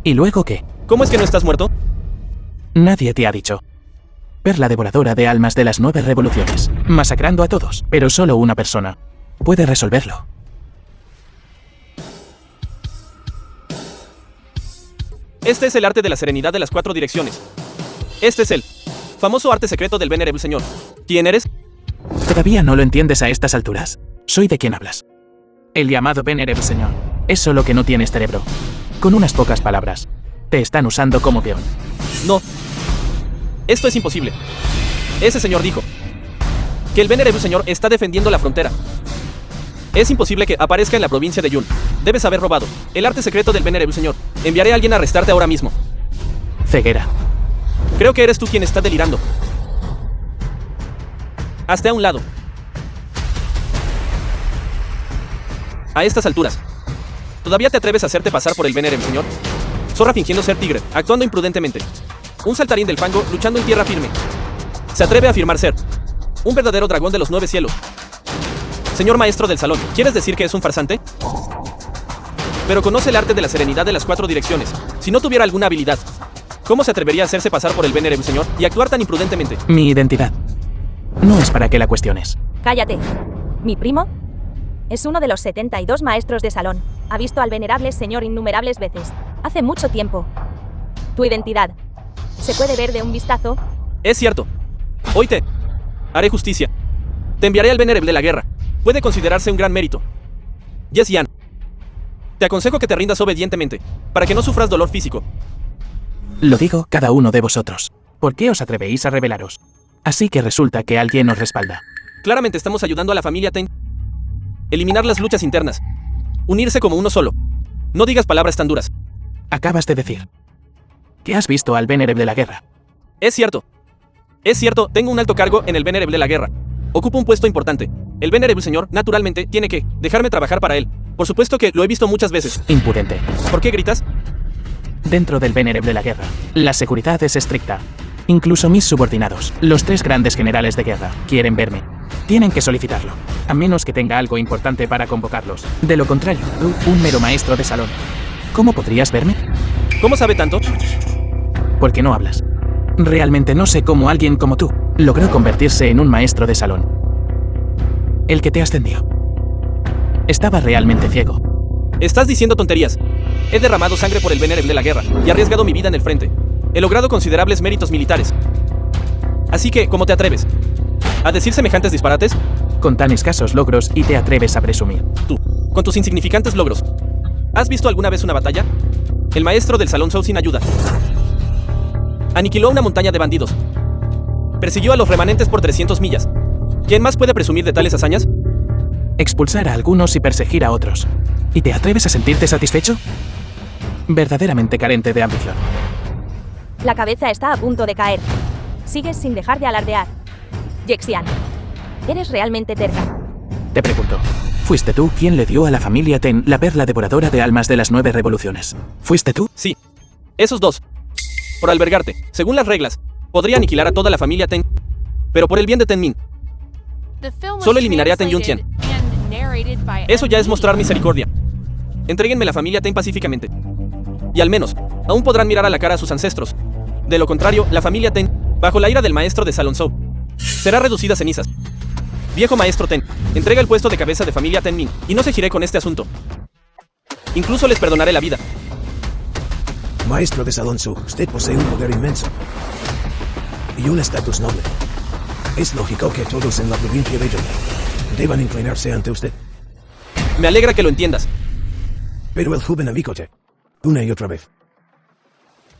S1: ¿Y luego qué?
S6: ¿Cómo es que no estás muerto?
S1: Nadie te ha dicho. Perla devoradora de almas de las 9 revoluciones, masacrando a todos, pero solo una persona puede resolverlo.
S6: Este es el arte de la serenidad de las 4 direcciones. Este es el famoso arte secreto del Venerable Señor. ¿Quién eres?
S1: Todavía no lo entiendes a estas alturas. Soy de quien hablas. El llamado Venerable Señor. Es solo que no tienes cerebro. Con unas pocas palabras. Te están usando como peón.
S6: No. Esto es imposible. Ese señor dijo que el Venerable Señor está defendiendo la frontera. Es imposible que aparezca en la provincia de Yun. Debes haber robado el arte secreto del Venerable Señor. Enviaré a alguien a arrestarte ahora mismo.
S1: Ceguera.
S6: Creo que eres tú quien está delirando. Hazte a un lado. A estas alturas, ¿todavía te atreves a hacerte pasar por el Venerable Señor? Zorra fingiendo ser tigre, actuando imprudentemente. Un saltarín del fango luchando en tierra firme. Se atreve a afirmar ser un verdadero dragón de los 9 cielos. Señor maestro del salón, ¿quieres decir que es un farsante? Pero conoce el arte de la serenidad de las 4 direcciones. Si no tuviera alguna habilidad, ¿cómo se atrevería a hacerse pasar por el Venerable Señor y actuar tan imprudentemente?
S1: Mi identidad no es para que la cuestiones.
S2: Cállate. ¿Mi primo? Es uno de los 72 maestros de salón. Ha visto al venerable señor innumerables veces. Hace mucho tiempo. Tu identidad. ¿Se puede ver de un vistazo?
S6: Es cierto. Hoy te haré justicia. Te enviaré al Venerable de la guerra. Puede considerarse un gran mérito. Yes Yan. Te aconsejo que te rindas obedientemente, para que no sufras dolor físico.
S1: Lo digo cada uno de vosotros. ¿Por qué os atrevéis a rebelaros? Así que resulta que alguien os respalda.
S6: Claramente estamos ayudando a la familia Ten. Eliminar las luchas internas. Unirse como uno solo. No digas palabras tan duras.
S1: Acabas de decir que has visto al Venerable de la guerra.
S6: Es cierto. Es cierto, tengo un alto cargo en el Venerable de la guerra. Ocupo un puesto importante. El Venerable Señor, naturalmente, tiene que dejarme trabajar para él. Por supuesto que lo he visto muchas veces.
S1: Impudente.
S6: ¿Por qué gritas?
S1: Dentro del Venerable de la guerra, la seguridad es estricta. Incluso mis subordinados, los 3 grandes generales de guerra, quieren verme. Tienen que solicitarlo, a menos que tenga algo importante para convocarlos. De lo contrario, tú, un mero maestro de salón, ¿cómo podrías verme?
S6: ¿Cómo sabe tanto?
S1: ¿Por qué no hablas? Realmente no sé cómo alguien como tú logró convertirse en un maestro de salón. El que te ascendió. Estaba realmente ciego.
S6: Estás diciendo tonterías. He derramado sangre por el Venerable de la guerra y arriesgado mi vida en el frente. He logrado considerables méritos militares. Así que, ¿cómo te atreves a decir semejantes disparates?
S1: Con tan escasos logros y te atreves a presumir.
S6: Tú, con tus insignificantes logros. ¿Has visto alguna vez una batalla? El maestro del salón Zhou sin ayuda. Aniquiló una montaña de bandidos. Persiguió a los remanentes por 300 millas. ¿Quién más puede presumir de tales hazañas?
S1: Expulsar a algunos y perseguir a otros. ¿Y te atreves a sentirte satisfecho? Verdaderamente carente de ambición.
S2: La cabeza está a punto de caer. Sigues sin dejar de alardear. Yexian, eres realmente terca.
S1: Te pregunto, ¿fuiste tú quien le dio a la familia Ten la perla devoradora de almas de las 9 revoluciones? ¿Fuiste tú?
S6: Sí. Esos 2. Por albergarte, según las reglas, podría aniquilar a toda la familia Ten. Pero por el bien de Ten Min,
S5: Solo
S6: eliminaré a Ten Yuntian. Eso ya es mostrar misericordia. Entréguenme la familia Ten pacíficamente. Y al menos, aún podrán mirar a la cara a sus ancestros. De lo contrario, la familia Ten, bajo la ira del maestro de Salon Zhou, será reducida a cenizas. Viejo maestro Ten, entrega el puesto de cabeza de familia Ten Min, y no seguiré con este asunto. Incluso les perdonaré la vida.
S3: Maestro de Salon Zhou, usted posee un poder inmenso. Y un estatus noble. Es lógico que todos en la provincia de Yun deban inclinarse ante usted.
S6: Me alegra que lo entiendas.
S3: Pero el joven amigote, una y otra vez,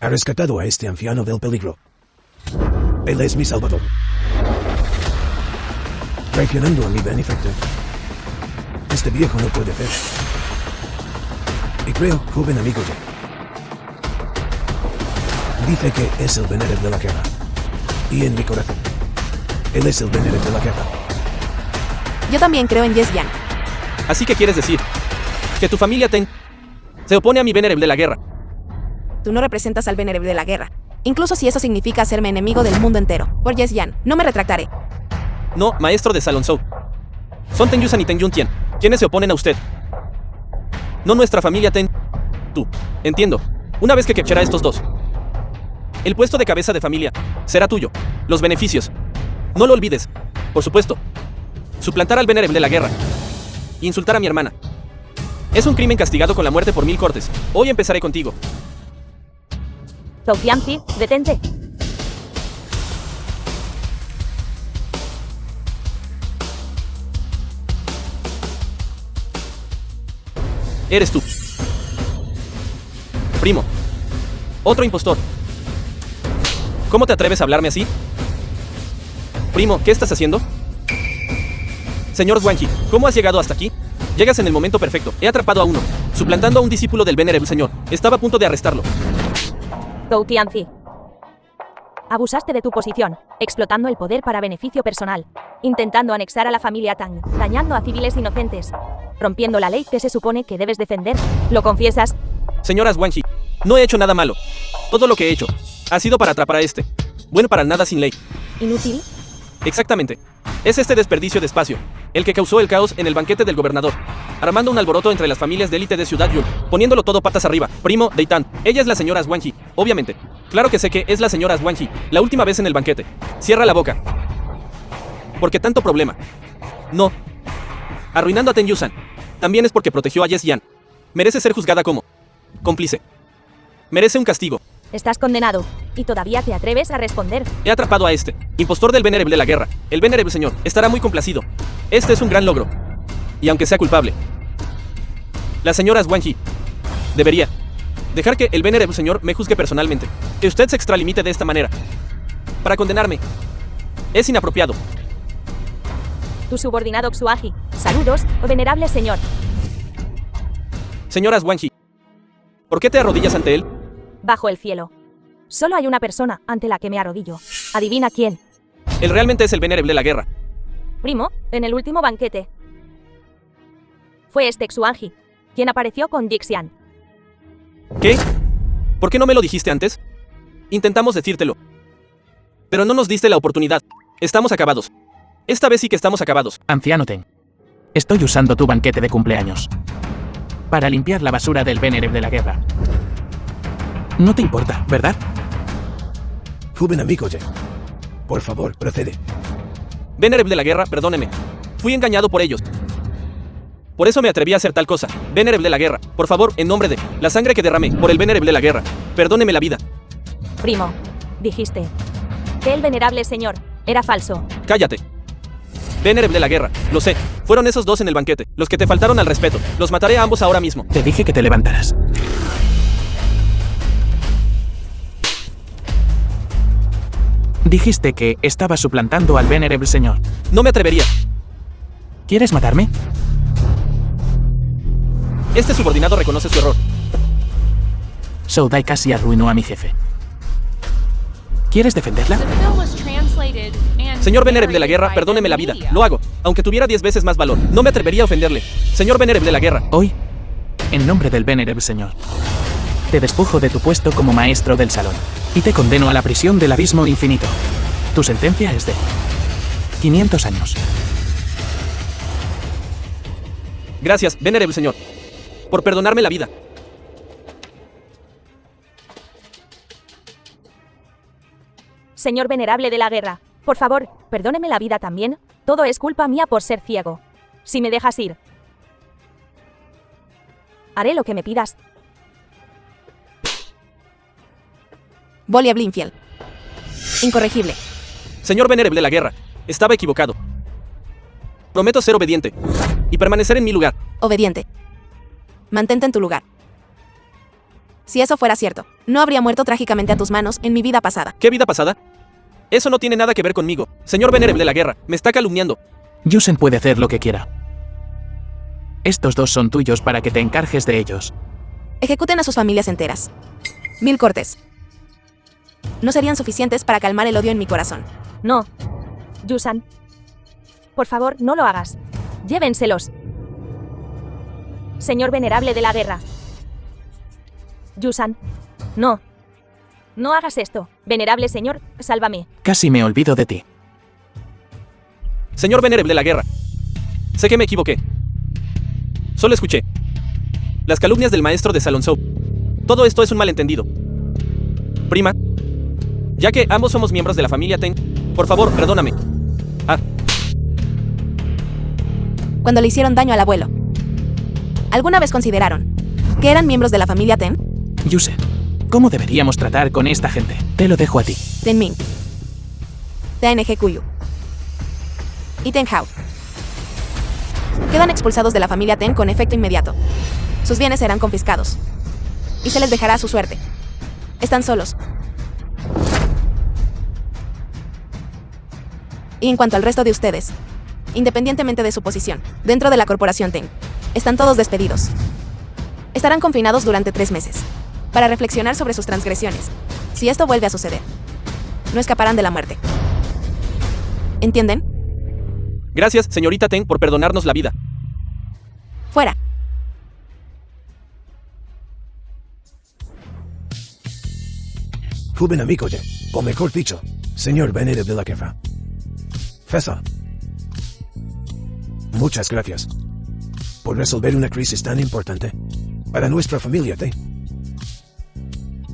S3: ha rescatado a este anciano del peligro. Él es mi salvador. Traicionando a mi benefactor. Este viejo no puede ver. Y creo, joven amigote, dice que es el Venerable de la guerra. Y en mi corazón, él es el Venerable de la guerra.
S4: Yo también creo en Yexian.
S6: Así que quieres decir que tu familia Ten se opone a mi Venerable de la guerra.
S4: Tú no representas al Venerable de la guerra. Incluso si eso significa hacerme enemigo del mundo entero. Por Yexian, no me retractaré.
S6: No, maestro de Salon Zhou. Son Ten Yusan y Ten Yuntian, quienes se oponen a usted. No nuestra familia Ten. Tú. Entiendo. Una vez que capture a estos dos, el puesto de cabeza de familia será tuyo. Los beneficios. No lo olvides. Por supuesto. Suplantar al venerable de la guerra. Insultar a mi hermana. Es un crimen castigado con la muerte por 1000 cortes. Hoy empezaré contigo.
S2: Zhou Tianzi, detente.
S6: Eres tú. Primo. Otro impostor. ¿Cómo te atreves a hablarme así? Primo, ¿qué estás haciendo? Señor Zhuangji, ¿cómo has llegado hasta aquí? Llegas en el momento perfecto. He atrapado a uno, suplantando a un discípulo del venerable señor. Estaba a punto de arrestarlo.
S2: Zhou Tianzi. Abusaste de tu posición, explotando el poder para beneficio personal, intentando anexar a la familia Tang, dañando a civiles inocentes, rompiendo la ley que se supone que debes defender. ¿Lo confiesas?
S6: Señora Zhuangji, no he hecho nada malo. Todo lo que he hecho ha sido para atrapar a este. Bueno para nada sin ley.
S2: ¿Inútil?
S6: Exactamente. Es este desperdicio de espacio el que causó el caos en el banquete del gobernador, armando un alboroto entre las familias de élite de Ciudad Yun, poniéndolo todo patas arriba. Primo, Deitan, ella es la señora Zhuangji, obviamente. Claro que sé que es la señora Zhuangji, la última vez en el banquete. Cierra la boca. ¿Por qué tanto problema? No. Arruinando a Ten Yusan. También es porque protegió a Yes Yan. Merece ser juzgada como cómplice. Merece un castigo.
S2: Estás condenado, y todavía te atreves a responder.
S6: He atrapado a este, impostor del venerable de la guerra. El venerable señor estará muy complacido. Este es un gran logro. Y aunque sea culpable, la señora Zhuangji debería dejar que el venerable señor me juzgue personalmente. Que usted se extralimite de esta manera para condenarme es inapropiado.
S2: Tu subordinado Xuaji. Saludos, venerable señor.
S6: Señora Zhuangji, ¿por qué te arrodillas ante él?
S2: Bajo el cielo. Solo hay una persona ante la que me arrodillo. Adivina quién.
S6: Él realmente es el venerable de la guerra.
S2: Primo, en el último banquete. Fue este Xuanji, quien apareció con Dixian.
S6: ¿Qué? ¿Por qué no me lo dijiste antes? Intentamos decírtelo, pero no nos diste la oportunidad. Estamos acabados. Esta vez sí que estamos acabados.
S1: Anciano Ten. Estoy usando tu banquete de cumpleaños para limpiar la basura del venerable de la guerra. No te importa, ¿verdad?
S3: Joven amigo Ye. Por favor, procede.
S6: Venerable de la guerra, perdóneme. Fui engañado por ellos. Por eso me atreví a hacer tal cosa. Venerable de la guerra, por favor, en nombre de la sangre que derramé por el venerable de la guerra, perdóneme la vida.
S2: Primo, dijiste que el venerable señor era falso.
S6: Cállate. Venerable de la guerra, lo sé. Fueron esos dos en el banquete, los que te faltaron al respeto. Los mataré a ambos ahora mismo.
S1: Te dije que te levantaras. Dijiste que estaba suplantando al venerable señor.
S6: No me atrevería.
S1: ¿Quieres matarme?
S6: Este subordinado reconoce su error.
S1: Shou Dai casi arruinó a mi jefe. ¿Quieres defenderla?
S6: Señor venerable de la guerra, perdóneme la vida. Lo hago, aunque tuviera 10 veces más valor. No me atrevería a ofenderle. Señor venerable de la guerra.
S1: Hoy, en nombre del venerable señor, te despojo de tu puesto como maestro del salón y te condeno a la prisión del abismo infinito. Tu sentencia es de 500 años.
S6: Gracias, venerable señor, por perdonarme la vida.
S2: Señor venerable de la guerra, por favor, perdóneme la vida también. Todo es culpa mía por ser ciego. Si me dejas ir, haré lo que me pidas.
S4: Volia Blinfield. Incorregible.
S6: Señor venerable de la guerra, estaba equivocado. Prometo ser obediente y permanecer en mi lugar.
S4: Obediente. Mantente en tu lugar. Si eso fuera cierto, no habría muerto trágicamente a tus manos en mi vida pasada.
S6: ¿Qué vida pasada? Eso no tiene nada que ver conmigo. Señor venerable de la guerra, me está calumniando.
S1: Yusen puede hacer lo que quiera. Estos dos son tuyos para que te encargues de ellos.
S4: Ejecuten a sus familias enteras. 1000 cortes. No serían suficientes para calmar el odio en mi corazón.
S2: No. Yusan. Por favor, no lo hagas. Llévenselos. Señor venerable de la guerra. Yusan. No. No hagas esto. Venerable señor, sálvame.
S1: Casi me olvido de ti.
S6: Señor venerable de la guerra, sé que me equivoqué. Solo escuché Las calumnias del maestro de Salon Zhou. Todo esto es un malentendido. Prima, ya que ambos somos miembros de la familia Ten, por favor, perdóname.
S4: Cuando le hicieron daño al abuelo, ¿alguna vez consideraron que eran miembros de la familia Ten?
S1: Yuse, ¿cómo deberíamos tratar con esta gente? Te lo dejo a ti.
S4: Tenmin, TNG Kuyu y Ten Hao quedan expulsados de la familia Ten con efecto inmediato. Sus bienes serán confiscados y se les dejará a su suerte. Están solos. Y en cuanto al resto de ustedes, independientemente de su posición dentro de la corporación Ten, están todos despedidos. Estarán confinados durante 3 meses para reflexionar sobre sus transgresiones. Si esto vuelve a suceder, no escaparán de la muerte. ¿Entienden?
S6: Gracias, señorita Ten, por perdonarnos la vida.
S4: Fuera.
S3: Joven amigo de, o mejor dicho, señor Benedict de la Jefa. Fesa. Muchas gracias por resolver una crisis tan importante para nuestra familia T.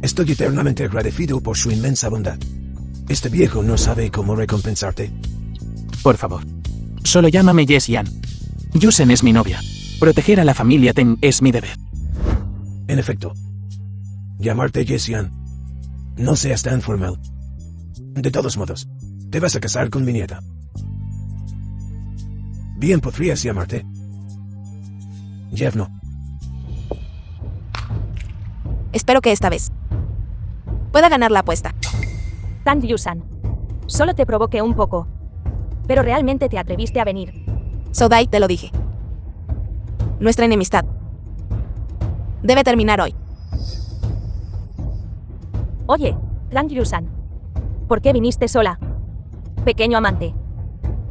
S3: Estoy eternamente agradecido por su inmensa bondad. Este viejo no sabe cómo recompensarte.
S1: Por favor. Solo llámame Jessie-Ann. Yusen es mi novia. Proteger a la familia Ten es mi deber.
S3: En efecto. Llamarte Jessie-Ann. No seas tan formal. De todos modos, te vas a casar con mi nieta. Bien podrías llamarte Yevno.
S4: Espero que esta vez pueda ganar la apuesta.
S2: Tan Yusan. Solo te provoqué un poco. Pero realmente te atreviste a venir.
S4: Sodai, te lo dije. Nuestra enemistad debe terminar hoy.
S2: Oye, Tan Yusan. ¿Por qué viniste sola? Pequeño amante.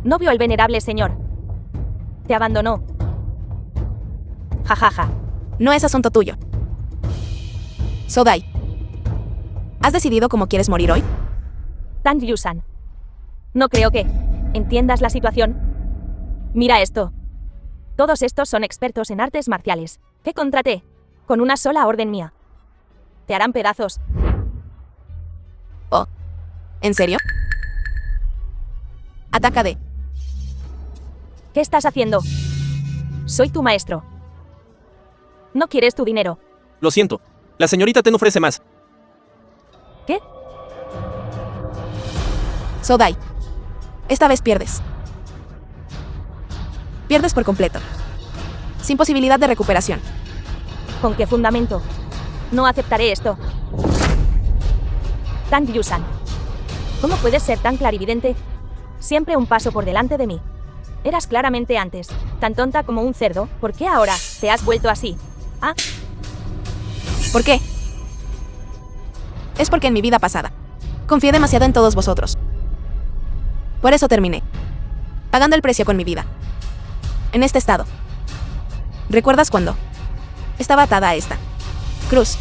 S2: No vio al venerable señor. Te abandonó. Jajaja.
S4: No es asunto tuyo. Sodai, ¿has decidido cómo quieres morir hoy?
S2: Tan Yusan. No creo que entiendas la situación. Mira esto. Todos estos son expertos en artes marciales. ¿Qué contraté? Con una sola orden mía. Te harán pedazos.
S4: Oh, ¿en serio? Ataca D.
S2: ¿Qué estás haciendo? Soy tu maestro. No quieres tu dinero.
S6: Lo siento. La señorita Ten ofrece más.
S2: ¿Qué?
S4: Sodai, esta vez pierdes. Pierdes por completo. Sin posibilidad de recuperación.
S2: ¿Con qué fundamento? No aceptaré esto. Tan Yusan. ¿Cómo puedes ser tan clarividente? Siempre un paso por delante de mí. Eras claramente antes tan tonta como un cerdo. ¿Por qué ahora te has vuelto así? ¿Ah?
S4: ¿Por qué? Es porque en mi vida pasada confié demasiado en todos vosotros. Por eso terminé pagando el precio con mi vida. En este estado. ¿Recuerdas cuando estaba atada a esta cruz?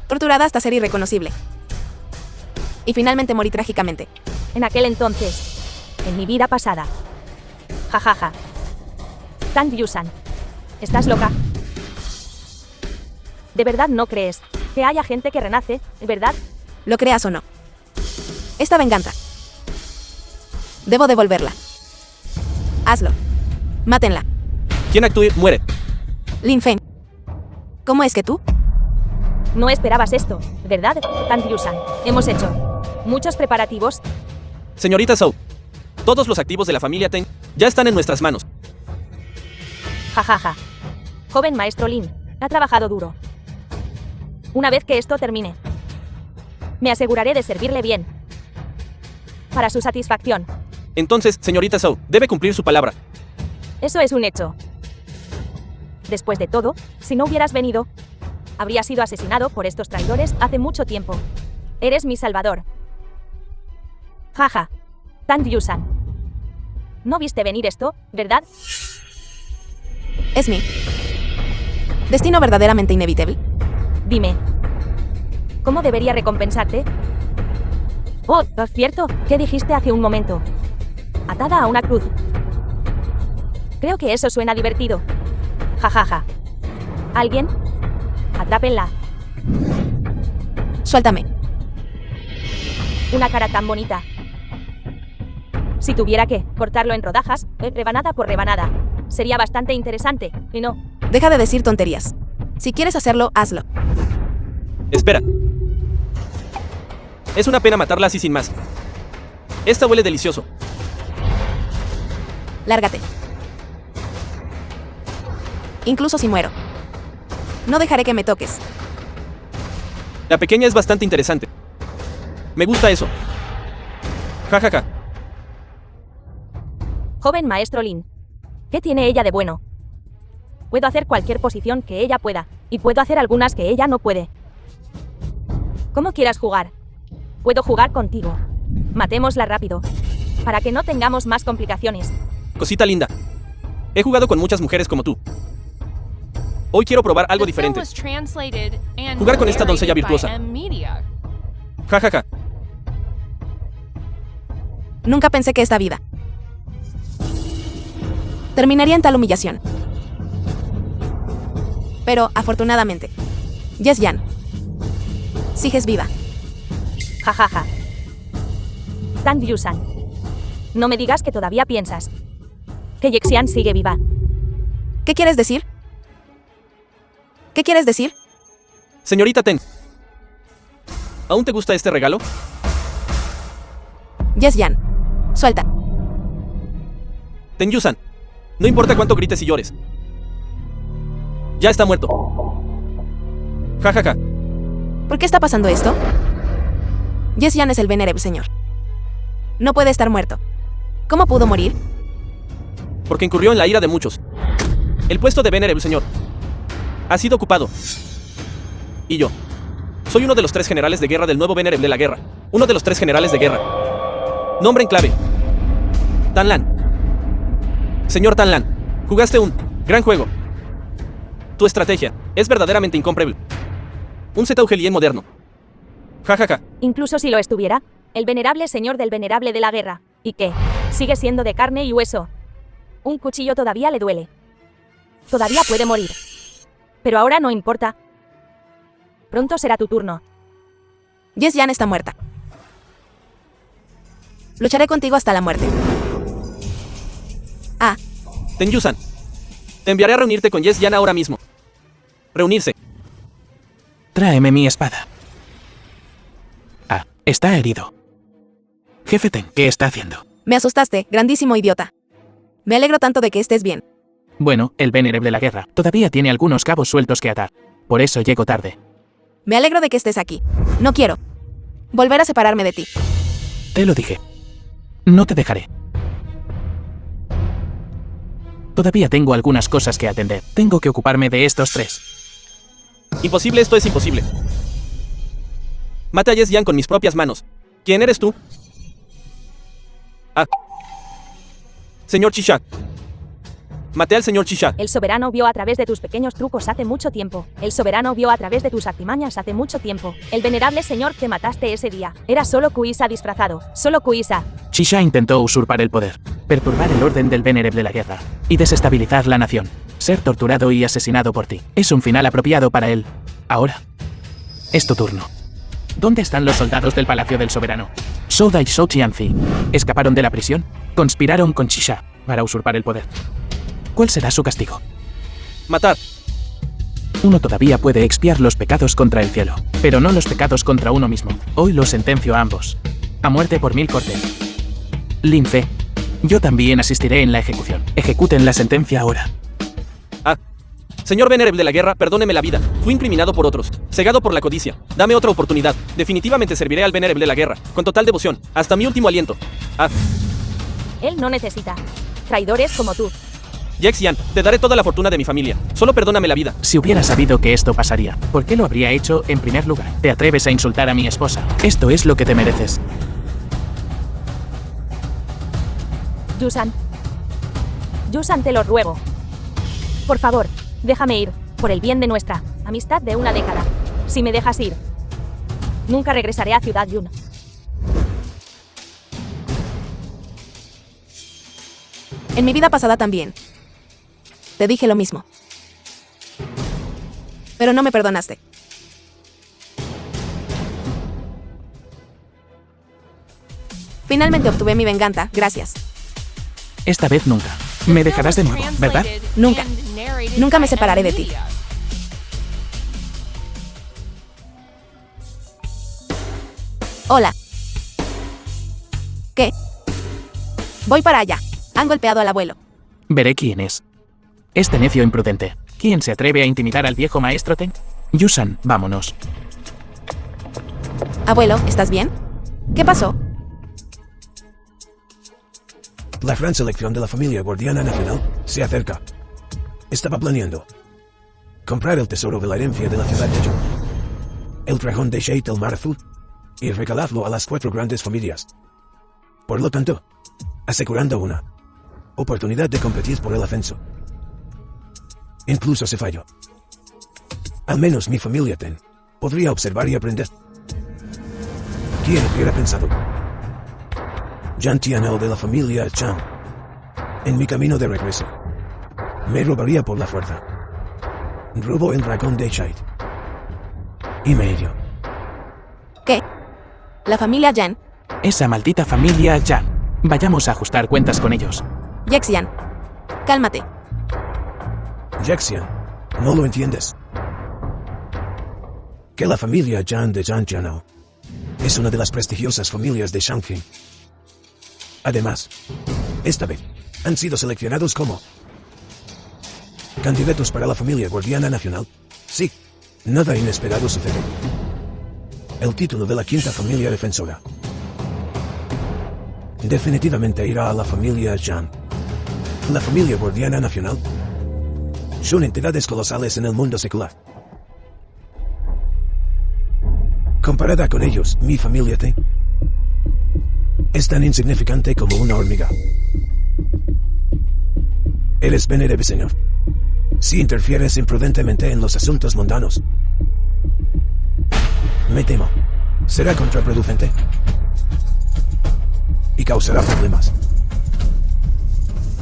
S4: Torturada hasta ser irreconocible. Y finalmente morí trágicamente.
S2: En aquel entonces. En mi vida pasada. Jajaja. Tan Yusan. ¿Estás loca? ¿De verdad no crees que haya gente que renace, verdad?
S4: Lo creas o no. Esta venganza debo devolverla. Hazlo. Mátenla.
S6: Quien actúe, muere.
S4: Lin Feng. ¿Cómo es que tú?
S2: No esperabas esto, ¿verdad, Tan Yusan? Hemos hecho muchos preparativos.
S6: Señorita Zhou. Todos los activos de la familia Ten ya están en nuestras manos.
S2: Jajaja. Joven maestro Lin, ha trabajado duro. Una vez que esto termine, me aseguraré de servirle bien. Para su satisfacción.
S6: Entonces, señorita Zhou, debe cumplir su palabra.
S2: Eso es un hecho. Después de todo, si no hubieras venido, habría sido asesinado por estos traidores hace mucho tiempo. Eres mi salvador. Jaja. Tan Yusan. ¿No viste venir esto, verdad?
S4: Es mi destino verdaderamente inevitable.
S2: Dime. ¿Cómo debería recompensarte? Oh, por cierto, ¿qué dijiste hace un momento? Atada a una cruz. Creo que eso suena divertido. Jajaja. ¿Alguien? Atrápenla.
S4: Suéltame.
S2: Una cara tan bonita. Si tuviera que cortarlo en rodajas, rebanada por rebanada, sería bastante interesante, ¿y no?
S4: Deja de decir tonterías. Si quieres hacerlo, hazlo.
S6: Espera. Es una pena matarla así sin más. Esta huele delicioso.
S4: Lárgate. Incluso si muero. No dejaré que me toques.
S6: La pequeña es bastante interesante. Me gusta eso. Ja, ja, ja.
S2: Joven maestro Lin. ¿Qué tiene ella de bueno? Puedo hacer cualquier posición que ella pueda, y puedo hacer algunas que ella no puede. ¿Cómo quieras jugar? Puedo jugar contigo. Matémosla rápido, para que no tengamos más complicaciones.
S6: Cosita linda. He jugado con muchas mujeres como tú. Hoy quiero probar algo
S5: The film
S6: diferente.
S5: was translated and
S6: Jugar con esta doncella
S5: narrated by
S6: virtuosa.
S5: M-Media.
S6: Ja, ja, ja.
S4: Nunca pensé que esta vida terminaría en tal humillación. Pero, afortunadamente, Yes Yan, sigues viva.
S2: Jajaja. Tan Yusan. No me digas que todavía piensas que Yexian sigue viva.
S4: ¿Qué quieres decir? ¿Qué quieres decir?
S6: Señorita Ten. ¿Aún te gusta este regalo?
S4: Yes Yan, suelta.
S6: Ten-Yusan. No importa cuánto grites y llores. Ya está muerto. Ja, ja, ja.
S4: ¿Por qué está pasando esto? Yes Yan es el venerable señor. No puede estar muerto. ¿Cómo pudo morir?
S6: Porque incurrió en la ira de muchos. El puesto de venerable señor ha sido ocupado. Y yo soy uno de los 3 generales de guerra del nuevo venerable de la guerra. Uno de los 3 generales de guerra. Nombre en clave: Tan Lan. Señor Tan Lan, jugaste un gran juego. Tu estrategia es verdaderamente incomparable. Un Zhuge moderno. Ja, ja, ja.
S2: Incluso si lo estuviera, el venerable señor del venerable de la guerra. ¿Y qué? Sigue siendo de carne y hueso. Un cuchillo todavía le duele. Todavía puede morir. Pero ahora no importa. Pronto será tu turno.
S4: Yes Yan está muerta. Lucharé contigo hasta la muerte. Ah,
S6: Ten-Yusan, te enviaré a reunirte con Yes Yan ahora mismo. Reunirse.
S1: Tráeme mi espada. Ah, está herido. Jefe Ten, ¿qué está haciendo?
S4: me asustaste, grandísimo idiota. Me alegro tanto de que estés bien.
S1: Bueno, el venerable de la guerra todavía tiene algunos cabos sueltos que atar. Por eso llego tarde.
S4: Me alegro de que estés aquí. No quiero volver a separarme de ti.
S1: Te lo dije. No te dejaré. Todavía tengo algunas cosas que atender. Tengo que ocuparme de estos 3.
S6: Imposible, esto es imposible. Mata a Yes Yan con mis propias manos. ¿Quién eres tú? Ah. Señor Chisha. Maté al señor Chisha.
S2: El soberano vio a través de tus pequeños trucos hace mucho tiempo. El soberano vio a través de tus artimañas hace mucho tiempo. El venerable señor que mataste ese día era solo Kuisa disfrazado. Solo Kuisa.
S1: Chisha intentó usurpar el poder, perturbar el orden del venerable de la guerra y desestabilizar la nación. Ser torturado y asesinado por ti es un final apropiado para él. Ahora es tu turno. ¿Dónde están los soldados del Palacio del Soberano? Soda y Shou Tianzi escaparon de la prisión. Conspiraron con Chisha para usurpar el poder. ¿Cuál será su castigo?
S6: Matar.
S1: Uno todavía puede expiar los pecados contra el cielo, pero no los pecados contra uno mismo. Hoy los sentencio a ambos a muerte por 1000 cortes. Lin Fe, yo también asistiré en la ejecución. Ejecuten la sentencia ahora.
S6: Ah. Señor venerable de la guerra, perdóneme la vida. Fui incriminado por otros, cegado por la codicia. Dame otra oportunidad. Definitivamente serviré al venerable de la guerra, con total devoción, hasta mi último aliento. Ah.
S2: Él no necesita traidores como tú.
S6: Yes Yan, te daré toda la fortuna de mi familia. Solo perdóname la vida.
S1: Si hubiera sabido que esto pasaría, ¿por qué lo habría hecho en primer lugar? Te atreves a insultar a mi esposa. Esto es lo que te mereces.
S2: Yusan. Yusan, te lo ruego. Por favor, déjame ir, por el bien de nuestra amistad de una década. Si me dejas ir, nunca regresaré a Ciudad Yun.
S4: En mi vida pasada también. Te dije lo mismo. pero no me perdonaste. Finalmente obtuve mi venganza, gracias.
S1: Esta vez nunca. Me dejarás de nuevo, ¿verdad?
S4: Nunca. Nunca me separaré de ti. Hola. ¿Qué? Voy para allá. Han golpeado al abuelo.
S1: Veré quién es. Este necio imprudente. ¿Quién se atreve a intimidar al viejo maestro Ten? Yusan, vámonos.
S4: Abuelo, ¿estás bien? ¿Qué pasó?
S3: La gran selección de la familia guardiana nacional se acerca. Estaba planeando comprar el tesoro de la herencia de la ciudad de Jung, el dragón de Shade del Mar Azul, y regalarlo a las 4 grandes familias. Por lo tanto, asegurando una oportunidad de competir por el ascenso. Incluso si fallo, al menos mi familia Ten podría observar y aprender. ¿Quién hubiera pensado? Jiang Tianhao de la familia Chang. En mi camino de regreso, me robaría por la fuerza. Robó el dragón de Shade. Y me hirió.
S4: ¿Qué? ¿La familia Yan?
S1: Esa maldita familia Yang. Vayamos a ajustar cuentas con ellos.
S4: Yexian. Cálmate.
S3: Jexian, no lo entiendes. Que la familia Yan de Jiang Tianhao es una de las prestigiosas familias de Shanghai. Además, esta vez, han sido seleccionados como candidatos para la familia guardiana nacional. Sí, nada inesperado sucede. El título de la 5ª familia defensora definitivamente irá a la familia Yan. La familia guardiana nacional son entidades colosales en el mundo secular. Comparada con ellos, mi familia T es tan insignificante como una hormiga. Eres venerable señor. Si interfieres imprudentemente en los asuntos mundanos, me temo, será contraproducente y causará problemas.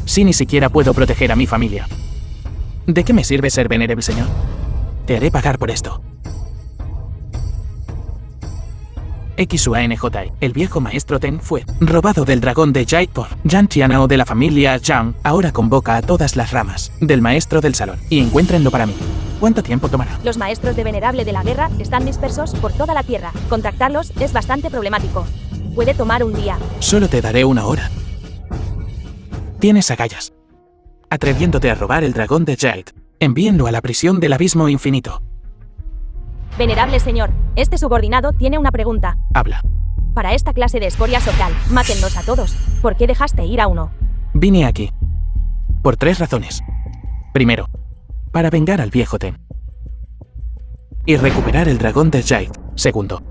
S1: Si ni siquiera puedo proteger a mi familia, ¿de qué me sirve ser venerable señor? Te haré pagar por esto. XUANJ, el viejo maestro Ten fue robado del dragón de Jade por Jiang Tianhao de la familia Yang. Ahora convoca a todas las ramas del maestro del salón y encuéntrenlo para mí. ¿Cuánto tiempo tomará?
S2: Los maestros de Venerable de la Guerra están dispersos por toda la Tierra. Contactarlos es bastante problemático. Puede tomar un día.
S1: Solo te daré 1 hora. Tienes agallas. Atreviéndote a robar el dragón de Jade, envíenlo a la prisión del abismo infinito.
S2: Venerable señor, este subordinado tiene una pregunta.
S1: Habla.
S2: Para esta clase de escoria social, mátenlos a todos. ¿Por qué dejaste ir a uno?
S1: Vine aquí por 3 razones. Primero, para vengar al viejo Ten y recuperar el dragón de Jade. Segundo,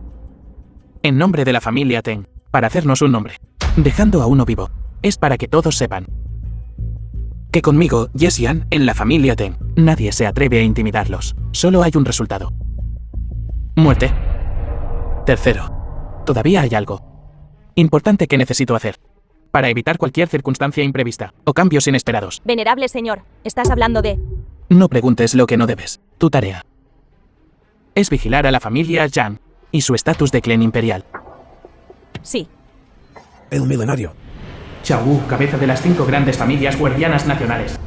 S1: en nombre de la familia Ten, para hacernos un nombre. Dejando a uno vivo, es para que todos sepan que conmigo, Yexian, en la familia Ten, nadie se atreve a intimidarlos. Solo hay un resultado. Muerte. Tercero, todavía hay algo importante que necesito hacer para evitar cualquier circunstancia imprevista o cambios inesperados.
S2: Venerable señor, estás hablando de...
S1: No preguntes lo que no debes. Tu tarea es vigilar a la familia Yang y su estatus de clan imperial.
S2: Sí.
S3: El milenario.
S1: Xiao Wu, cabeza de las 5 grandes familias guardianas nacionales.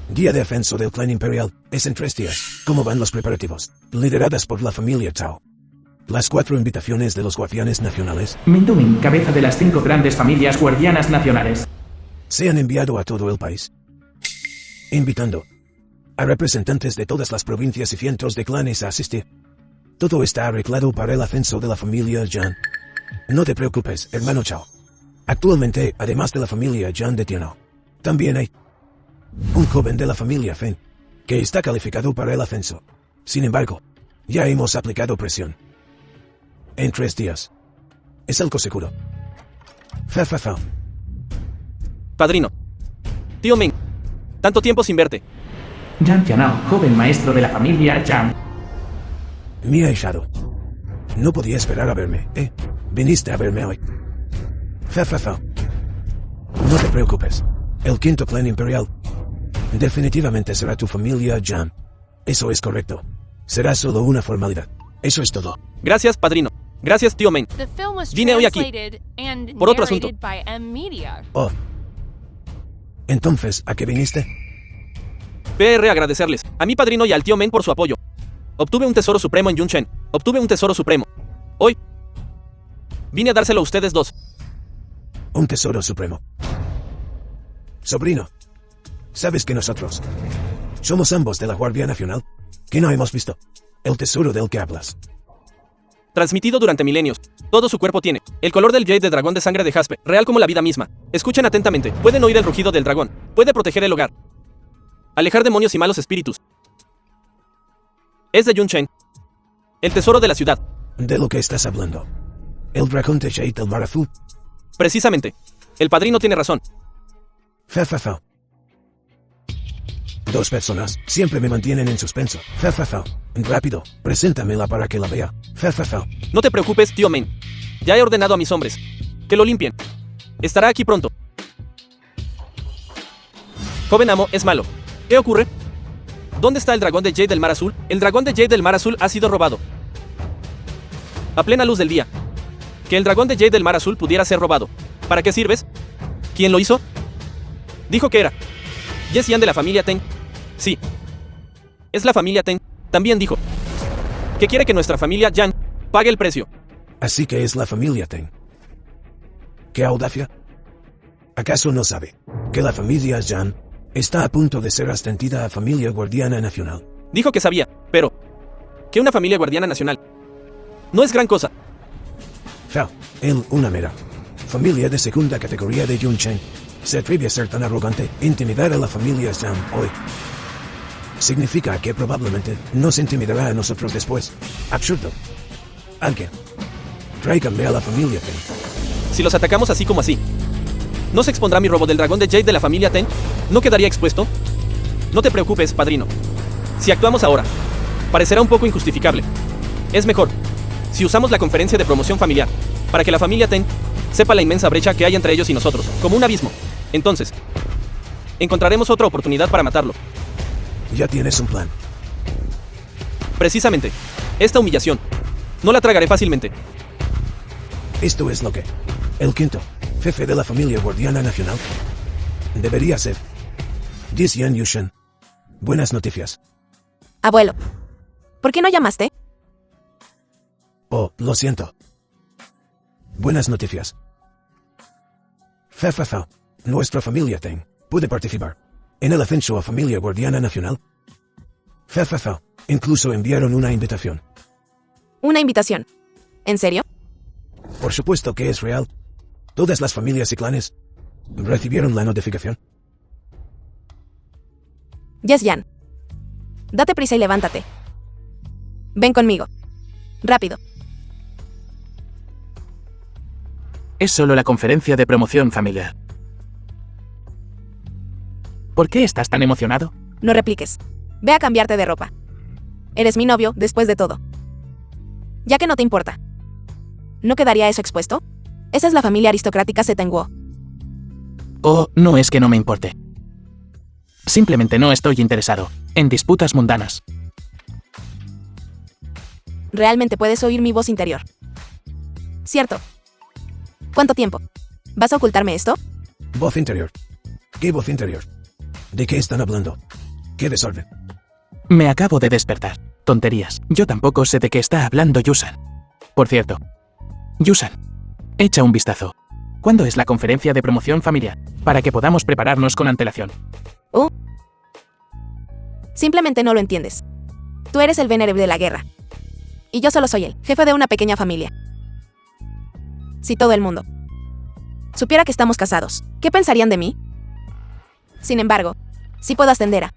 S3: Día de ascenso del clan imperial. Es en 3 días. ¿Cómo van los preparativos? Lideradas por la familia Tao. Las 4 invitaciones de los guardianes nacionales
S1: Mindumin, cabeza de las 5 grandes familias guardianas nacionales.
S3: se han enviado a todo el país, invitando a representantes de todas las provincias y cientos de clanes a asistir. Todo está arreglado para el ascenso de la familia Yan. No te preocupes, hermano Chao. Actualmente, además de la familia Yan de Tianhao, también hay un joven de la familia Fen que está calificado para el ascenso. Sin embargo, ya hemos aplicado presión. En 3 días. Es algo seguro. Fa.
S6: Padrino. Tío Ming. Tanto tiempo sin verte.
S1: Jiang Tianhao, joven maestro de la familia Yang.
S3: Mi ahijado. No podía esperar a verme, ¿eh? Viniste a verme hoy. Fa. No te preocupes. El 5º clan imperial definitivamente será tu familia Yan. Eso es correcto. Será solo una formalidad. Eso es todo.
S6: Gracias, padrino. Gracias, tío Men.
S5: The film was
S6: Vine hoy aquí.
S5: translated and
S6: Por otro asunto.
S5: narrated by M Media.
S3: Oh. Entonces, ¿a qué viniste?
S6: PR agradecerles a mi padrino y al tío Men por su apoyo. Obtuve un tesoro supremo en Yunchen. Obtuve un tesoro supremo. Hoy vine a dárselo a ustedes dos.
S3: Un tesoro supremo. Sobrino, ¿sabes que nosotros somos ambos de la Guardia Nacional? ¿Que no hemos visto el tesoro del que hablas?
S6: Transmitido durante milenios. Todo su cuerpo tiene el color del jade de dragón de sangre de jaspe, real como la vida misma. Escuchen atentamente. Pueden oír el rugido del dragón. Puede proteger el hogar. Alejar demonios y malos espíritus. Es de Yunchen. El tesoro de la ciudad.
S3: ¿De lo que estás hablando? ¿El dragón de Jade del Mar Azul?
S6: Precisamente. El padrino tiene razón.
S3: Fa. Dos personas siempre me mantienen en suspenso. Fa. Rápido, preséntamela para que la vea. Fa.
S6: No te preocupes, tío Men. Ya he ordenado a mis hombres que lo limpien. Estará aquí pronto. Joven amo, es malo. ¿Qué ocurre? ¿Dónde está el dragón de Jade del Mar Azul? El dragón de Jade del Mar Azul ha sido robado. A plena luz del día. Que el dragón de Jade del Mar Azul pudiera ser robado. ¿Para qué sirves? ¿Quién lo hizo? Dijo que era Yes Yan de la familia Ten. Sí. Es la familia Ten. También dijo que quiere que nuestra familia Yan pague el precio.
S3: Así que es la familia Ten. ¿Qué audacia? ¿Acaso no sabe que la familia Yan está a punto de ser ascendida a familia guardiana nacional?
S6: Dijo que sabía, pero que una familia guardiana nacional no es gran cosa.
S3: Fa, él una mera familia de segunda categoría de Yunchen se atreve a ser tan arrogante, intimidar a la familia Yan hoy. Significa que probablemente nos intimidará a nosotros después. Absurdo. Alguien. Tráiganme a la familia Ten.
S6: Si los atacamos así como así, ¿no se expondrá mi robo del dragón de Jade de la familia Ten? ¿No quedaría expuesto? No te preocupes, padrino. Si actuamos ahora, parecerá un poco injustificable. Es mejor si usamos la conferencia de promoción familiar para que la familia Ten sepa la inmensa brecha que hay entre ellos y nosotros, como un abismo. Entonces, encontraremos otra oportunidad para matarlo.
S3: Ya tienes un plan.
S6: Precisamente, esta humillación no la tragaré fácilmente.
S3: Esto es lo que el quinto jefe de la familia guardiana nacional debería ser. Yan Yushen. Buenas noticias.
S4: Abuelo. ¿Por qué no llamaste?
S3: Oh, lo siento. Buenas noticias. Fa. Nuestra familia Ten puede participar en el ascenso a familia guardiana nacional. Fa. Incluso enviaron una invitación.
S4: ¿Una invitación? ¿En serio?
S3: Por supuesto que es real. Todas las familias y clanes recibieron la notificación.
S4: Yes Yan. Date prisa y levántate. Ven conmigo. Rápido.
S1: Es solo la conferencia de promoción familiar. ¿Por qué estás tan emocionado?
S4: No repliques. Ve a cambiarte de ropa. Eres mi novio, después de todo. Ya que no te importa. ¿No quedaría eso expuesto? Esa es la familia aristocrática Setenguo.
S1: Oh, no es que no me importe. Simplemente no estoy interesado en disputas mundanas.
S4: Realmente puedes oír mi voz interior. Cierto. ¿Cuánto tiempo? ¿Vas a ocultarme esto?
S3: Voz interior. ¿Qué voz interior? ¿De qué están hablando? ¿Qué desorden?
S1: Me acabo de despertar. Tonterías. Yo tampoco sé de qué está hablando Yusan. Por cierto, Yusan, echa un vistazo. ¿Cuándo es la conferencia de promoción familiar? Para que podamos prepararnos con antelación.
S4: Simplemente no lo entiendes. Tú eres el venerable de la guerra. Y yo solo soy el jefe de una pequeña familia. Si todo el mundo supiera que estamos casados, ¿qué pensarían de mí? Sin embargo, si puedo ascender a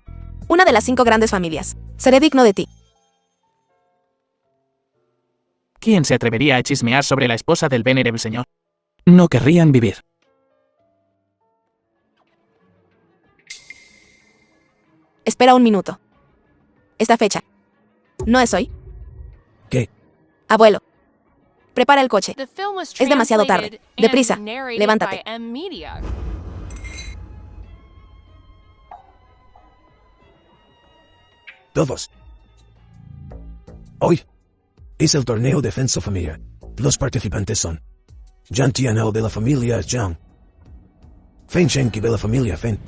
S4: una de las 5 grandes familias, seré digno de ti.
S1: ¿Quién se atrevería a chismear sobre la esposa del venerable señor? No querrían vivir.
S4: Espera un minuto. Esta fecha. ¿No es hoy?
S3: ¿Qué?
S4: Abuelo. Prepara el coche.
S5: The film was
S4: Es demasiado tarde.
S5: translated
S4: Deprisa.
S5: and narrated
S4: Levántate.
S5: by M Media.
S3: Todos. Hoy es el torneo Defensa Familiar. Los participantes son Jian Tianhao de la familia Jiang, Feng Shenqi de la familia Feng,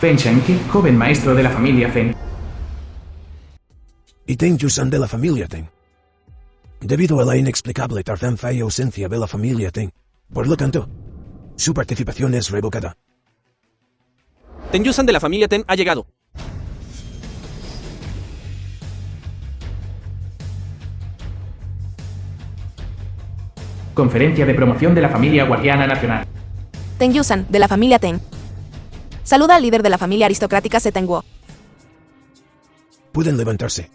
S1: Feng Shenqi, joven maestro de la familia Feng.
S3: y Teng Yusan de la familia Teng. Debido a la inexplicable tardanza y ausencia de la familia Teng, por lo tanto, su participación es revocada.
S6: Ten Yusan de la familia Ten ha llegado.
S1: Conferencia de promoción de la familia guardiana nacional.
S4: Teng Yusan, de la familia Teng. Saluda al líder de la familia aristocrática Setengwo.
S3: Pueden levantarse.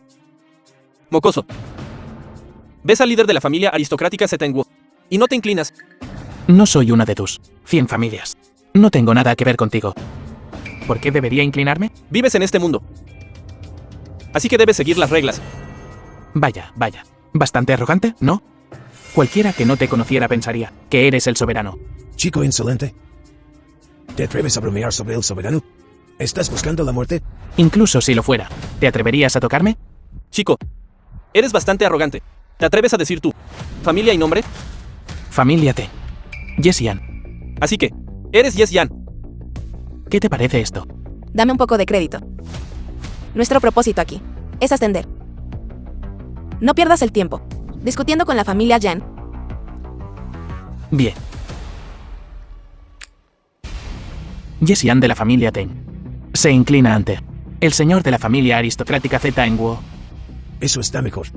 S6: Mocoso. Ves al líder de la familia aristocrática Setengwo. Y no te inclinas.
S1: No soy una de tus 100 familias. No tengo nada que ver contigo. ¿Por qué debería inclinarme?
S6: Vives en este mundo. Así que debes seguir las reglas.
S1: Vaya, vaya. Bastante arrogante, ¿no? Cualquiera que no te conociera pensaría que eres el soberano.
S3: Chico insolente. ¿Te atreves a bromear sobre el soberano? ¿Estás buscando la muerte?
S1: Incluso si lo fuera, ¿te atreverías a tocarme?
S6: Chico, eres bastante arrogante. ¿Te atreves a decir tú, familia y nombre?
S1: Familia T. Yesian.
S6: Así que, eres Yes Yan.
S1: ¿Qué te parece esto?
S4: Dame un poco de crédito. Nuestro propósito aquí es ascender. No pierdas el tiempo discutiendo con la familia Yan.
S1: Bien. Yesian de la familia Teng se inclina ante el señor de la familia aristocrática Setengwo.
S3: Eso está mejor.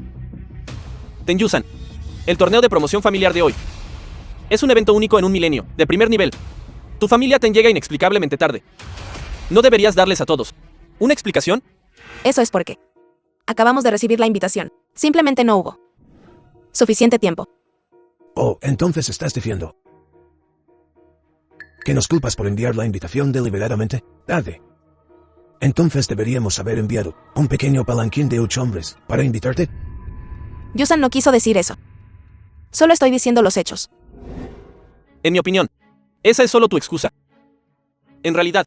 S6: Ten Yusan. El torneo de promoción familiar de hoy. Es un evento único en un milenio, de primer nivel. Tu familia Ten llega inexplicablemente tarde. No deberías darles a todos una explicación.
S4: Eso es porque acabamos de recibir la invitación. Simplemente no hubo suficiente tiempo.
S3: Oh, entonces estás diciendo que nos culpas por enviar la invitación deliberadamente tarde. Entonces deberíamos haber enviado un pequeño palanquín de 8 hombres para invitarte.
S4: Yusan no quiso decir eso. Solo estoy diciendo los hechos.
S6: En mi opinión, esa es solo tu excusa. En realidad,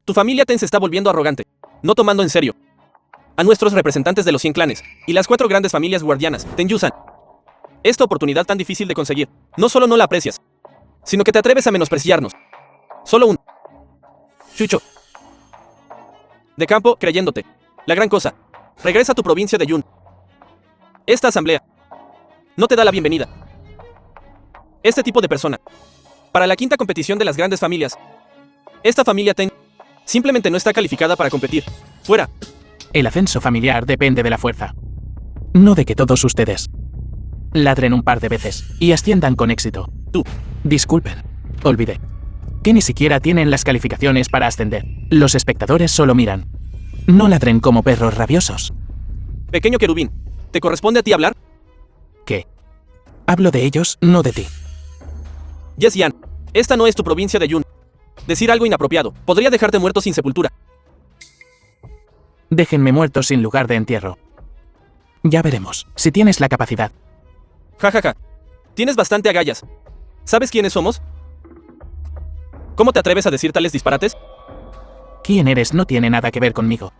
S6: tu familia Ten se está volviendo arrogante, no tomando en serio a nuestros representantes de los 100 clanes y las 4 grandes familias guardianas, Ten Yusan. Esta oportunidad tan difícil de conseguir, no solo no la aprecias, sino que te atreves a menospreciarnos. Solo un chucho de campo creyéndote la gran cosa. Regresa a tu provincia de Yun. Esta asamblea no te da la bienvenida. Este tipo de persona, para la quinta competición de las grandes familias, esta familia Ten simplemente no está calificada para competir. Fuera.
S1: El ascenso familiar depende de la fuerza. No de que todos ustedes ladren un par de veces y asciendan con éxito.
S6: Tú.
S1: Disculpen. Olvidé que ni siquiera tienen las calificaciones para ascender. Los espectadores solo miran. No ladren como perros rabiosos.
S6: Pequeño querubín, ¿te corresponde a ti hablar?
S1: ¿Qué? Hablo de ellos, no de ti.
S6: Yes Yan, esta no es tu provincia de Yun. Decir algo inapropiado podría dejarte muerto sin sepultura.
S1: Déjenme muerto sin lugar de entierro. Ya veremos si tienes la capacidad.
S6: Ja, ja, ja. Tienes bastante agallas. ¿Sabes quiénes somos? ¿Cómo te atreves a decir tales disparates?
S1: ¿Quién eres? No tiene nada que ver conmigo.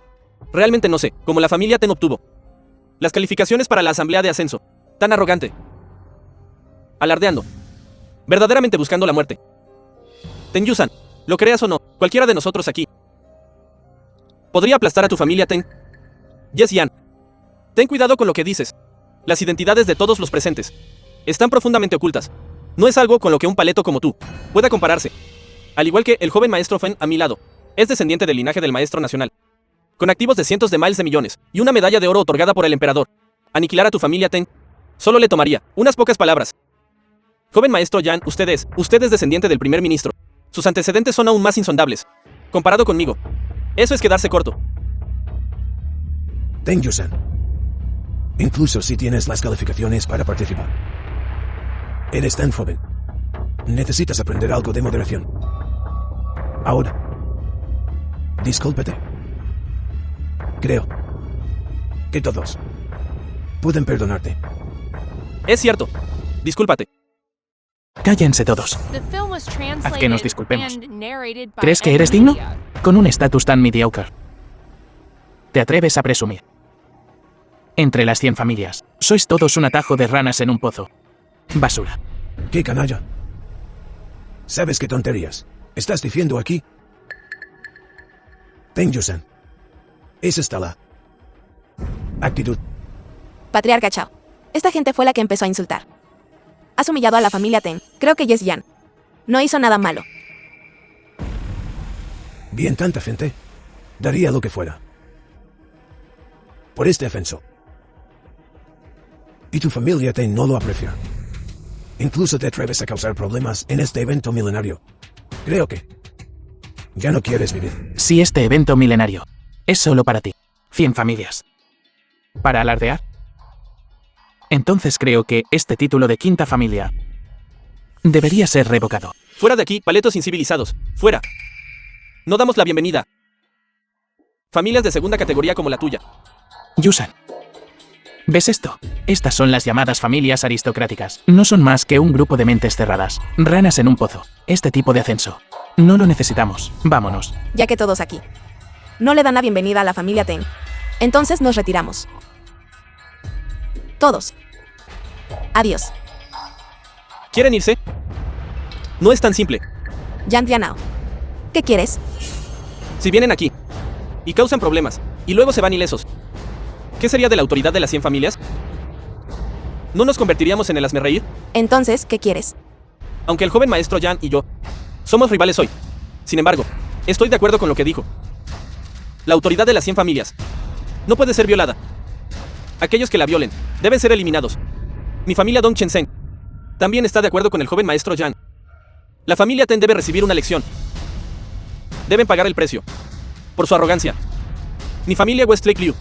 S6: Realmente no sé, cómo la familia Ten obtuvo las calificaciones para la asamblea de ascenso. Tan arrogante. Alardeando. Verdaderamente buscando la muerte. Ten Yusan, lo creas o no, cualquiera de nosotros aquí podría aplastar a tu familia Ten. Yes Yan. Ten cuidado con lo que dices. Las identidades de todos los presentes están profundamente ocultas. No es algo con lo que un paleto como tú pueda compararse. Al igual que el joven maestro Fen a mi lado, es descendiente del linaje del maestro nacional, con activos de cientos de miles de millones y una medalla de oro otorgada por el emperador. Aniquilar a tu familia Ten solo le tomaría unas pocas palabras. Joven maestro Yan, usted es descendiente del primer ministro. Sus antecedentes son aún más insondables comparado conmigo. Eso es quedarse corto.
S3: Teng Yusan. Incluso si tienes las calificaciones para participar. Eres tan joven. Necesitas aprender algo de moderación. Ahora. Discúlpate. Creo que todos pueden perdonarte.
S6: Es cierto. Discúlpate.
S1: Cállense todos.
S5: The film was translated
S1: que nos disculpemos.
S5: and narrated by
S1: ¿Crees que
S5: Ed
S1: eres digno?
S5: Media.
S1: Con un estatus tan mediocre. ¿Te atreves a presumir Entre las 100 familias, sois todos un atajo de ranas en un pozo. Basura.
S3: ¿Qué canalla? ¿Sabes qué tonterías estás diciendo aquí? Tenyu-san. Esa está la actitud.
S4: Patriarca Chao. Esta gente fue la que empezó a insultar. Has humillado a la familia Ten. Creo que Yes Yan no hizo nada malo.
S3: Bien, tanta gente. Daría lo que fuera por este ofenso. Y tu familia Ten no lo aprecia. Incluso te atreves a causar problemas en este evento milenario. Creo que ya no quieres vivir.
S1: Si este evento milenario es solo para ti, 100 familias, ¿para alardear? Entonces creo que este título de quinta familia debería ser revocado.
S6: Fuera de aquí, paletos incivilizados. Fuera. No damos la bienvenida. Familias de segunda categoría como la tuya.
S1: Yusan. ¿Ves esto? Estas son las llamadas familias aristocráticas. No son más que un grupo de mentes cerradas. Ranas en un pozo. Este tipo de ascenso. No lo necesitamos. Vámonos.
S4: Ya que todos aquí no le dan la bienvenida a la familia Ten, entonces nos retiramos. Todos. Adiós.
S6: ¿Quieren irse? No es tan simple.
S4: Yan Tianao. ¿Qué quieres?
S6: Si vienen aquí y causan problemas y luego se van ilesos, ¿qué sería de la autoridad de las 100 familias? ¿No nos convertiríamos en el hazmerreír?
S4: Entonces, ¿qué quieres?
S6: Aunque el joven maestro Yan y yo somos rivales hoy. Sin embargo, estoy de acuerdo con lo que dijo. La autoridad de las 100 familias no puede ser violada. Aquellos que la violen deben ser eliminados. Mi familia Dong Chen-sen también está de acuerdo con el joven maestro Yan. La familia Ten debe recibir una lección. Deben pagar el precio por su arrogancia. Mi familia Westlake Liu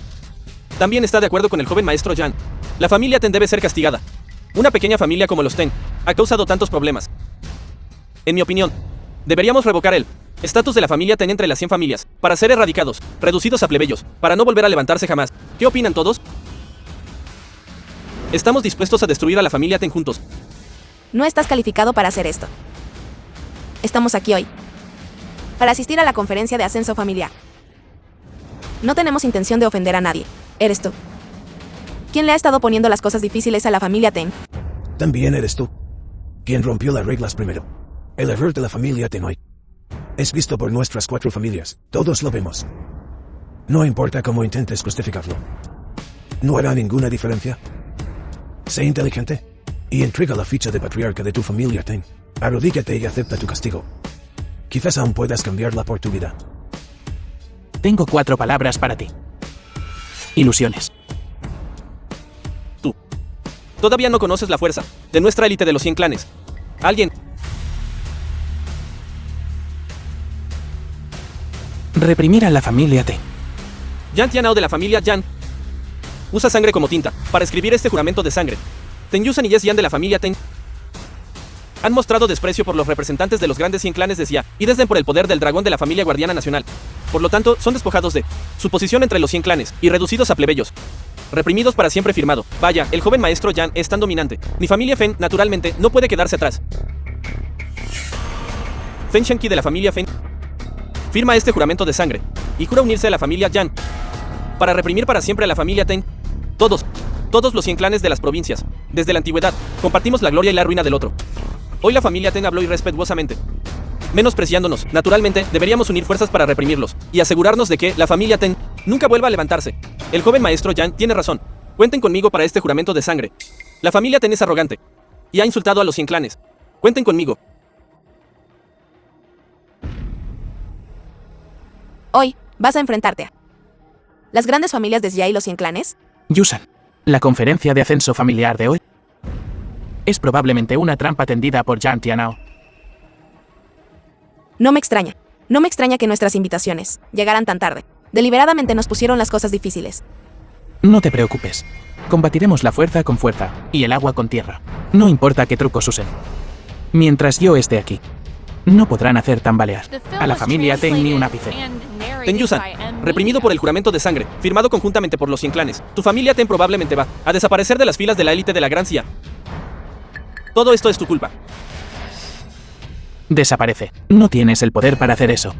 S6: también está de acuerdo con el joven maestro Yan. La familia Ten debe ser castigada. Una pequeña familia como los Ten ha causado tantos problemas. En mi opinión, deberíamos revocar el estatus de la familia Ten entre las 100 familias, para ser erradicados, reducidos a plebeyos, para no volver a levantarse jamás. ¿Qué opinan todos? Estamos dispuestos a destruir a la familia Ten juntos.
S4: No estás calificado para hacer esto. Estamos aquí hoy para asistir a la conferencia de ascenso familiar. No tenemos intención de ofender a nadie. Eres tú quien le ha estado poniendo las cosas difíciles a la familia Ten.
S3: También eres tú quien rompió las reglas primero. El error de la familia Ten hoy es visto por nuestras 4 familias. Todos lo vemos. No importa cómo intentes justificarlo. No hará ninguna diferencia. Sé inteligente y entrega la ficha de patriarca de tu familia Ten. Arrodíllate y acepta tu castigo. Quizás aún puedas cambiarla por tu vida.
S1: Tengo 4 palabras para ti. Ilusiones.
S6: Tú todavía no conoces la fuerza de nuestra élite de los 100 clanes. Alguien
S1: Reprimir a la familia Ten.
S6: Yan Tianao de la familia Yan usa sangre como tinta para escribir este juramento de sangre. Tenyu-san y Yes Yan de la familia Ten han mostrado desprecio por los representantes de los grandes 100 clanes de Xia y desdén por el poder del dragón de la familia guardiana nacional. Por lo tanto, son despojados de su posición entre los 100 clanes y reducidos a plebeyos. Reprimidos para siempre firmado. Vaya, el joven maestro Yan es tan dominante. Mi familia Fen, naturalmente, no puede quedarse atrás. Fen Shanqi de la familia Fen firma este juramento de sangre y jura unirse a la familia Yan para reprimir para siempre a la familia Ten. Todos los 100 clanes de las provincias, desde la antigüedad, compartimos la gloria y la ruina del otro. Hoy la familia Ten habló irrespetuosamente, menospreciándonos. Naturalmente, deberíamos unir fuerzas para reprimirlos y asegurarnos de que la familia Ten nunca vuelva a levantarse. El joven maestro Yan tiene razón. Cuenten conmigo para este juramento de sangre. La familia Ten es arrogante y ha insultado a los 100 clanes. Cuenten conmigo.
S4: Hoy vas a enfrentarte a las grandes familias de Xia y los 100 clanes.
S1: Yusan. La conferencia de ascenso familiar de hoy es probablemente una trampa tendida por Yan Tianao.
S4: No me extraña. No me extraña que nuestras invitaciones llegaran tan tarde. Deliberadamente nos pusieron las cosas difíciles.
S1: No te preocupes. Combatiremos la fuerza con fuerza y el agua con tierra. No importa qué trucos usen. Mientras yo esté aquí, no podrán hacer tambalear a la familia Ten ni un ápice.
S6: Tenyu-san, reprimido por el juramento de sangre, firmado conjuntamente por los 100 clanes, tu familia Ten probablemente va a desaparecer de las filas de la élite de la Gran Xia. Todo esto es tu culpa.
S1: Desaparece. No tienes el poder para hacer eso.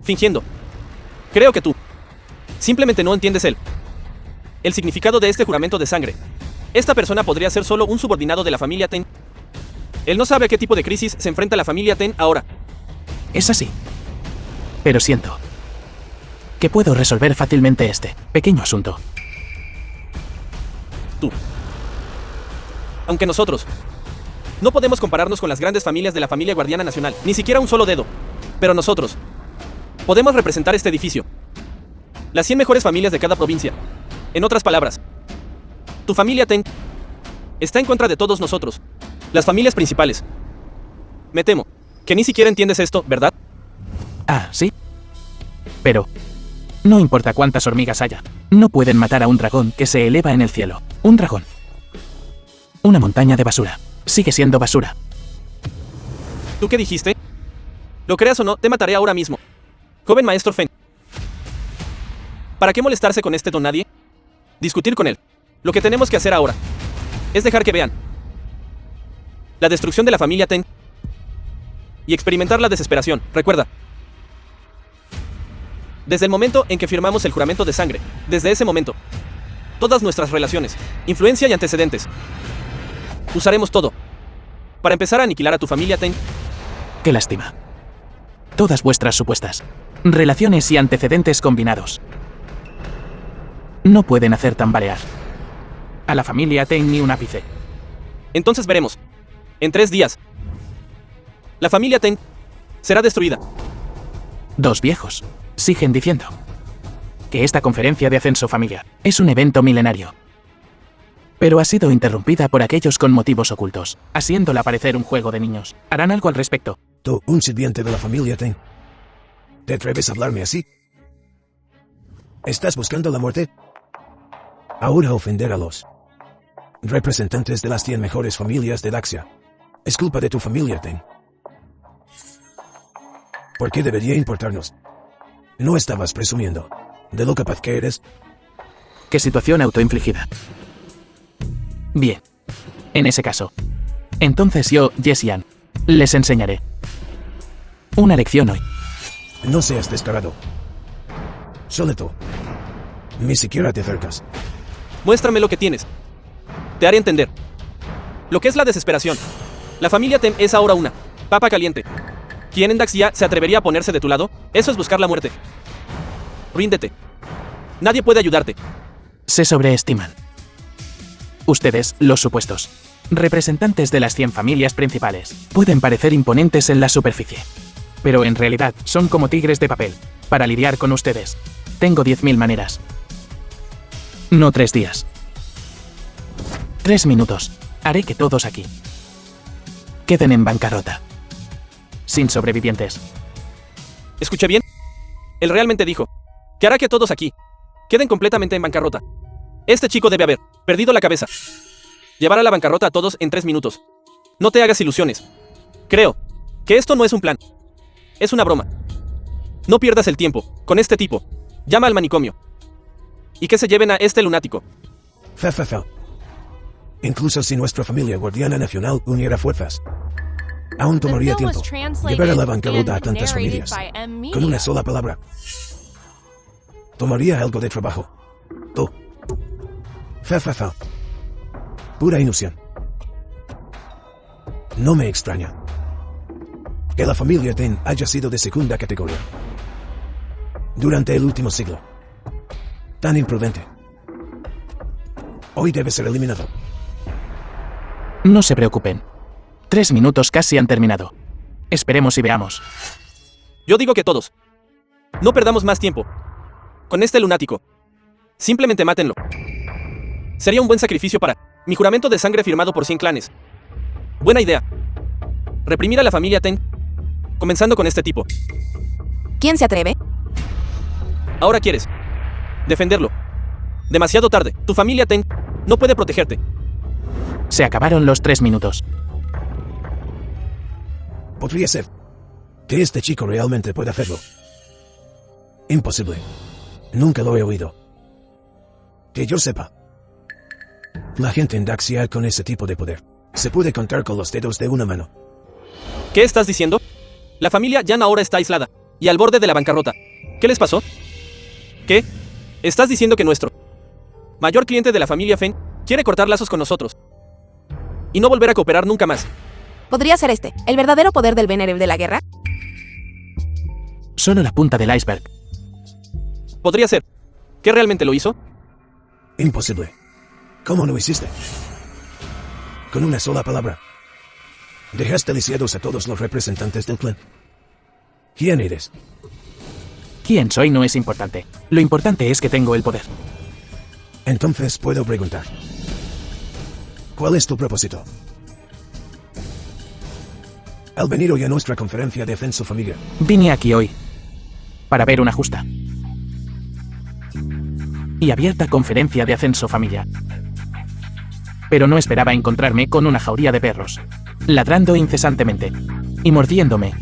S6: Fingiendo. Creo que tú simplemente no entiendes el el significado de este juramento de sangre. Esta persona podría ser solo un subordinado de la familia Ten. Él no sabe a qué tipo de crisis se enfrenta la familia Ten ahora.
S1: Es así. Pero siento que puedo resolver fácilmente este pequeño asunto.
S6: Tú. Aunque nosotros no podemos compararnos con las grandes familias de la familia guardiana nacional, ni siquiera un solo dedo. Pero nosotros podemos representar este edificio. Las 100 mejores familias de cada provincia. En otras palabras, tu familia Ten está en contra de todos nosotros, las familias principales. Me temo que ni siquiera entiendes esto, ¿verdad?
S1: Ah, sí. Pero no importa cuántas hormigas haya, no pueden matar a un dragón que se eleva en el cielo. Un dragón. Una montaña de basura. Sigue siendo basura.
S6: ¿Tú qué dijiste? Lo creas o no, te mataré ahora mismo. Joven maestro Fen. ¿Para qué molestarse con este don nadie? Discutir con él. Lo que tenemos que hacer ahora es dejar que vean la destrucción de la familia Ten y experimentar la desesperación. Recuerda, desde el momento en que firmamos el juramento de sangre, desde ese momento, todas nuestras relaciones, influencia y antecedentes, usaremos todo para empezar a aniquilar a tu familia Ten.
S1: Qué lástima. Todas vuestras supuestas relaciones y antecedentes combinados no pueden hacer tambalear a la familia Ten ni un ápice.
S6: Entonces veremos. En 3 días, la familia Ten será destruida.
S1: Dos viejos siguen diciendo que esta conferencia de ascenso familiar es un evento milenario, pero ha sido interrumpida por aquellos con motivos ocultos, haciéndola parecer un juego de niños. ¿Harán algo al respecto?
S3: Tú, un sirviente de la familia Ten. ¿Te atreves a hablarme así? ¿Estás buscando la muerte? Ahora ofender a los representantes de las 100 mejores familias de Daxia es culpa de tu familia Ten. ¿Por qué debería importarnos? ¿No estabas presumiendo de lo capaz que eres?
S1: ¿Qué situación autoinfligida? Bien. En ese caso, entonces yo, Jessian, les enseñaré una lección hoy.
S3: No seas descarado. Solo tú. Ni siquiera te acercas.
S6: Muéstrame lo que tienes. Te haré entender lo que es la desesperación. La familia Ten es ahora una papa caliente. ¿Quién en Daxia se atrevería a ponerse de tu lado? Eso es buscar la muerte. Ríndete. Nadie puede ayudarte.
S1: Se sobreestiman. Ustedes, los supuestos representantes de las 100 familias principales, pueden parecer imponentes en la superficie, pero en realidad son como tigres de papel. Para lidiar con ustedes, tengo 10.000 maneras. No 3 días. 3 minutos. Haré que todos aquí queden en bancarrota, sin sobrevivientes.
S6: ¿Escuché bien? Él realmente dijo que hará que todos aquí queden completamente en bancarrota. Este chico debe haber perdido la cabeza. Llevar a la bancarrota a todos en 3 minutos. No te hagas ilusiones. Creo que esto no es un plan. Es una broma. No pierdas el tiempo con este tipo. Llama al manicomio y que se lleven a este lunático.
S3: Fa. Incluso si nuestra familia guardiana nacional uniera fuerzas, aún
S5: The
S3: tomaría
S5: film was
S3: tiempo
S5: translated
S3: llevar a la
S5: and
S3: bancarrota a tantas
S5: narrated
S3: familias.
S5: by M. Media.
S3: Con una sola palabra. Tomaría algo de trabajo. Tú. Fa. Pura ilusión. No me extraña que la familia Ten haya sido de segunda categoría durante el último siglo. Tan imprudente. Hoy debe ser eliminado.
S1: No se preocupen. 3 minutos casi han terminado. Esperemos y veamos.
S6: Yo digo que todos. No perdamos más tiempo con este lunático. Simplemente mátenlo. Sería un buen sacrificio para mi juramento de sangre firmado por 100 clanes. Buena idea. Reprimir a la familia Ten, comenzando con este tipo.
S4: ¿Quién se atreve?
S6: Ahora quieres defenderlo. Demasiado tarde. Tu familia Ten no puede protegerte.
S1: Se acabaron los 3 minutos.
S3: Podría ser que este chico realmente pueda hacerlo. Imposible. Nunca lo he oído. Que yo sepa. La gente en Daxia con ese tipo de poder se puede contar con los dedos de una mano.
S6: ¿Qué estás diciendo? La familia Yan ahora está aislada y al borde de la bancarrota. ¿Qué les pasó? ¿Qué? ¿Estás diciendo que nuestro mayor cliente de la familia Feng, quiere cortar lazos con nosotros. Y no volver a cooperar nunca más.
S4: ¿Podría ser este, el verdadero poder del Venerable de la guerra?
S1: Solo la punta del iceberg.
S6: Podría ser. ¿Qué realmente lo hizo?
S3: Imposible. ¿Cómo lo hiciste? Con una sola palabra. Dejaste lisiados a todos los representantes del clan. ¿Quién eres?
S1: Quién soy no es importante. Lo importante es que tengo el poder.
S3: Entonces puedo preguntar. ¿Cuál es tu propósito? Al venir hoy a nuestra conferencia de Ascenso Familia,
S1: Vine aquí hoy para ver una justa y abierta conferencia de ascenso familiar. Pero no esperaba encontrarme con una jauría de perros, ladrando incesantemente y mordiéndome.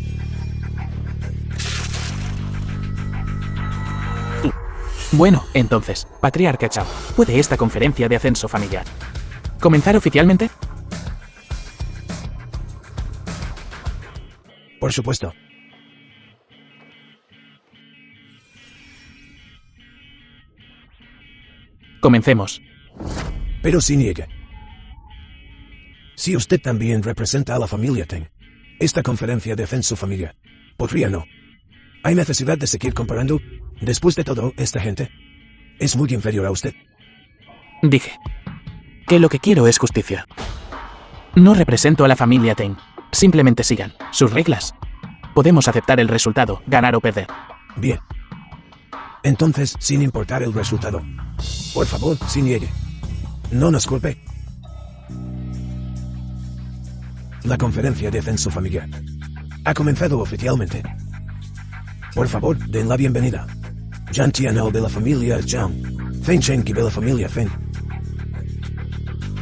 S1: Bueno, entonces, Patriarca Chao, ¿puede esta conferencia de ascenso familiar comenzar oficialmente?
S3: por supuesto.
S1: Comencemos.
S3: Pero si niegue. Si usted también representa a la familia Teng, esta conferencia de Ascenso Familia, podría no. ¿Hay necesidad de seguir comparando? Después de todo, esta gente es muy inferior a usted.
S1: Dije que lo que quiero es justicia. No represento a la familia Teng. Simplemente sigan sus reglas. Podemos aceptar el resultado, ganar o perder.
S3: Bien. Entonces, sin importar el resultado, por favor, si niegue. No nos culpe. La conferencia de Ascenso Familiar ha comenzado oficialmente. Por favor, den la bienvenida. Zhang Tianhao de la familia Zhang, Feng Shenqi de la familia Feng,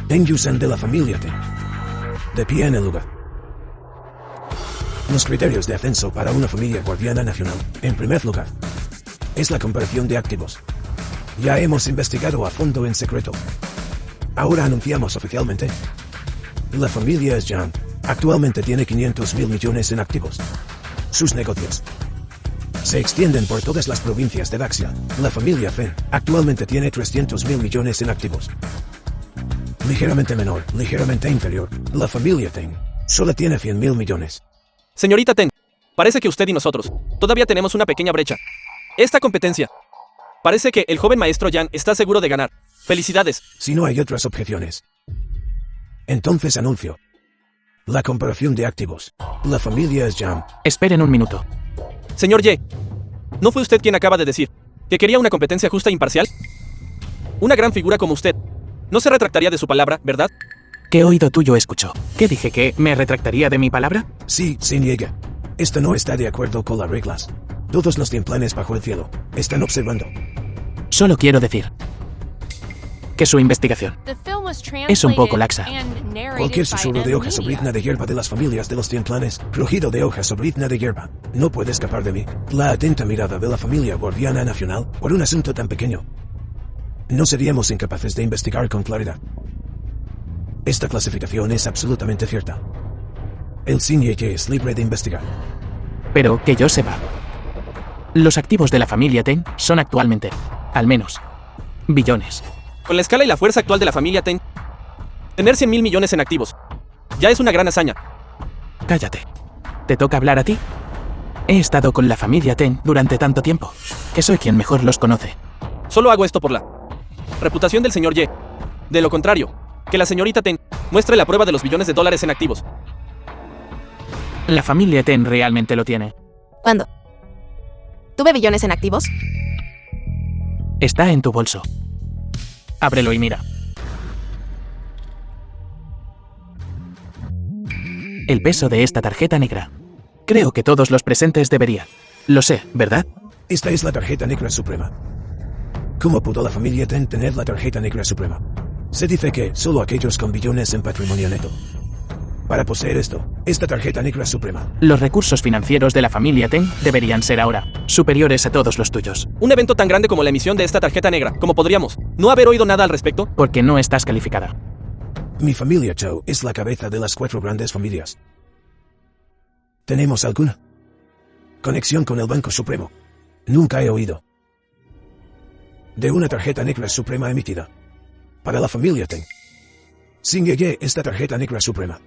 S3: Deng Yusen de la familia Teng. De pie en el lugar. Los criterios de ascenso para una familia guardiana nacional, en primer lugar, es la comparación de activos. Ya hemos investigado a fondo en secreto. Ahora anunciamos oficialmente. La familia Zhang actualmente tiene 500.000 millones en activos. Sus negocios se extienden por todas las provincias de Daxia. La familia Feng actualmente tiene 300.000 millones en activos. Ligeramente menor, ligeramente inferior, la familia Teng solo tiene 100.000 millones.
S6: Señorita Teng, parece que usted y nosotros todavía tenemos una pequeña brecha. Esta competencia. Parece que el joven maestro Yan está seguro de ganar. Felicidades.
S3: Si no hay otras objeciones, entonces anuncio la comparación de activos. La familia Zhang.
S1: Esperen un minuto.
S6: Señor Ye, ¿no fue usted quien acaba de decir que quería una competencia justa e imparcial? Una gran figura como usted no se retractaría de su palabra, ¿verdad?
S1: ¿Qué oído tuyo escuchó? ¿Qué dije que me retractaría de mi palabra?
S3: Sí, se niega. Esto no está de acuerdo con las reglas. Todos los templanes bajo el cielo están observando.
S1: Solo quiero decir que su investigación
S5: The film was
S1: es un poco
S5: translated
S1: laxa.
S5: and narrated
S3: Cualquier
S5: by
S3: susurro de hoja sobre
S5: Media.
S3: izna de hierba de las familias de los templanes, rugido de hoja sobre izna de hierba, no puede escapar de mí. La atenta mirada de la familia guardiana nacional por un asunto tan pequeño. No seríamos incapaces de investigar con claridad. Esta clasificación es absolutamente cierta. El Xinye es libre de investigar.
S1: Pero que yo sepa, los activos de la familia Teng son actualmente, al menos, billones.
S6: Con la escala y la fuerza actual de la familia Teng, tener 100.000 millones en activos ya es una gran hazaña.
S1: Cállate. ¿Te toca hablar a ti? He estado con la familia Teng durante tanto tiempo, que soy quien mejor los conoce.
S6: Solo hago esto por la reputación del señor Ye. De lo contrario, que la señorita Teng muestre la prueba de los billones de dólares en activos.
S1: La familia Teng realmente lo tiene.
S4: ¿Cuándo? ¿Tuve billones en activos?
S1: Está en tu bolso. Ábrelo y mira. El peso de esta tarjeta negra. Creo que todos los presentes deberían. Lo sé, ¿verdad?
S3: Esta es la tarjeta negra suprema. ¿Cómo pudo la familia Teng tener la tarjeta negra suprema? Se dice que solo aquellos con billones en patrimonio neto. Para poseer esta tarjeta negra suprema,
S1: Los recursos financieros de la familia Teng deberían ser ahora superiores a todos los tuyos,
S6: Un evento tan grande como la emisión de esta tarjeta negra, como podríamos no haber oído nada al respecto.
S1: porque no estás calificada.
S3: mi familia Chou es la cabeza de las 4 grandes familias. ¿Tenemos alguna conexión con el Banco Supremo? Nunca he oído de una tarjeta negra suprema emitida Para la familia Teng. Sin Ye, esta tarjeta negra suprema.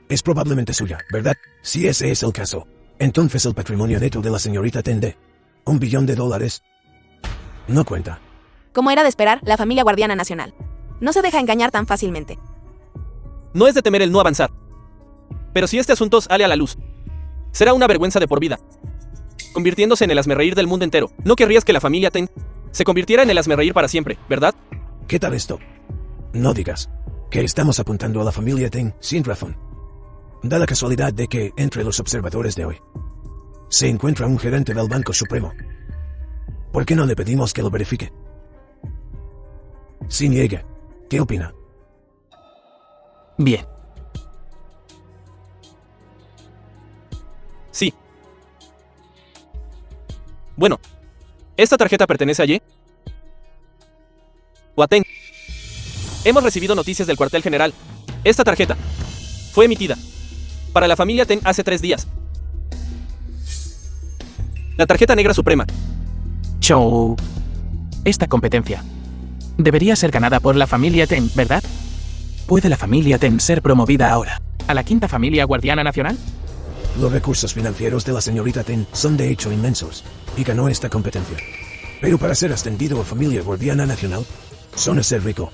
S3: Es probablemente suya, ¿verdad? Si ese es el caso, entonces el patrimonio neto de la señorita Teng de $1 billón no cuenta.
S4: Como era de esperar, la familia guardiana nacional no se deja engañar tan fácilmente.
S6: No es de temer el no avanzar. Pero si este asunto sale a la luz, será una vergüenza de por vida, convirtiéndose en el hazmerreír del mundo entero. No querrías que la familia Teng se convirtiera en el hazmerreír para siempre, ¿verdad?
S3: ¿Qué tal esto? No digas que estamos apuntando a la familia Teng sin razón. Da la casualidad de que, entre los observadores de hoy, se encuentra un gerente del Banco Supremo. ¿Por qué no le pedimos que lo verifique? Sin Ye, ¿qué opina?
S1: Bien.
S6: Sí. Bueno, ¿esta tarjeta pertenece a Ye? ¿O a Teng? Hemos recibido noticias del cuartel general. Esta tarjeta fue emitida para la familia Teng hace 3 días. La tarjeta negra suprema.
S1: Chou. Esta competencia debería ser ganada por la familia Teng, ¿verdad? ¿Puede la familia Teng ser promovida ahora a la quinta familia guardiana nacional?
S3: Los recursos financieros de la señorita Teng son de hecho inmensos, y ganó esta competencia. Pero para ser ascendido a familia guardiana nacional, solo ser rico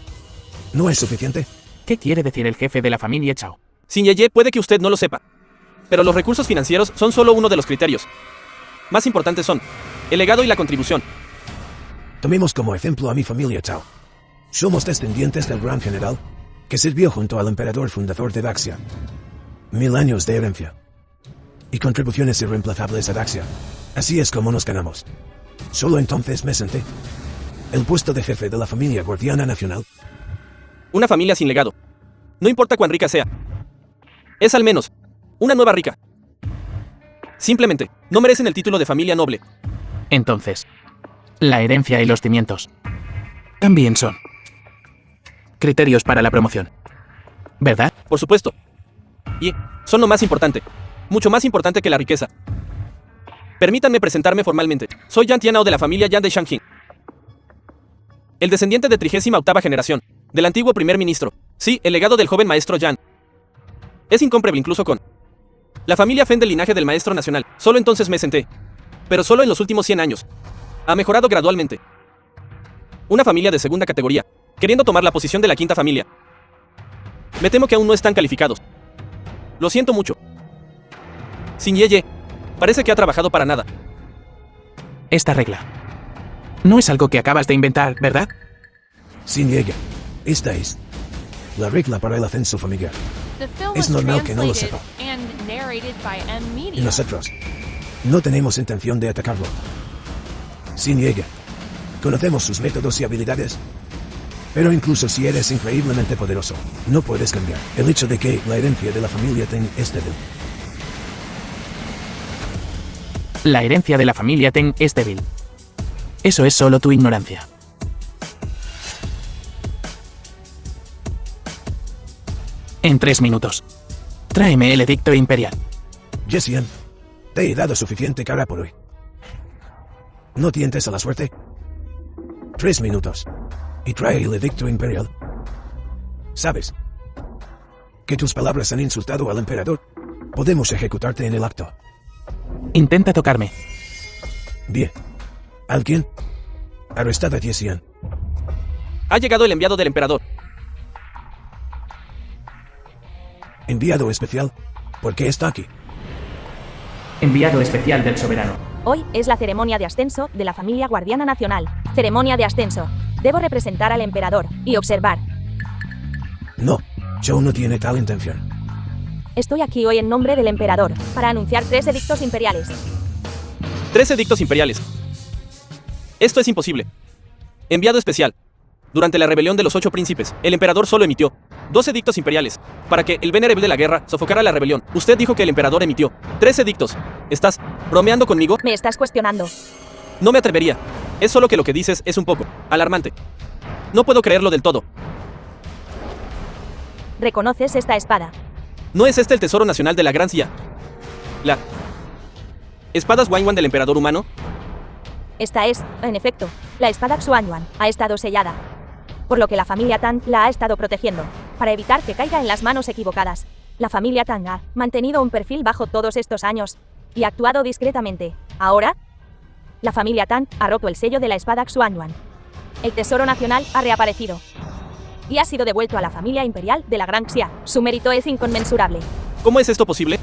S3: ¿no es suficiente?
S1: ¿Qué quiere decir el jefe de la familia Chao?
S6: Sin Ye, puede que usted no lo sepa, pero los recursos financieros son solo uno de los criterios. Más importantes son el legado y la contribución.
S3: Tomemos como ejemplo a mi familia Chao. Somos descendientes del gran general, que sirvió junto al emperador fundador de Daxia. 1000 años de herencia. Y contribuciones irreemplazables a Daxia. Así es como nos ganamos. Solo entonces me senté el puesto de jefe de la familia guardiana nacional.
S6: Una familia sin legado, no importa cuán rica sea, es al menos una nueva rica. Simplemente, no merecen el título de familia noble.
S1: Entonces, la herencia y los cimientos también son criterios para la promoción, ¿verdad?
S6: Por supuesto. Y son lo más importante, mucho más importante que la riqueza. Permítanme presentarme formalmente. Soy Yan Tianao de la familia Yan de Shangqing, el descendiente de 38ª generación del antiguo primer ministro. Sí, el legado del joven maestro Yan es incomparable incluso con la familia Fen del linaje del maestro nacional. Solo entonces me senté, pero solo en los últimos 100 años. Ha mejorado gradualmente. Una familia de segunda categoría, queriendo tomar la posición de la quinta familia. Me temo que aún no están calificados. Lo siento mucho. Sin Ye, parece que ha trabajado para nada.
S1: Esta regla no es algo que acabas de inventar, ¿verdad?
S3: Sin Ye, esta es la regla para el ascenso familiar.
S5: The film
S3: Es
S5: was
S3: normal que no lo
S5: translated
S3: sepa.
S5: and narrated by M
S3: Y
S5: Media.
S3: nosotros no tenemos intención de atacarlo. Sin Ye, conocemos sus métodos y habilidades. Pero incluso si eres increíblemente poderoso, no puedes cambiar el hecho de que la herencia de la familia Teng es débil.
S1: La herencia de la familia Teng es débil. Eso es solo tu ignorancia. En 3 minutos. Tráeme el edicto imperial.
S3: Jessian, te he dado suficiente cara por hoy. ¿No tientes a la suerte? 3 minutos. Y trae el edicto imperial. ¿Sabes que tus palabras han insultado al emperador? Podemos ejecutarte en el acto.
S1: Intenta tocarme.
S3: Bien. ¿Alguien? Arrestad a Jessian.
S6: Ha llegado el enviado del emperador.
S3: Enviado especial. ¿Por qué está aquí?
S1: Enviado especial del soberano.
S2: Hoy es la ceremonia de ascenso de la familia guardiana nacional. Ceremonia de ascenso. Debo representar al emperador y observar.
S3: No, Joe no tiene tal intención.
S2: Estoy aquí hoy en nombre del emperador, para anunciar 3 edictos imperiales.
S6: 3 edictos imperiales. Esto es imposible. Enviado especial. Durante la rebelión de los 8 príncipes, el emperador solo emitió 2 edictos imperiales, para que el venerable de la guerra sofocara la rebelión. Usted dijo que el emperador emitió 3 edictos. ¿Estás bromeando conmigo?
S2: Me estás cuestionando.
S6: No me atrevería. Es solo que lo que dices es un poco alarmante. No puedo creerlo del todo.
S2: ¿Reconoces esta espada?
S6: ¿No es este el tesoro nacional de la Gran Silla? La espada Xuanyuan del emperador humano.
S2: Esta es, en efecto, la espada Xuanyuan. Ha estado sellada. por lo que la familia Tang la ha estado protegiendo, para evitar que caiga en las manos equivocadas. La familia Tang ha mantenido un perfil bajo todos estos años y ha actuado discretamente. Ahora, la familia Tang ha roto el sello de la espada Xuanyuan. El tesoro nacional ha reaparecido y ha sido devuelto a la familia imperial de la Gran Xia. Su mérito es inconmensurable.
S6: ¿Cómo es esto posible?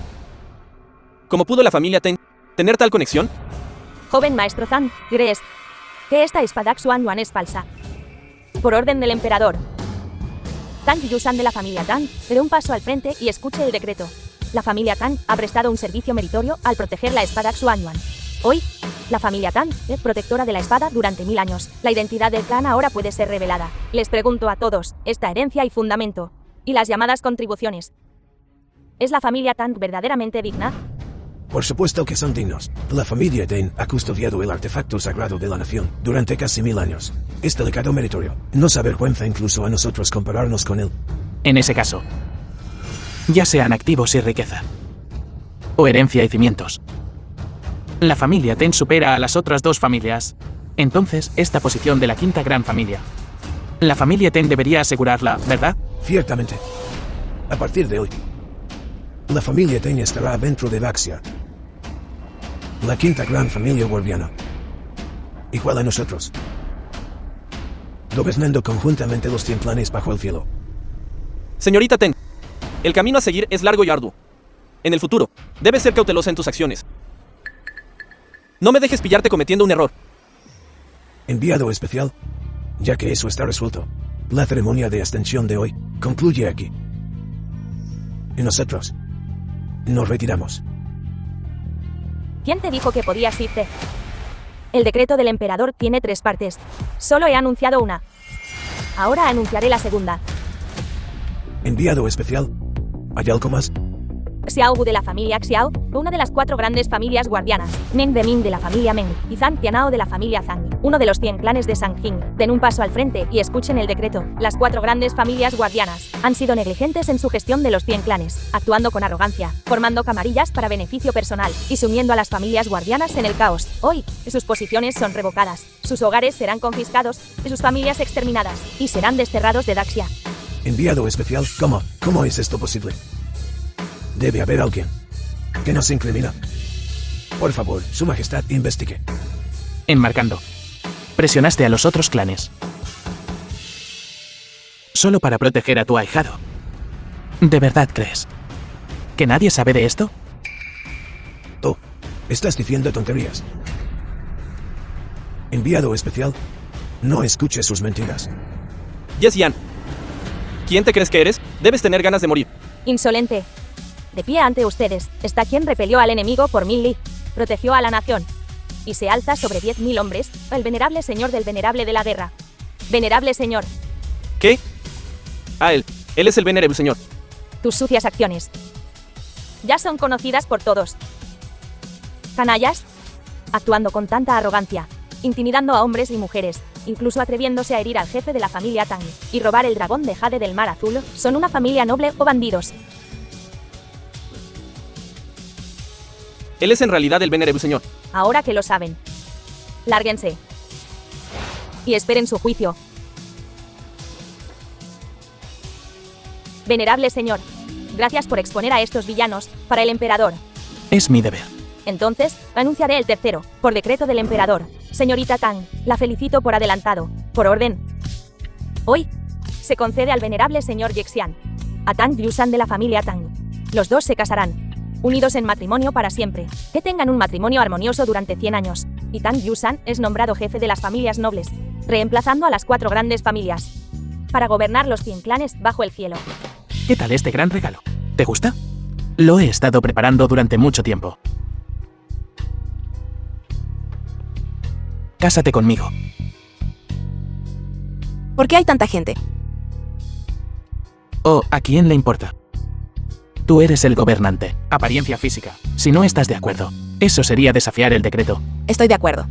S6: ¿Cómo pudo la familia Tang tener tal conexión?
S2: Joven maestro Tang, ¿crees que esta espada Xuanyuan es falsa? Por orden del emperador, Tang Yusan de la familia Tang, dé un paso al frente y escuche el decreto. La familia Tang ha prestado un servicio meritorio al proteger la espada Xuanyuan. Hoy, la familia Tang es protectora de la espada durante 1000 años. La identidad del clan ahora puede ser revelada. Les pregunto a todos, esta herencia y fundamento, y las llamadas contribuciones, ¿es la familia Tang verdaderamente digna?
S3: Por supuesto que son dignos. La familia Tang ha custodiado el artefacto sagrado de la nación durante casi 1000 años. Es delicado meritorio. Nos avergüenza incluso a nosotros compararnos con él.
S1: En ese caso, ya sean activos y riqueza, o herencia y cimientos, la familia Tang supera a las otras dos familias. Entonces, esta posición de la quinta gran familia, la familia Tang debería asegurarla, ¿verdad?
S3: Ciertamente. A partir de hoy, la familia Tang estará dentro de Daxia, la quinta gran familia guardiana, igual a nosotros, gobernando conjuntamente los 100 clanes bajo el cielo.
S6: Señorita Tang, el camino a seguir es largo y arduo. En el futuro, debes ser cautelosa en tus acciones. No me dejes pillarte cometiendo un error.
S3: Enviado especial, ya que eso está resuelto, la ceremonia de ascensión de hoy concluye aquí. Y nosotros nos retiramos.
S2: ¿Quién te dijo que podías irte? El decreto del emperador tiene 3 partes. Solo he anunciado una. Ahora anunciaré la segunda.
S3: Enviado especial, ¿hay algo más?
S2: Xiao Wu de la familia Xiao, una de las 4 grandes familias guardianas, Meng de Ming de la familia Meng, y Zhang Tianao de la familia Zhang, uno de los 100 clanes de Sanjing. Den un paso al frente y escuchen el decreto. Las 4 grandes familias guardianas han sido negligentes en su gestión de los 100 clanes, actuando con arrogancia, formando camarillas para beneficio personal, y sumiendo a las familias guardianas en el caos. Hoy, sus posiciones son revocadas, sus hogares serán confiscados, y sus familias exterminadas, y serán desterrados de Daxia.
S3: Enviado especial, ¿cómo es esto posible? Debe haber alguien que nos incrimina. Por favor, Su Majestad, investigue.
S1: Enmarcando. Presionaste a los otros clanes. Solo para proteger a tu ahijado. ¿De verdad crees que nadie sabe de esto?
S3: Tú, estás diciendo tonterías. Enviado especial, no escuche sus mentiras.
S6: Yes Yan. ¿Quién te crees que eres? Debes tener ganas de morir.
S2: Insolente. De pie ante ustedes, está quien repelió al enemigo por 1000 li, protegió a la nación, y se alza sobre 10.000 hombres, el venerable señor del venerable de la guerra. Venerable señor,
S6: ¿Qué? Ah, él es el venerable señor.
S2: tus sucias acciones ya son conocidas por todos. Canallas, actuando con tanta arrogancia, intimidando a hombres y mujeres, incluso atreviéndose a herir al jefe de la familia Tang, y robar el dragón de Jade del Mar Azul, son una familia noble o bandidos.
S6: Él es en realidad el venerable señor.
S2: Ahora que lo saben, lárguense y esperen su juicio. Venerable señor, gracias por exponer a estos villanos para el emperador.
S1: Es mi deber.
S2: Entonces, anunciaré el tercero, por decreto del emperador. Señorita Tang, la felicito por adelantado, por orden. Hoy, se concede al venerable señor Yexian, a Tang Yusan de la familia Tang. Los dos se casarán, unidos en matrimonio para siempre, que tengan un matrimonio armonioso durante 100 años, y Tang Yusan es nombrado jefe de las familias nobles, reemplazando a las 4 grandes familias, para gobernar los 100 clanes bajo el cielo.
S1: ¿Qué tal este gran regalo? ¿Te gusta? Lo he estado preparando durante mucho tiempo. Cásate conmigo.
S4: ¿Por qué hay tanta gente?
S1: ¿O a quién le importa? Tú eres el gobernante. Apariencia física. Si no estás de acuerdo, eso sería desafiar el decreto.
S4: Estoy de acuerdo.